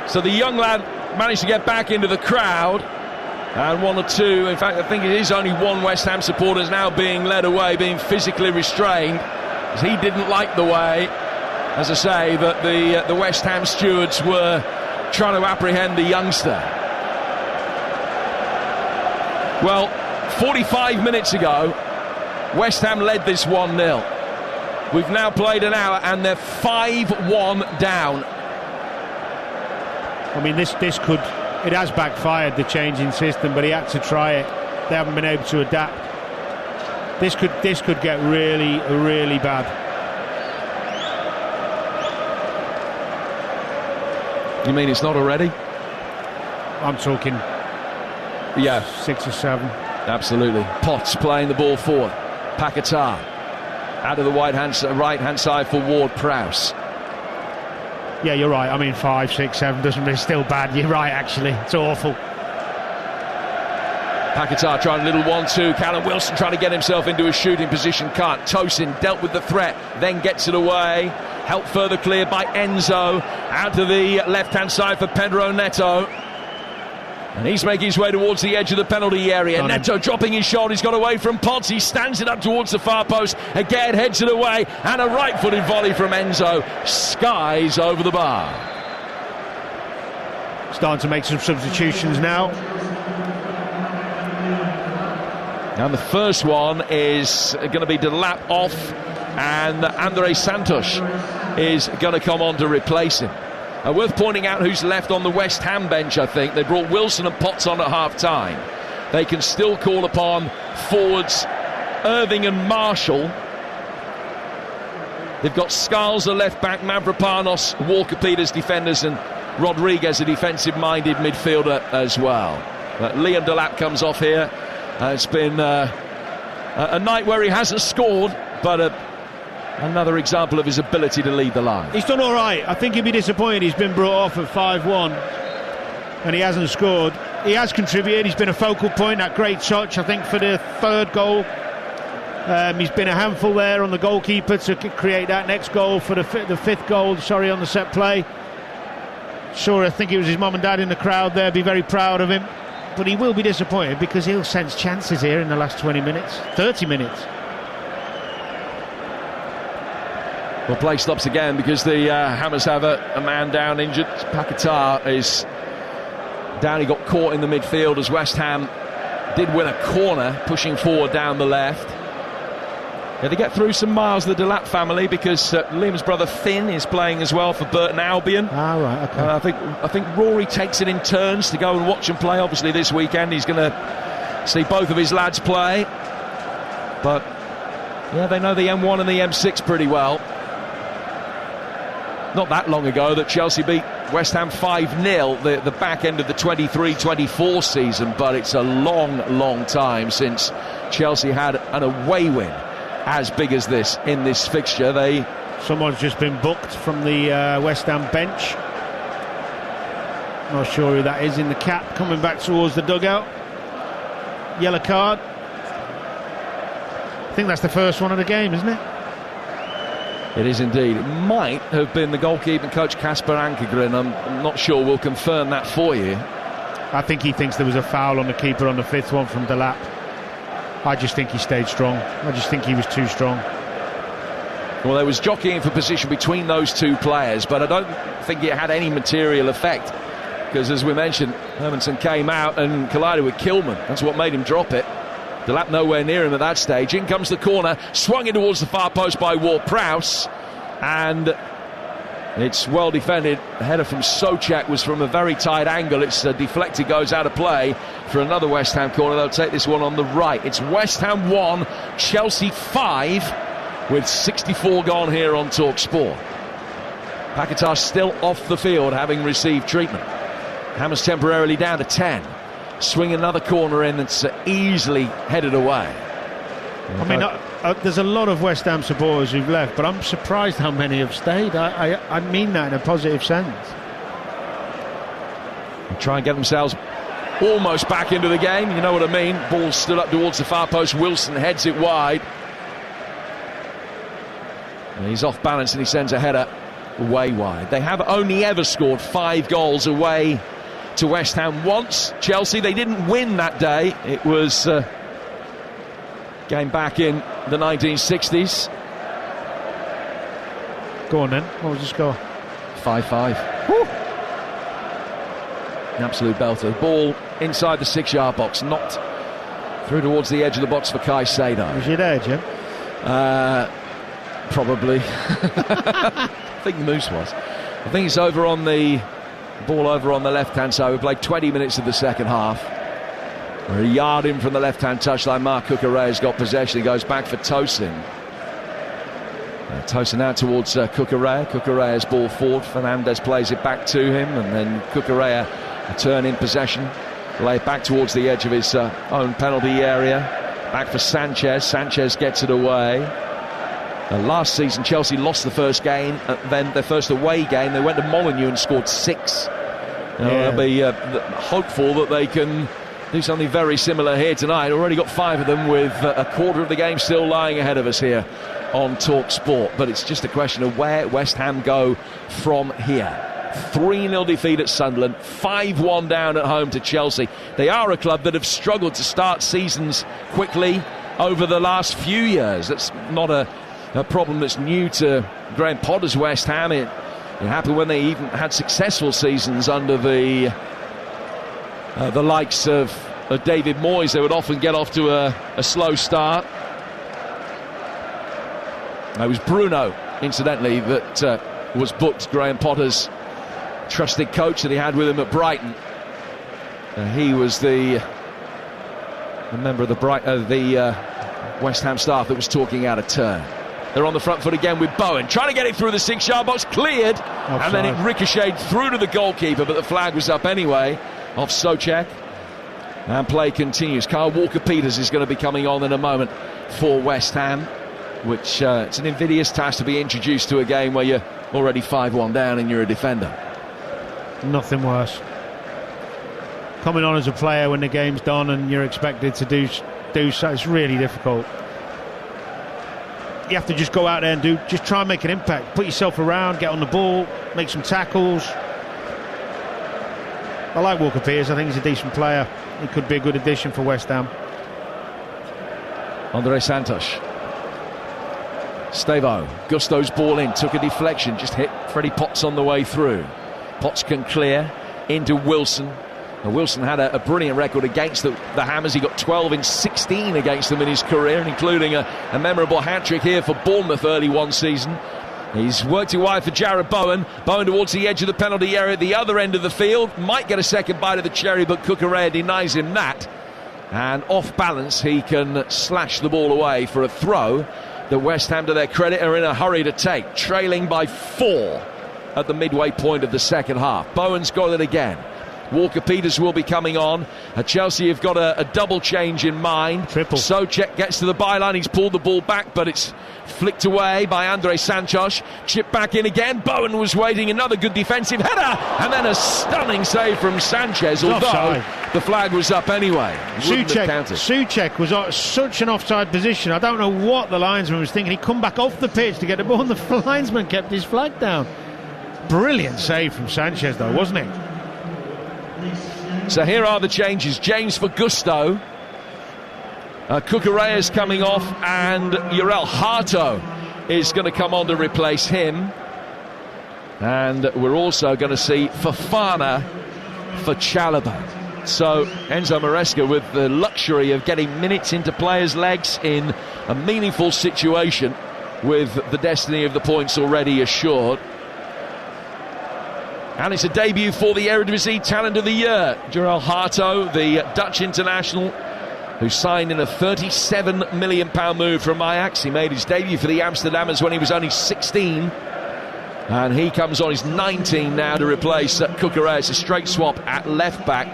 So the young lad managed to get back into the crowd, and 1 or 2, in fact I think it is only 1 West Ham supporter is now being led away, being physically restrained, as he didn't like the way, as I say, that the West Ham stewards were trying to apprehend the youngster. Well, 45 minutes ago, West Ham led this 1-0. We've now played an hour and they're 5-1 down. I mean, this could, it has backfired, the change in system, but he had to try it. They haven't been able to adapt. This could get really, really bad. You mean it's not already? I'm talking 6 or 7. Absolutely. Potts playing the ball forward. Paquetá out of the right hand side for Ward-Prowse. Yeah, you're right. I mean, 5, 6, 7 doesn't mean still bad. You're right, actually. It's awful. Paquetá trying a little 1-2. Callum Wilson trying to get himself into a shooting position. Can't. Tosin dealt with the threat, then gets it away. Helped further clear by Enzo. Out to the left-hand side for Pedro Neto. And he's making his way towards the edge of the penalty area. Neto dropping his shoulder. He's got away from Potts. He stands it up towards the far post. Again heads it away. And a right-footed volley from Enzo. Skies over the bar. Starting to make some substitutions now. And the first one is going to be Delap off. And Andre Santos is going to come on to replace him. Worth pointing out who's left on the West Ham bench, I think. They brought Wilson and Potts on at half-time. They can still call upon forwards Irving and Marshall. They've got Scarles, a left-back, Mavropanos, Walker-Peters defenders, and Rodriguez, a defensive-minded midfielder as well. But Liam Delap comes off here. It's been a night where he hasn't scored, but another example of his ability to lead the line. He's done all right. I think he'd be disappointed he's been brought off at 5-1 and he hasn't scored. He has contributed. He's been a focal point, that great touch, I think, for the 3rd goal. He's been a handful there on the goalkeeper to create that next goal for the 5th goal, on the set play. Sure, I think it was his mum and dad in the crowd there, be very proud of him. But he will be disappointed because he'll sense chances here in the last 20 minutes, 30 minutes. Well, play stops again because the Hammers have a man down injured. Paquetá is down. He got caught in the midfield as West Ham did win a corner, pushing forward down the left. Yeah, they get through some miles, the Delap family, because Liam's brother Finn is playing as well for Burton Albion. Ah, right, okay. I think Rory takes it in turns to go and watch them play. Obviously, this weekend he's going to see both of his lads play. But yeah, they know the M1 and the M6 pretty well. Not that long ago that Chelsea beat West Ham 5-0, the back end of the 23-24 season, but it's a long time since Chelsea had an away win as big as this in this fixture. Someone's just been booked from the West Ham bench. Not sure who that is in the cap, coming back towards the dugout. Yellow card. I think that's the first one of the game, isn't it? It is indeed. It might have been the goalkeeper coach Kasper Ankergren. I'm not sure. We'll confirm that for you. I think he thinks there was a foul on the keeper on the 5th one from Delap. I just think he stayed strong. I just think he was too strong. Well, there was jockeying for position between those two players, but I don't think it had any material effect, because, as we mentioned, Hermansen came out and collided with Kilman. That's what made him drop it. Delap nowhere near him at that stage. In comes the corner, swung in towards the far post by Ward-Prowse, and it's well defended. The header from Souček was from a very tight angle. It's deflected, goes out of play for another West Ham corner. They'll take this one on the right. It's West Ham 1, Chelsea 5, with 64 gone here on TalkSport. Paquetá still off the field, having received treatment. Hammers temporarily down to 10. Swing another corner in that's easily headed away. I mean, there's a lot of West Ham supporters who've left, but I'm surprised how many have stayed. I mean that in a positive sense. They try and get themselves almost back into the game, you know what I mean. Ball still up towards the far post. Wilson heads it wide. And he's off balance and he sends a header way wide. They have only ever scored 5 goals away to West Ham once. Chelsea, they didn't win that day. It was game back in the 1960s. Go on then, what was the score? 5-5. An absolute belter. The ball inside the 6-yard box, knocked through towards the edge of the box for Caicedo. Was you there, Jim? Probably. I think Moose was. I think it's over on the ball over on the left-hand side. We played 20 minutes of the second half. We're a yard in from the left-hand touchline. Marc Cucurella's got possession. He goes back for Tosin. Tosin out towards Cucurella. Cucurella's ball forward. Fernandes plays it back to him, and then Cucurella a turn in possession. Lay it back towards the edge of his own penalty area. Back for Sanchez. Sanchez gets it away. Last season, Chelsea lost the first game, then their first away game. They went to Molineux and scored 6. They'll be hopeful that they can do something very similar here tonight. Already got 5 of them, with a quarter of the game still lying ahead of us here on TalkSport. But it's just a question of where West Ham go from here. 3-0 defeat at Sunderland, 5-1 down at home to Chelsea. They are a club that have struggled to start seasons quickly over the last few years. That's not a problem that's new to Graham Potter's West Ham. It happened when they even had successful seasons under the likes of David Moyes. They would often get off to a slow start. It was Bruno, incidentally, that was booked, Graham Potter's trusted coach that he had with him at Brighton. He was the member of the West Ham staff that was talking out of turn. They're on the front foot again with Bowen, trying to get it through the 6-yard box, cleared, and then it ricocheted through to the goalkeeper, but the flag was up anyway, off Souček. And play continues. Kyle Walker-Peters is going to be coming on in a moment for West Ham, which it's an invidious task to be introduced to a game where you're already 5-1 down and you're a defender. Nothing worse. Coming on as a player when the game's done and you're expected to do so, it's really difficult. You have to just go out there and just try and make an impact. Put yourself around, get on the ball, make some tackles. I like Walker-Peters. I think he's a decent player. He could be a good addition for West Ham. Andre Santos. Stevo. Gusto's ball in. Took a deflection. Just hit Freddie Potts on the way through. Potts can clear into Wilson. Wilson had a brilliant record against the Hammers. He got 12 in 16 against them in his career, including a memorable hat-trick here for Bournemouth early one season. He's worked it wide for Jarrod Bowen. Bowen towards the edge of the penalty area at the other end of the field. Might get a second bite of the cherry, but Cucurella denies him that. And off balance, he can slash the ball away for a throw that West Ham, to their credit, are in a hurry to take. Trailing by 4 at the midway point of the second half. Bowen's got it again. Walker-Peters will be coming on. Chelsea have got a double change in mind. Triple. Souček gets to the byline. He's pulled the ball back, but it's flicked away by Andre Santos. Chip back in again. Bowen was waiting. Another good defensive header. And then a stunning save from Sanchez, although the flag was up anyway. Souček was at such an offside position. I don't know what the linesman was thinking. He'd come back off the pitch to get the ball, and the linesman kept his flag down. Brilliant save from Sanchez, though, wasn't it? So here are the changes. James for Gusto. Cucurella's coming off, and Uriel Harto is going to come on to replace him. And we're also going to see Fofana for Chalobah. So Enzo Maresca with the luxury of getting minutes into players' legs in a meaningful situation with the destiny of the points already assured. And it's a debut for the Eredivisie Talent of the Year. Uriel Harto, the Dutch international, who signed in a £37 million move from Ajax. He made his debut for the Amsterdammers when he was only 16. And he comes on, he's 19 now, to replace Cucurella. It's a straight swap at left back.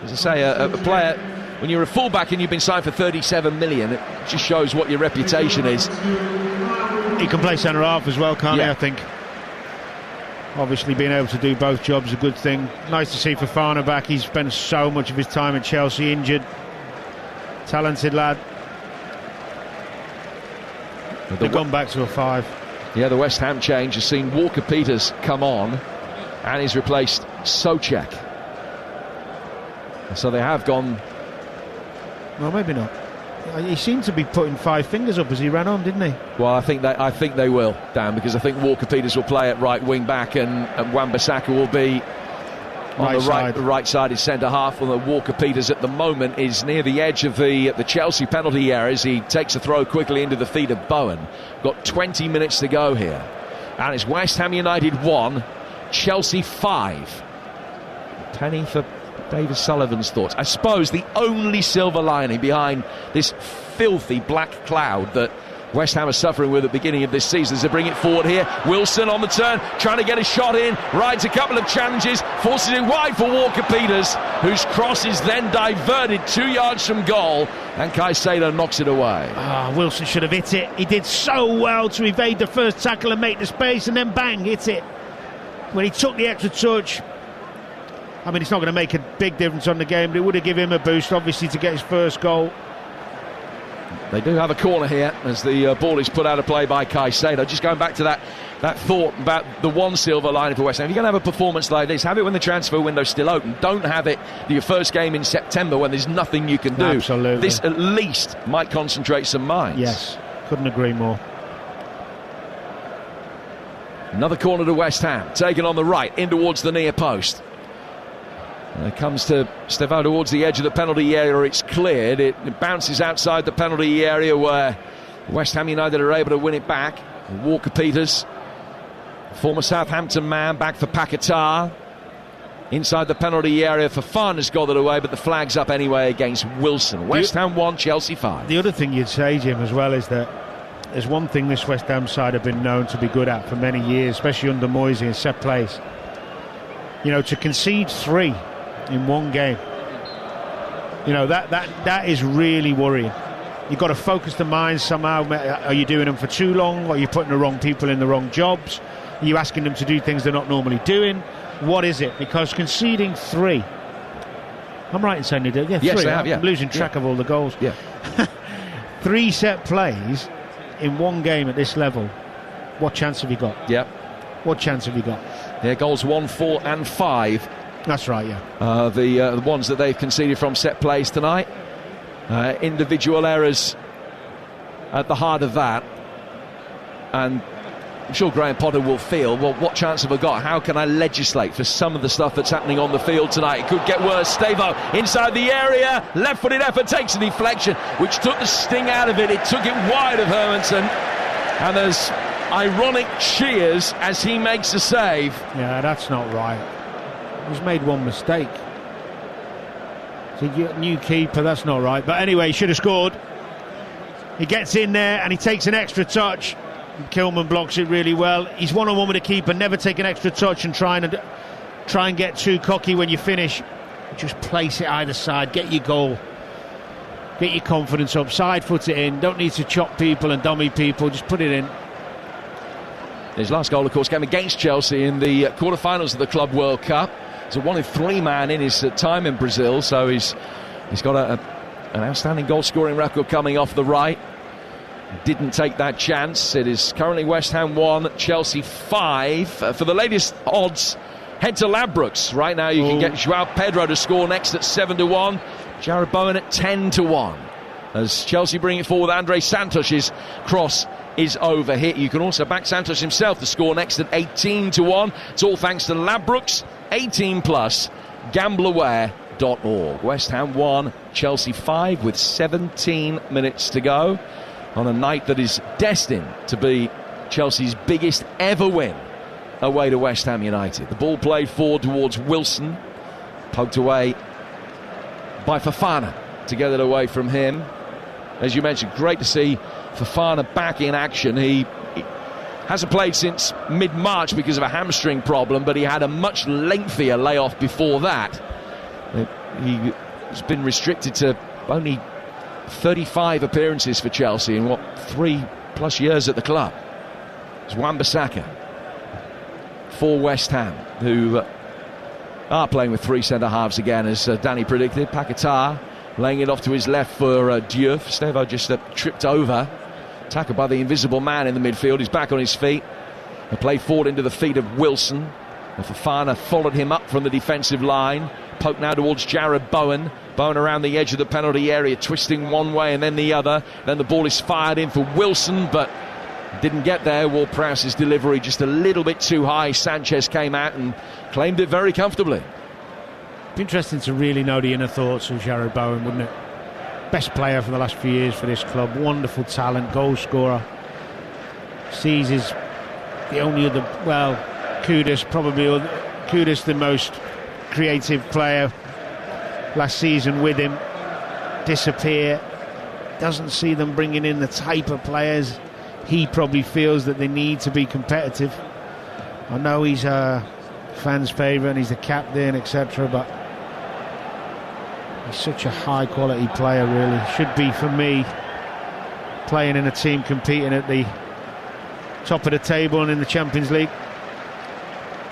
As I say, a player, when you're a full-back and you've been signed for 37 million, it just shows what your reputation is. He can play centre-half as well, can't he, I think? Obviously being able to do both jobs is a good thing. Nice to see Fofana back. He's spent so much of his time at Chelsea injured. Talented lad. They've gone back to a 5. Yeah, the West Ham change has seen Walker Peters come on, and he's replaced Souček. So they have gone. Well, maybe not. He seemed to be putting 5 fingers up as he ran on, didn't he? Well, I think they will, Dan, because I think Walker Peters will play at right wing back, and Wan-Bissaka will be on the right side is centre half. And Walker Peters at the moment is near the edge of the Chelsea penalty area as he takes a throw quickly into the feet of Bowen. Got 20 minutes to go here, and it's West Ham United 1, Chelsea 5. Penny for David Sullivan's thoughts. I suppose the only silver lining behind this filthy black cloud that West Ham are suffering with at the beginning of this season is to bring it forward here. Wilson on the turn, trying to get a shot in, rides a couple of challenges, forces it wide for Walker Peters, whose cross is then diverted 2 yards from goal, and Caicedo knocks it away. Wilson should have hit it. He did so well to evade the first tackle and make the space, and then bang, hits it. When he took the extra touch, I mean, it's not going to make a big difference on the game, but it would have given him a boost, obviously, to get his first goal. They do have a corner here as the ball is put out of play by Caicedo. Just going back to that thought about the one silver lining for West Ham. If you're going to have a performance like this, have it when the transfer window's still open. Don't have it your first game in September when there's nothing you can do. Absolutely. This at least might concentrate some minds. Yes, couldn't agree more. Another corner to West Ham, taken on the right, in towards the near post. And it comes to Stefan towards the edge of the penalty area. It's cleared. It bounces outside the penalty area where West Ham United are able to win it back. Walker Peters, former Southampton man, back for Paquetá. Inside the penalty area, Fofana's got it away, but the flag's up anyway against Wilson. West Ham 1, Chelsea 5. The other thing you'd say, Jim, as well, is that there's one thing this West Ham side have been known to be good at for many years, especially under Moyes in set plays. You know, to concede 3 in one game, you know, that is really worrying. You've got to focus the mind somehow. Are you doing them for too long? Are you putting the wrong people in the wrong jobs? Are you asking them to do things they're not normally doing? What is it? Because conceding 3, I'm right in saying they did. Yeah, yes, 3. I'm losing track of all the goals. Yeah. 3 set plays in one game at this level. What chance have you got? Yep. What chance have you got? Yeah, goals 1, 4 and 5. That's right, yeah. The ones that they've conceded from set plays tonight. Individual errors at the heart of that. And I'm sure Graham Potter will feel, well, what chance have I got? How can I legislate for some of the stuff that's happening on the field tonight? It could get worse. Stavo inside the area. Left-footed effort takes a deflection, which took the sting out of it. It took it wide of Hermansen. And there's ironic cheers as he makes a save. Yeah, that's not right. He's made one mistake. So new keeper, that's not right. But anyway, he should have scored. He gets in there and he takes an extra touch. Kilman blocks it really well. He's one-on-one with the keeper. Never take an extra touch and try and get too cocky when you finish. Just place it either side. Get your goal. Get your confidence up. Side foot it in. Don't need to chop people and dummy people. Just put it in. His last goal, of course, came against Chelsea in the quarterfinals of the Club World Cup. He's a 1-in-3 man in his time in Brazil, so he's got an outstanding goal-scoring record coming off the right. Didn't take that chance. It is currently West Ham 1, Chelsea 5. For the latest odds head to Ladbrokes. Right now you can get Joao Pedro to score next at 7-1. Jared Bowen at 10-1. As Chelsea bring it forward, Andre Santos' cross is overhit. You can also back Santos himself to score next at 18-1. It's all thanks to Ladbrokes, 18 plus, gambleaware.org. West Ham 1, Chelsea 5 with 17 minutes to go on a night that is destined to be Chelsea's biggest ever win away to West Ham United. The ball played forward towards Wilson, poked away by Fofana to get it away from him. As you mentioned, great to see Fofana back in action. He hasn't played since mid-March because of a hamstring problem, but he had a much lengthier layoff before that. He has been restricted to only 35 appearances for Chelsea in 3+ years at the club. It's Wan-Bissaka for West Ham, who are playing with 3 centre-halves again, as Danny predicted. Paquetá laying it off to his left for Diouf. Stevo just tripped over. Tackled by the invisible man in the midfield. He's back on his feet. A play forward into the feet of Wilson. Fofana followed him up from the defensive line. Poke now towards Jared Bowen. Bowen around the edge of the penalty area, twisting one way and then the other. Then the ball is fired in for Wilson, but didn't get there. Ward-Prowse's delivery just a little bit too high. Sanchez came out and claimed it very comfortably. Be interesting to really know the inner thoughts of Jared Bowen, wouldn't it? Best player for the last few years for this club. Wonderful talent, goal scorer. Sees is the only other, Kudus the most creative player last season with him. Disappear. Doesn't see them bringing in the type of players he probably feels that they need to be competitive. I know he's a fans' favourite and he's the captain, etc., but he's such a high quality player, really. Should be, for me, playing in a team competing at the top of the table and in the Champions League.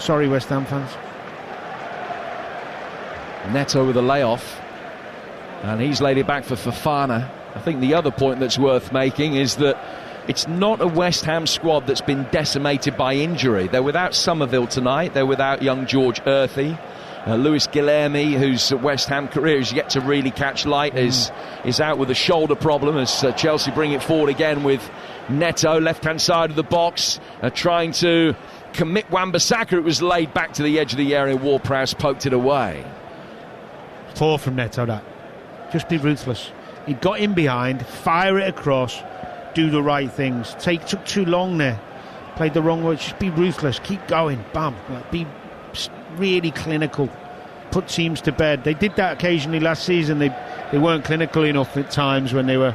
Sorry, West Ham fans. Neto with a layoff, and he's laid it back for Fofana. I think the other point that's worth making is that it's not a West Ham squad that's been decimated by injury. They're without Somerville tonight. They're without young George Earthy. Luis Guilherme, whose West Ham career is yet to really catch light, is out with a shoulder problem as Chelsea bring it forward again with Neto, left-hand side of the box, trying to commit Wan-Bissaka. It was laid back to the edge of the area. Ward-Prowse poked it away. Poor from Neto, that. Just be ruthless. He got in behind, fire it across, do the right things. Took too long there. Played the wrong way. Just be ruthless. Keep going. Bam. Be really clinical. Put teams to bed. They did that occasionally last season. They weren't clinical enough at times when they were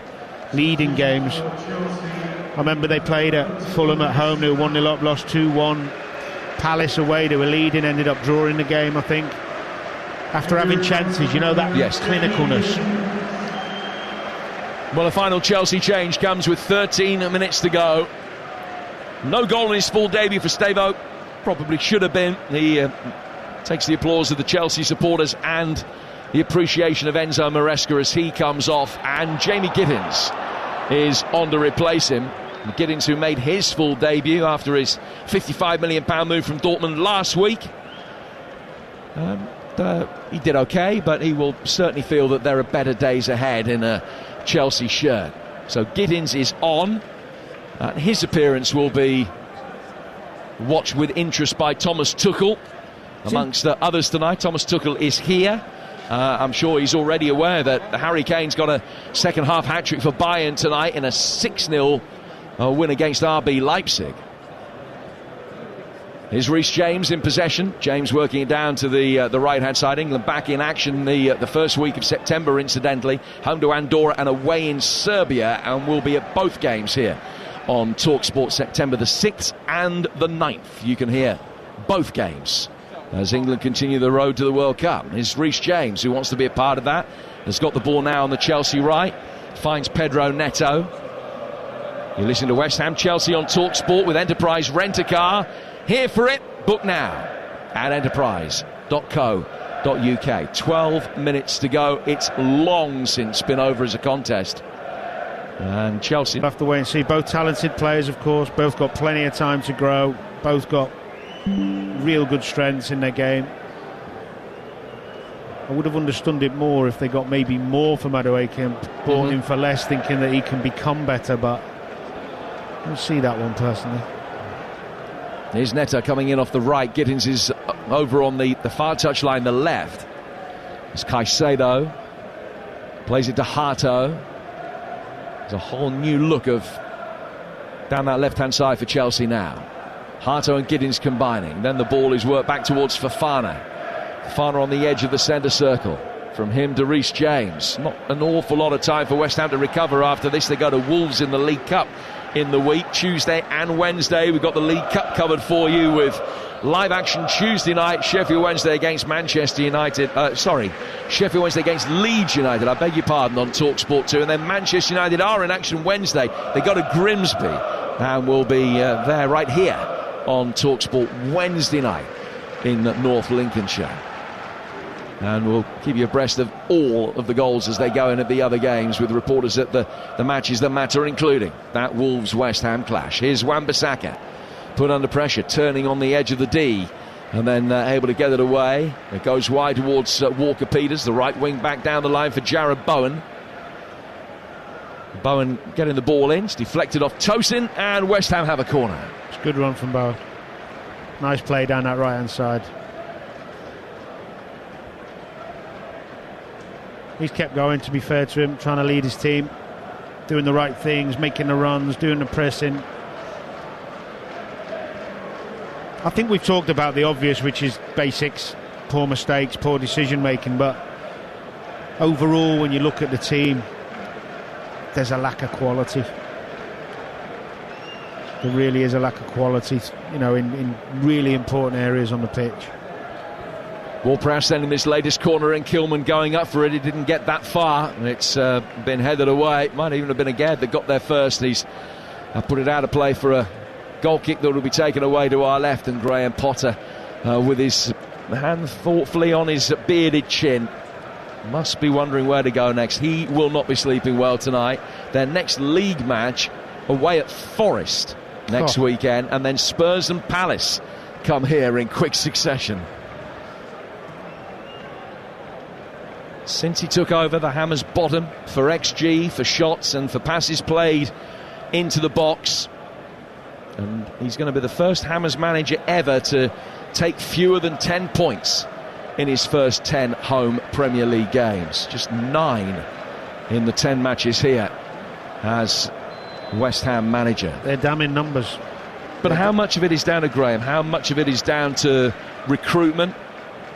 leading games. I remember they played at Fulham at home. They were 1-0 up, lost 2-1. Palace away. They were leading, ended up drawing the game, I think. After having chances, you know, that clinicalness. Well, the final Chelsea change comes with 13 minutes to go. No goal in his full debut for Stevo. Probably should have been. He takes the applause of the Chelsea supporters and the appreciation of Enzo Maresca as he comes off. And Jamie Giddens is on to replace him. Giddens, who made his full debut after his £55 million move from Dortmund last week. He did okay, but he will certainly feel that there are better days ahead in a Chelsea shirt. So Giddens is on. His appearance will be watched with interest by Thomas Tuchel, amongst others tonight. Thomas Tuchel is here. I'm sure he's already aware that Harry Kane's got a second-half hat-trick for Bayern tonight in a 6-0 win against RB Leipzig. Here's Reece James in possession. James working it down to the right-hand side. England back in action the first week of September, incidentally. Home to Andorra and away in Serbia, and will be at both games here on TalkSport September the 6th and the 9th. You can hear both games as England continue the road to the World Cup. Here's Reece James, who wants to be a part of that. Has got the ball now on the Chelsea right. Finds Pedro Neto. You listen to West Ham Chelsea on TalkSport with Enterprise Rent-A-Car. Here for it, book now at enterprise.co.uk. 12 minutes to go. It's long since been over as a contest. And Chelsea we'll have to wait and see. Both talented players, of course. Both got plenty of time to grow. Both got real good strengths in their game. I would have understood it more if they got maybe more from Madueke and bought him for less, thinking that he can become better, but I don't see that one personally. Here's Neto coming in off the right. Giddins is over on the far touchline, the left. It's Caicedo. Plays it to Hato. There's a whole new look of down that left-hand side for Chelsea now. Hato and Giddins combining. Then the ball is worked back towards Fofana. Fofana on the edge of the centre circle. From him to Reece James. Not an awful lot of time for West Ham to recover after this. They go to Wolves in the League Cup in the week, Tuesday and Wednesday. We've got the League Cup covered for you with live action Tuesday night, Sheffield Wednesday against Manchester United. Sheffield Wednesday against Leeds United, I beg your pardon, on TalkSport 2. And then Manchester United are in action Wednesday. They go to Grimsby and will be there right here on TalkSport Wednesday night in North Lincolnshire. And we'll keep you abreast of all of the goals as they go in at the other games with reporters at the matches that matter, including that Wolves-West Ham clash. Here's Wan-Bissaka, put under pressure, turning on the edge of the D, and then able to get it away. It goes wide towards Walker-Peters, the right wing back down the line for Jared Bowen. Bowen getting the ball in, it's deflected off Tosin, and West Ham have a corner. It's a good run from Bowen. Nice play down that right-hand side. He's kept going, to be fair to him, trying to lead his team, doing the right things, making the runs, doing the pressing. I think we've talked about the obvious, which is basics, poor mistakes, poor decision making, but overall when you look at the team, there's a lack of quality. There really is a lack of quality, in really important areas on the pitch. Ward-Prowse sending this latest corner in, Kilman going up for it. He didn't get that far. It's been headed away. It might even have been a Gad that got there first. He's put it out of play for a goal kick that will be taken away to our left, and Graham Potter with his hand thoughtfully on his bearded chin must be wondering where to go next. He will not be sleeping well tonight. Their next league match away at Forest next weekend, and then Spurs and Palace come here in quick succession. Since he took over, the Hammers bottom for XG, for shots and for passes played into the box. And he's going to be the first Hammers manager ever to take fewer than 10 points in his first 10 home Premier League games. Just 9 in the 10 matches here as West Ham manager. They're damning numbers. But how much of it is down to Graham? How much of it is down to recruitment?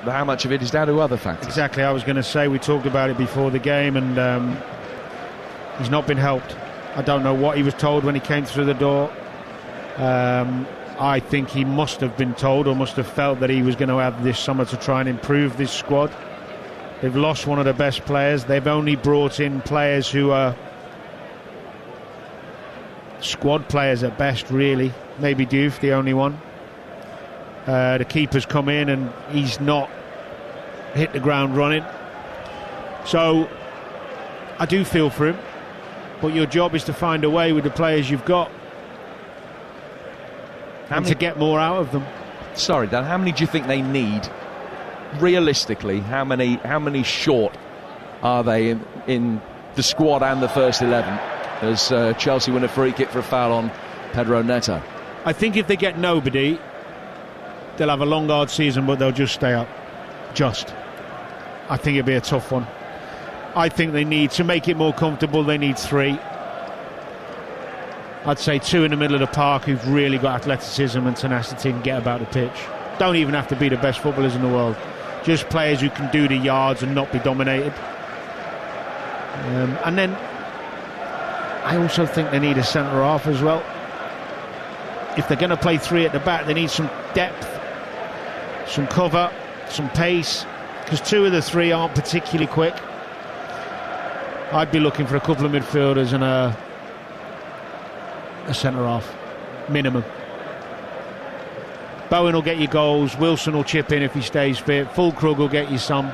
How much of it is down to other factors? Exactly, I was going to say, we talked about it before the game, and he's not been helped. I don't know what he was told when he came through the door. I think he must have been told, or must have felt, that he was going to have this summer to try and improve this squad. They've lost one of the best players. They've only brought in players who are squad players at best, really. Maybe Diouf, the only one. The keeper's come in and he's not hit the ground running. So I do feel for him, but your job is to find a way with the players you've got and to get more out of them. Sorry, Dan, how many do you think they need? Realistically, how many short are they in the squad and the first 11 as Chelsea win a free kick for a foul on Pedro Neto? I think if they get nobody, they'll have a long, hard season, but they'll just stay up. I think it'll be a tough one. I think they need, to make it more comfortable, they need 3. I'd say 2 in the middle of the park who've really got athleticism and tenacity and get about the pitch. Don't even have to be the best footballers in the world. Just players who can do the yards and not be dominated. And then I also think they need a centre-half as well. If they're going to play 3 at the back, they need some depth, some cover, some pace, because 2 of the 3 aren't particularly quick. I'd be looking for a couple of midfielders and a centre-half, minimum. Bowen will get you goals, Wilson will chip in if he stays fit, Fulkrug will get you some,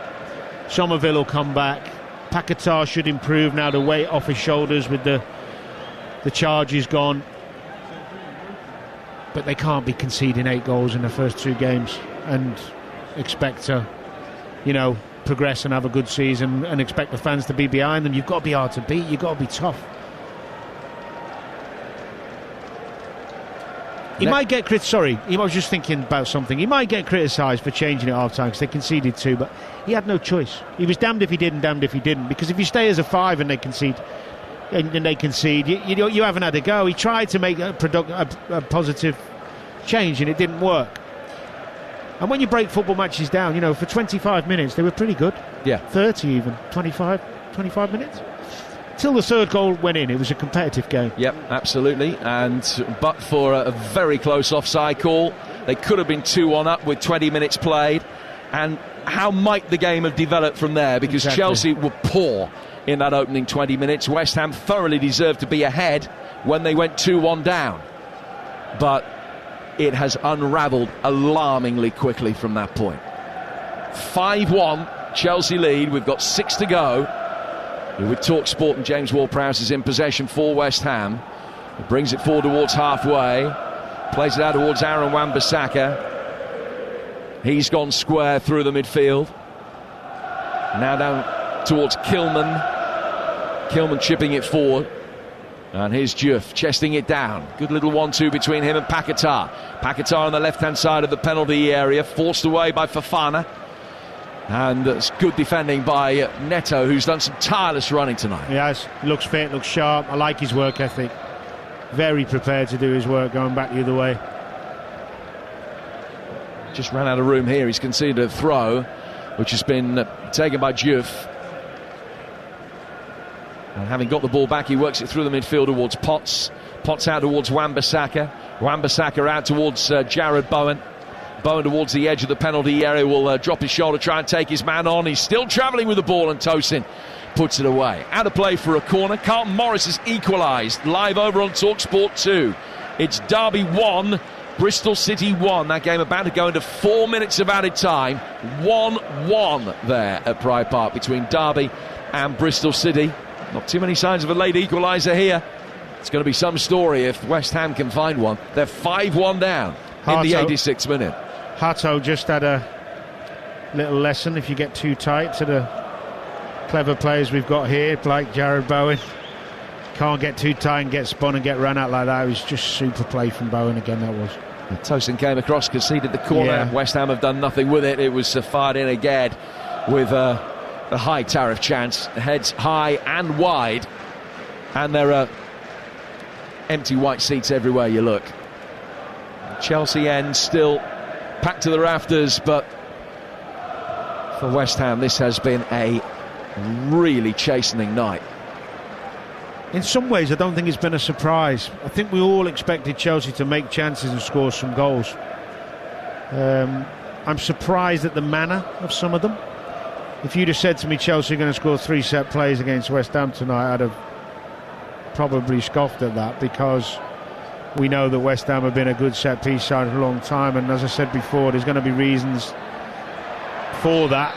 Somerville will come back, Paquetá should improve now, the weight off his shoulders with the charges gone. but they can't be conceding 8 goals in the first 2 games and expect to, progress and have a good season and expect the fans to be behind them. You've got to be hard to beat. You've got to be tough. He might get I was just thinking about something. He might get criticised for changing it half time because they conceded 2, but he had no choice. He was damned if he did and damned if he didn't, because if you stay as a 5 and they concede, you haven't had a go. He tried to make a positive change and it didn't work. And when you break football matches down, for 25 minutes they were pretty good. Yeah. 30 even, 25 minutes. Till the 3rd goal went in, it was a competitive game. Yep, absolutely. But for a very close offside call, they could have been 2-1 up with 20 minutes played. And how might the game have developed from there? Because Chelsea were poor in that opening 20 minutes. West Ham thoroughly deserved to be ahead when they went 2-1 down. But it has unravelled alarmingly quickly from that point. 5-1, Chelsea lead. We've got 6 to go. With TalkSport and James Ward-Prowse is in possession for West Ham. He brings it forward towards halfway. Plays it out towards Aaron Wan-Bissaka. He's gone square through the midfield. Now down towards Kilman. Kilman chipping it forward. And here's Diouf chesting it down. Good little 1-2 between him and Paquetá. Paquetá on the left-hand side of the penalty area. Forced away by Fofana. And it's good defending by Neto, who's done some tireless running tonight. He has. Looks fit, looks sharp. I like his work ethic. Very prepared to do his work going back the other way. Just ran out of room here. He's conceded a throw, which has been taken by Diouf. And having got the ball back, he works it through the midfield towards Potts. Potts out towards Wan-Bissaka. Wan-Bissaka out towards Jared Bowen. Bowen towards the edge of the penalty area will drop his shoulder, try and take his man on. He's still travelling with the ball, and Tosin puts it away. Out of play for a corner. Carlton Morris has equalised. Live over on TalkSport 2. It's Derby 1, Bristol City 1. That game about to go into 4 minutes of added time. 1-1 there at Pride Park between Derby and Bristol City. Not too many signs of a late equaliser here. It's going to be some story if West Ham can find one. They're 5-1 down in the 86th minute. Hato just had a little lesson. If you get too tight to the clever players we've got here, like Jared Bowen, can't get too tight and get spun and get run out like that. It was just super play from Bowen again, that was. Tosin came across, conceded the corner. Yeah. West Ham have done nothing with it. It was fired in again with a high tariff chance. Heads high and wide, and there are empty white seats everywhere you look. Chelsea end still packed to the rafters, but for West Ham this has been a really chastening night. In some ways I don't think it's been a surprise. I think we all expected Chelsea to make chances and score some goals. I'm surprised at the manner of some of them. If you'd have said to me Chelsea are going to score 3 set plays against West Ham tonight, I'd have probably scoffed at that, because we know that West Ham have been a good set-piece side for a long time, and as I said before, there's going to be reasons for that.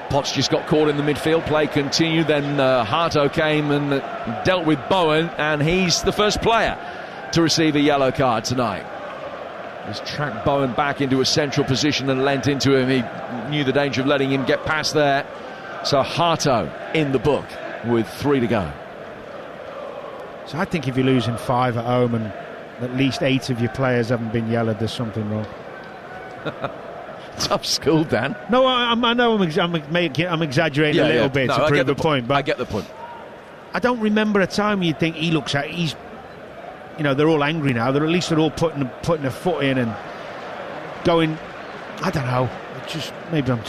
Potts just got caught in the midfield, play continued, then Hato came and dealt with Bowen, and he's the first player to receive a yellow card tonight. He's tracked Bowen back into a central position and leant into him. He knew the danger of letting him get past there. So Hato in the book with 3 to go. So I think if you're losing 5 at home and at least 8 of your players haven't been yelled, there's something wrong. Tough school, Dan. No, I know I'm exaggerating a little bit to prove the point. But I get the point. I don't remember a time you'd think he's, they're all angry now. They're all putting a foot in and going. I don't know. Maybe I'm.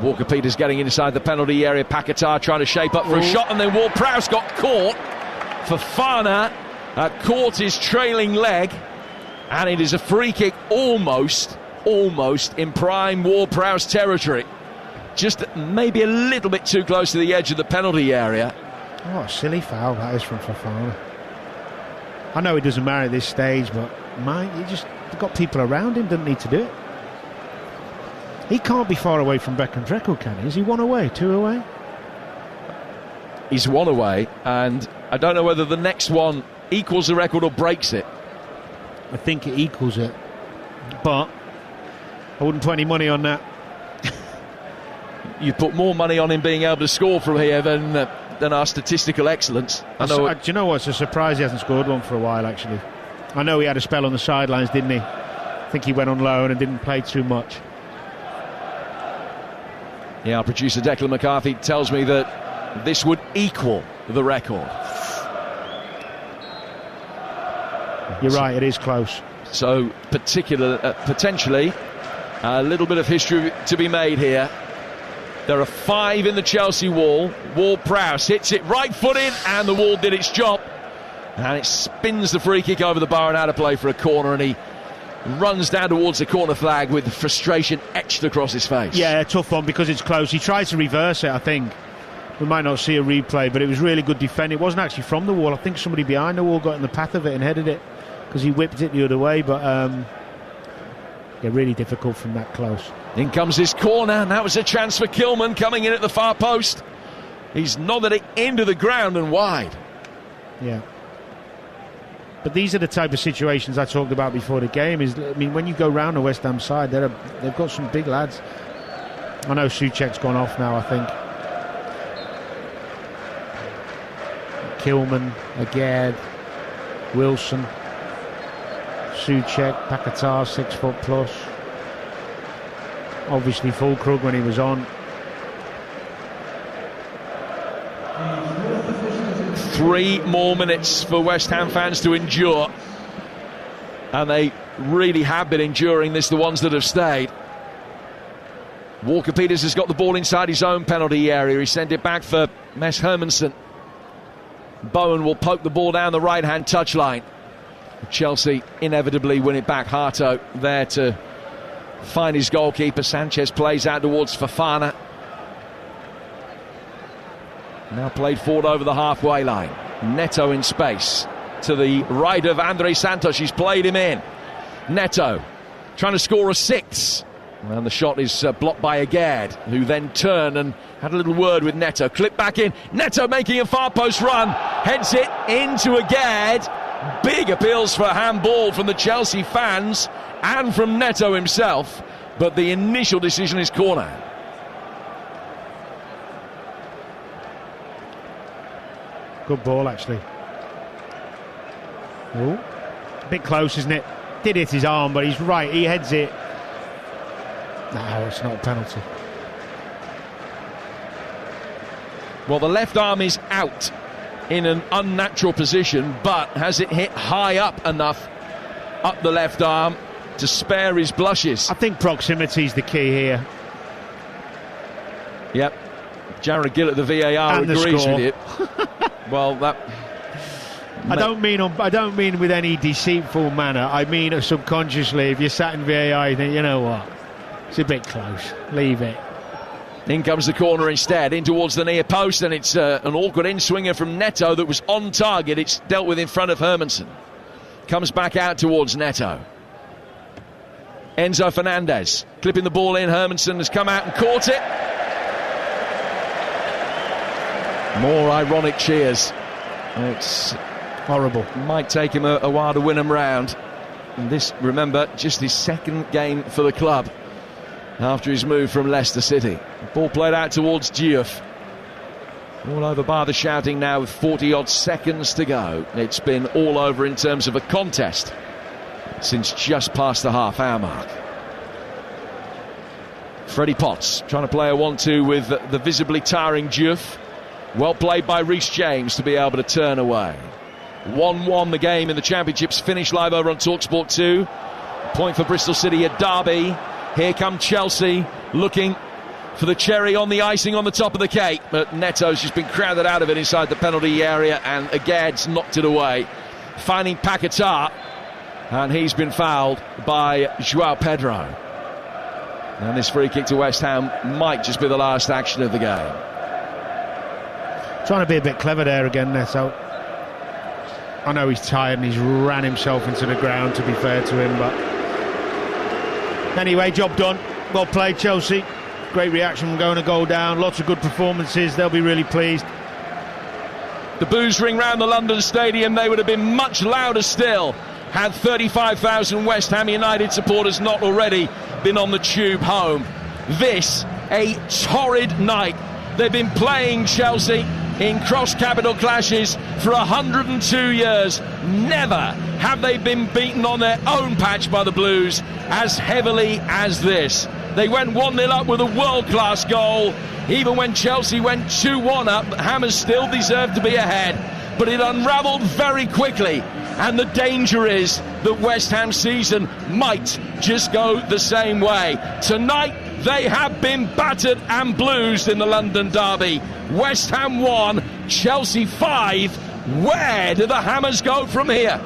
Walker-Peters getting inside the penalty area. Paquetá trying to shape up for a shot, and then Ward-Prowse got caught. Fofana caught his trailing leg, and it is a free kick almost in prime Ward-Prowse territory. Just maybe a little bit too close to the edge of the penalty area. Oh, a silly foul that is from Fofana. I know it doesn't matter at this stage, but you've got people around him, doesn't need to do it. He can't be far away from Beckham's record, can he? Is he 1 away, 2 away? He's 1 away, and I don't know whether the next one equals the record or breaks it? I think it equals it, but I wouldn't put any money on that. You put more money on him being able to score from here than our statistical excellence. Do you know what? It's a surprise he hasn't scored one for a while, actually. I know he had a spell on the sidelines, didn't he? I think he went on loan and didn't play too much. Yeah, our producer Declan McCarthy tells me that this would equal the record. You're right, it is close. So, potentially, a little bit of history to be made here. There are 5 in the Chelsea wall. Ward-Prowse hits it right foot in, and the wall did its job. And it spins the free kick over the bar and out of play for a corner, and he runs down towards the corner flag with frustration etched across his face. Yeah, a tough one because it's close. He tried to reverse it, I think. We might not see a replay, but it was really good defending. It wasn't actually from the wall. I think somebody behind the wall got in the path of it and headed it because he whipped it the other way, but yeah, really difficult from that close. In comes his corner, and that was a chance for Kilman coming in at the far post. He's nodded it into the ground and wide. Yeah. But these are the type of situations I talked about before the game. When you go round the West Ham side, they've got some big lads. I know Souček's gone off now, I think. Kilman, Agard, Wilson, Souček, Paquetá, 6 foot plus. Obviously Fulkrug when he was on. 3 more minutes for West Ham fans to endure, and they really have been enduring this, the ones that have stayed. Walker-Peters has got the ball inside his own penalty area. He sent it back for Mes Hermansen. Bowen will poke the ball down the right-hand touchline. Chelsea inevitably win it back. Harto there to find his goalkeeper. Sanchez plays out towards Fofana. Now played forward over the halfway line. Neto in space to the right of Andre Santos. He's played him in. Neto trying to score a 6. And the shot is blocked by Agard, who then turned and had a little word with Neto. Clip back in. Neto making a far post run. Heads it into Agard. Big appeals for handball from the Chelsea fans and from Neto himself. But the initial decision is corner. Good ball, actually. Ooh. A bit close, isn't it? Did hit his arm, but he's right. He heads it. No, it's not a penalty. Well, the left arm is out in an unnatural position, but has it hit high up enough up the left arm to spare his blushes? I think proximity is the key here. Yep. Jared Gill at the VAR and agrees with you. Well, that... I don't mean with any deceitful manner. I mean subconsciously. If you're sat in VAR, you think, you know what, it's a bit close. Leave it. In comes the corner instead, in towards the near post, and it's an awkward in-swinger from Neto that was on target. It's dealt with in front of Hermansen. Comes back out towards Neto. Enzo Fernandez clipping the ball in. Hermansen has come out and caught it. More ironic cheers. It's horrible. Might take him a while to win them round. And this, remember, just his second game for the club after his move from Leicester City. Ball played out towards Diouf. All over by the shouting now with 40-odd seconds to go. It's been all over in terms of a contest since just past the half-hour mark. Freddie Potts trying to play a 1-2 with the visibly tiring Diouf. Well played by Reece James to be able to turn away. 1-1 the game in the Championship's finished live over on TalkSport 2. Point for Bristol City at Derby. Here come Chelsea looking for the cherry on the icing on the top of the cake, but Neto's just been crowded out of it inside the penalty area, and Agard's knocked it away, finding Paquetá, and he's been fouled by João Pedro. And this free kick to West Ham might just be the last action of the game. Trying to be a bit clever there again, Neto. I know he's tired and he's ran himself into the ground, to be fair to him, but anyway, job done. Well played, Chelsea. Great reaction from going a goal down. Lots of good performances. They'll be really pleased. the boos ring round the London Stadium, they would have been much louder still had 35,000 West Ham United supporters not already been on the tube home. This, a torrid night. They've been playing Chelsea in cross-capital clashes for 102 years. Never have they been beaten on their own patch by the Blues as heavily as this. They went 1-0 up with a world-class goal. Even when Chelsea went 2-1 up, Hammers still deserved to be ahead. But it unravelled very quickly. And the danger is that West Ham's season might just go the same way. Tonight, they have been battered and bluesed in the London derby. West Ham 1, Chelsea 5. Where do the Hammers go from here?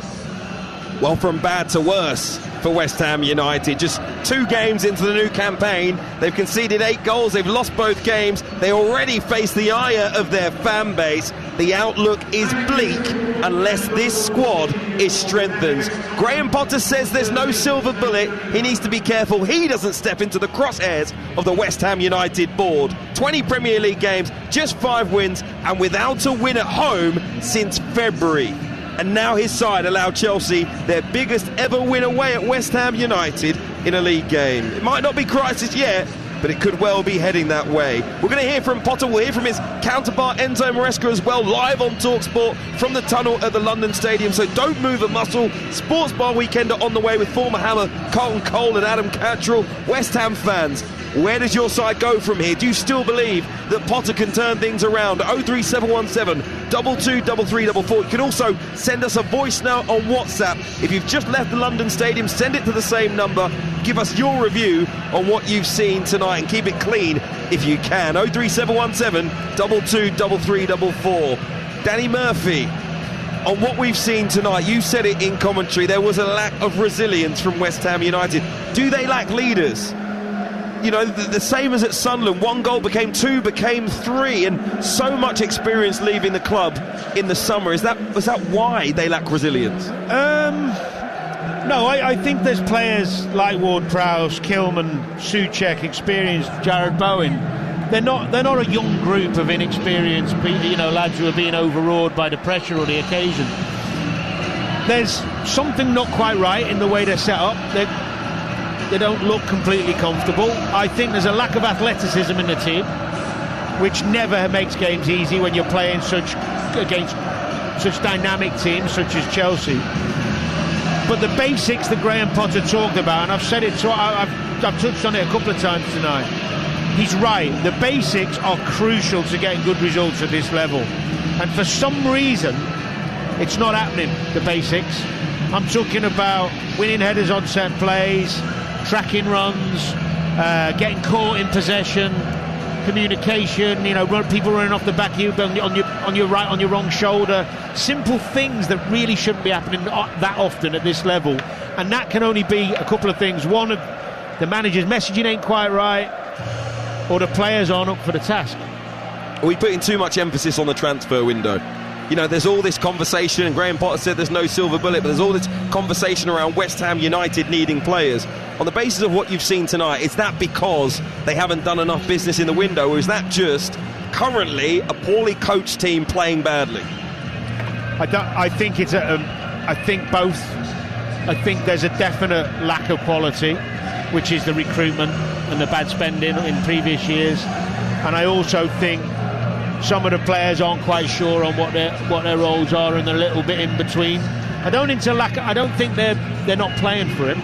Well, from bad to worse for West Ham United. Just 2 games into the new campaign, they've conceded 8 goals, they've lost both games, they already face the ire of their fan base. The outlook is bleak unless this squad is strengthened. Graham Potter says there's no silver bullet. He needs to be careful he doesn't step into the crosshairs of the West Ham United board. 20 Premier League games, just 5 wins, and without a win at home since February. And now his side allowed Chelsea their biggest ever win away at West Ham United in a league game. It might not be crisis yet, but it could well be heading that way. We're going to hear from Potter, we'll hear from his counterpart Enzo Maresca as well, live on TalkSport from the tunnel at the London Stadium, so don't move a muscle. Sports Bar Weekender on the way with former Hammer Carlton Cole and Adam Cattrall. West Ham fans, where does your side go from here? Do you still believe that Potter can turn things around? 03717 223344. You can also send us a voice note on WhatsApp. If you've just left the London Stadium, send it to the same number. Give us your review on what you've seen tonight and keep it clean if you can. 03717 223344. Danny Murphy, on what we've seen tonight, you said it in commentary, there was a lack of resilience from West Ham United. Do they lack leaders? You know, the same as at Sunderland, 1 goal became 2, became 3, and so much experience leaving the club in the summer. Was that why they lack resilience? No, I think there's players like Ward-Prowse, Kilman, Souček, experienced, Jared Bowen. They're not a young group of inexperienced, lads who are being overawed by the pressure or the occasion. There's something not quite right in the way they're set up. They don't look completely comfortable. I think there's a lack of athleticism in the team, which never makes games easy when you're playing against such dynamic teams such as Chelsea. But the basics that Graham Potter talked about, and I've said it, I've touched on it a couple of times tonight. He's right. The basics are crucial to getting good results at this level, and for some reason, it's not happening. The basics. I'm talking about winning headers on set plays, tracking runs, getting caught in possession, communication, people running off the back of you on your right, on your wrong shoulder. Simple things that really shouldn't be happening that often at this level. And that can only be a couple of things. One, the manager's messaging ain't quite right, or the players aren't up for the task. Are we putting too much emphasis on the transfer window? There's all this conversation, and Graham Potter said there's no silver bullet, but there's all this conversation around West Ham United needing players. On the basis of what you've seen tonight, is that because they haven't done enough business in the window, or is that just currently a poorly coached team playing badly? I think it's I think both. I think there's a definite lack of quality, which is the recruitment and the bad spending in previous years. And I also think some of the players aren't quite sure on what their roles are, and they're a little bit in between. I don't think they're not playing for him.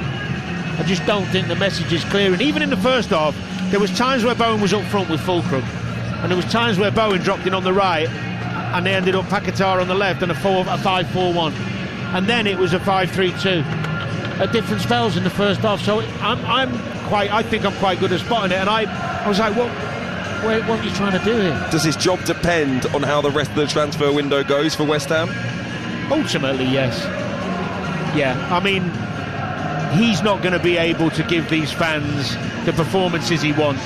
I just don't think the message is clear. And even in the first half, there was times where Bowen was up front with Fulcrum, and there was times where Bowen dropped in on the right, and they ended up Paquetá on the left and a 5-4-1, and then it was a 5-3-2 at different spells in the first half. So I think I'm quite good at spotting it, and I was like, what are you trying to do here? Does his job depend on how the rest of the transfer window goes for West Ham? Ultimately, yes. Yeah, I mean, he's not going to be able to give these fans the performances he wants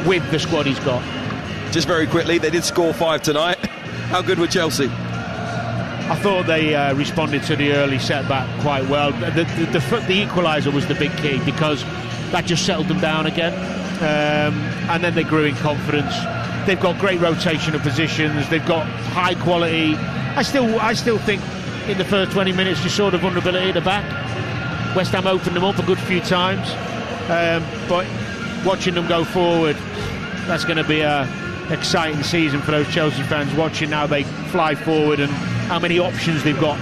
with the squad he's got. Just very quickly, they did score 5 tonight. How good were Chelsea? I thought they responded to the early setback quite well. The equaliser was the big key, because that just settled them down again. And then they grew in confidence. they've got great rotation of positions. They've got high quality. I still think in the first 20 minutes you saw the vulnerability at the back. West Ham opened them up a good few times, but watching them go forward, that's going to be a exciting season for those Chelsea fans, watching how they fly forward and how many options they've got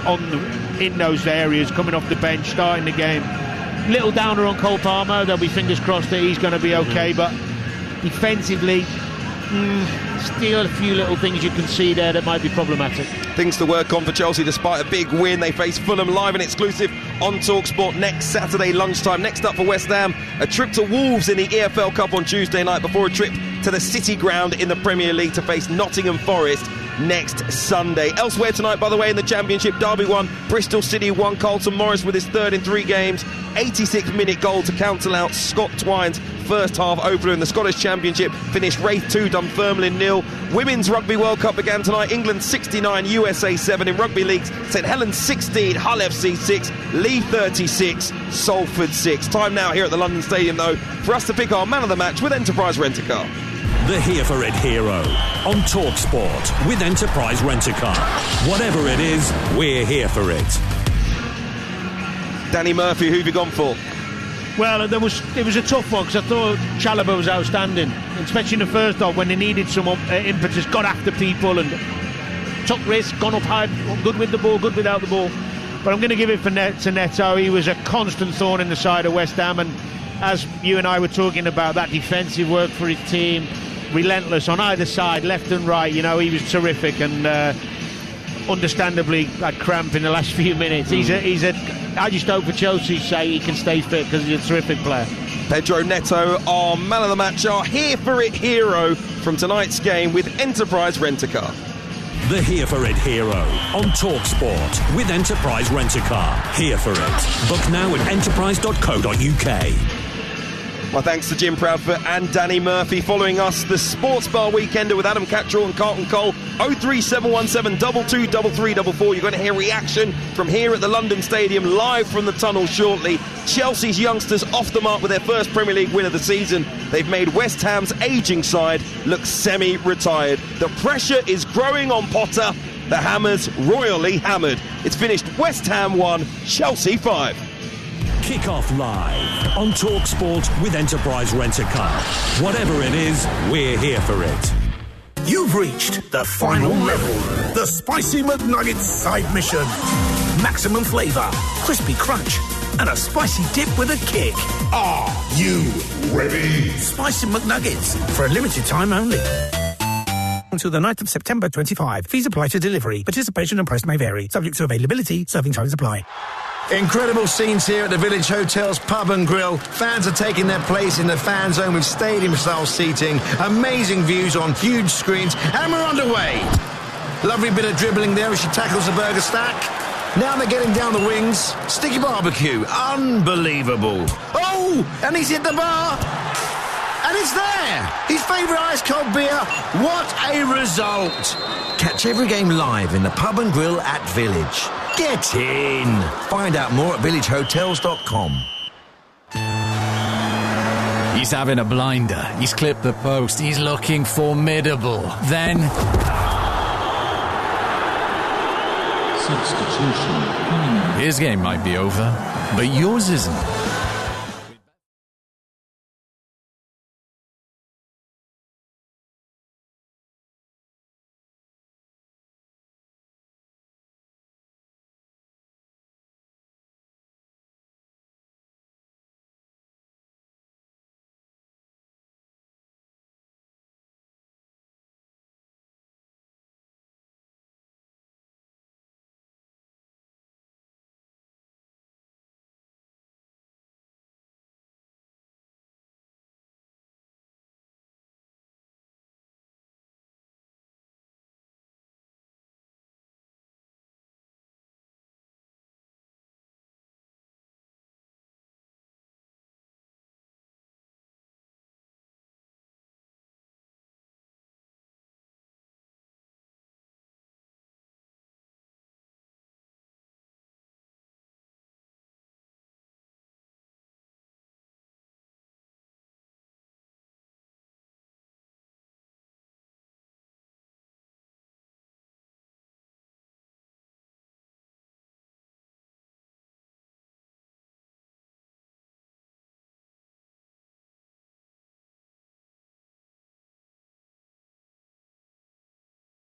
in those areas, coming off the bench, starting the game. Little downer on Cole Palmer. They'll be fingers crossed that he's going to be okay, but defensively, still a few little things you can see there that might be problematic. Things to work on for Chelsea despite a big win. They face Fulham live and exclusive on TalkSport next Saturday lunchtime. Next up for West Ham, a trip to Wolves in the EFL Cup on Tuesday night before a trip to the City Ground in the Premier League to face Nottingham Forest next Sunday. Elsewhere tonight, by the way, in the Championship, Derby won, Bristol City won. Carlton Morris with his third in 3 games. 86th-minute goal to cancel out Scott Twine's first half opener in the Scottish Championship. Finished Wraith 2, Dunfermline 0. Women's Rugby World Cup began tonight. England 69, USA 7. In rugby leagues, St Helens 16, Hull FC 6, Lee 36, Salford 6. Time now here at the London Stadium, though, for us to pick our man of the match with Enterprise Rent-A-Car. The Here For It hero on TalkSport with Enterprise Rent-A-Car. Whatever it is, we're here for it. Danny Murphy, who have you gone for? Well, it was a tough one because I thought Chalobah was outstanding, especially in the first half when they needed some impetus, got after people and took risks, gone up high, good with the ball, good without the ball. But I'm going to give it to Neto. He was a constant thorn in the side of West Ham, and as you and I were talking about, that defensive work for his team, relentless on either side, left and right. You know, he was terrific, and understandably had cramp in the last few minutes. I just hope for Chelsea's sake he can stay fit because he's a terrific player. Pedro Neto, our man of the match, our Here For It hero from tonight's game with Enterprise Rent-A-Car. The Here For It hero on TalkSport with Enterprise Rent-A-Car. Here For It. Book now at enterprise.co.uk. My thanks to Jim Proudfoot and Danny Murphy. Following us, the Sports Bar Weekender with Adam Cattrall and Carlton Cole. 03717 223344. You're going to hear reaction from here at the London Stadium, live from the tunnel shortly. Chelsea's youngsters off the mark with their first Premier League win of the season. They've made West Ham's ageing side look semi-retired. The pressure is growing on Potter. The Hammers royally hammered. It's finished West Ham 1, Chelsea 5. Kick off live on TalkSport with Enterprise Rent-A-Car. Whatever it is, we're here for it. You've reached the final level. The Spicy McNuggets side mission. Maximum flavour, crispy crunch, and a spicy dip with a kick. Are you ready? Spicy McNuggets, for a limited time only. Until the 9th of September 25. Fees apply to delivery. Participation and price may vary. Subject to availability. Serving times apply. Incredible scenes here at the Village Hotel's Pub and Grill. Fans are taking their place in the fan zone with stadium-style seating, amazing views on huge screens, and we're underway. Lovely bit of dribbling there as she tackles the burger stack. Now they're getting down the wings. Sticky barbecue. Unbelievable. Oh, and he's hit the bar. And it's there. His favourite ice-cold beer. What a result. Catch every game live in the Pub and Grill at Village. Get in. Find out more at villagehotels.com. He's having a blinder. He's clipped the post. He's looking formidable. Then... Substitution. His game might be over, but yours isn't.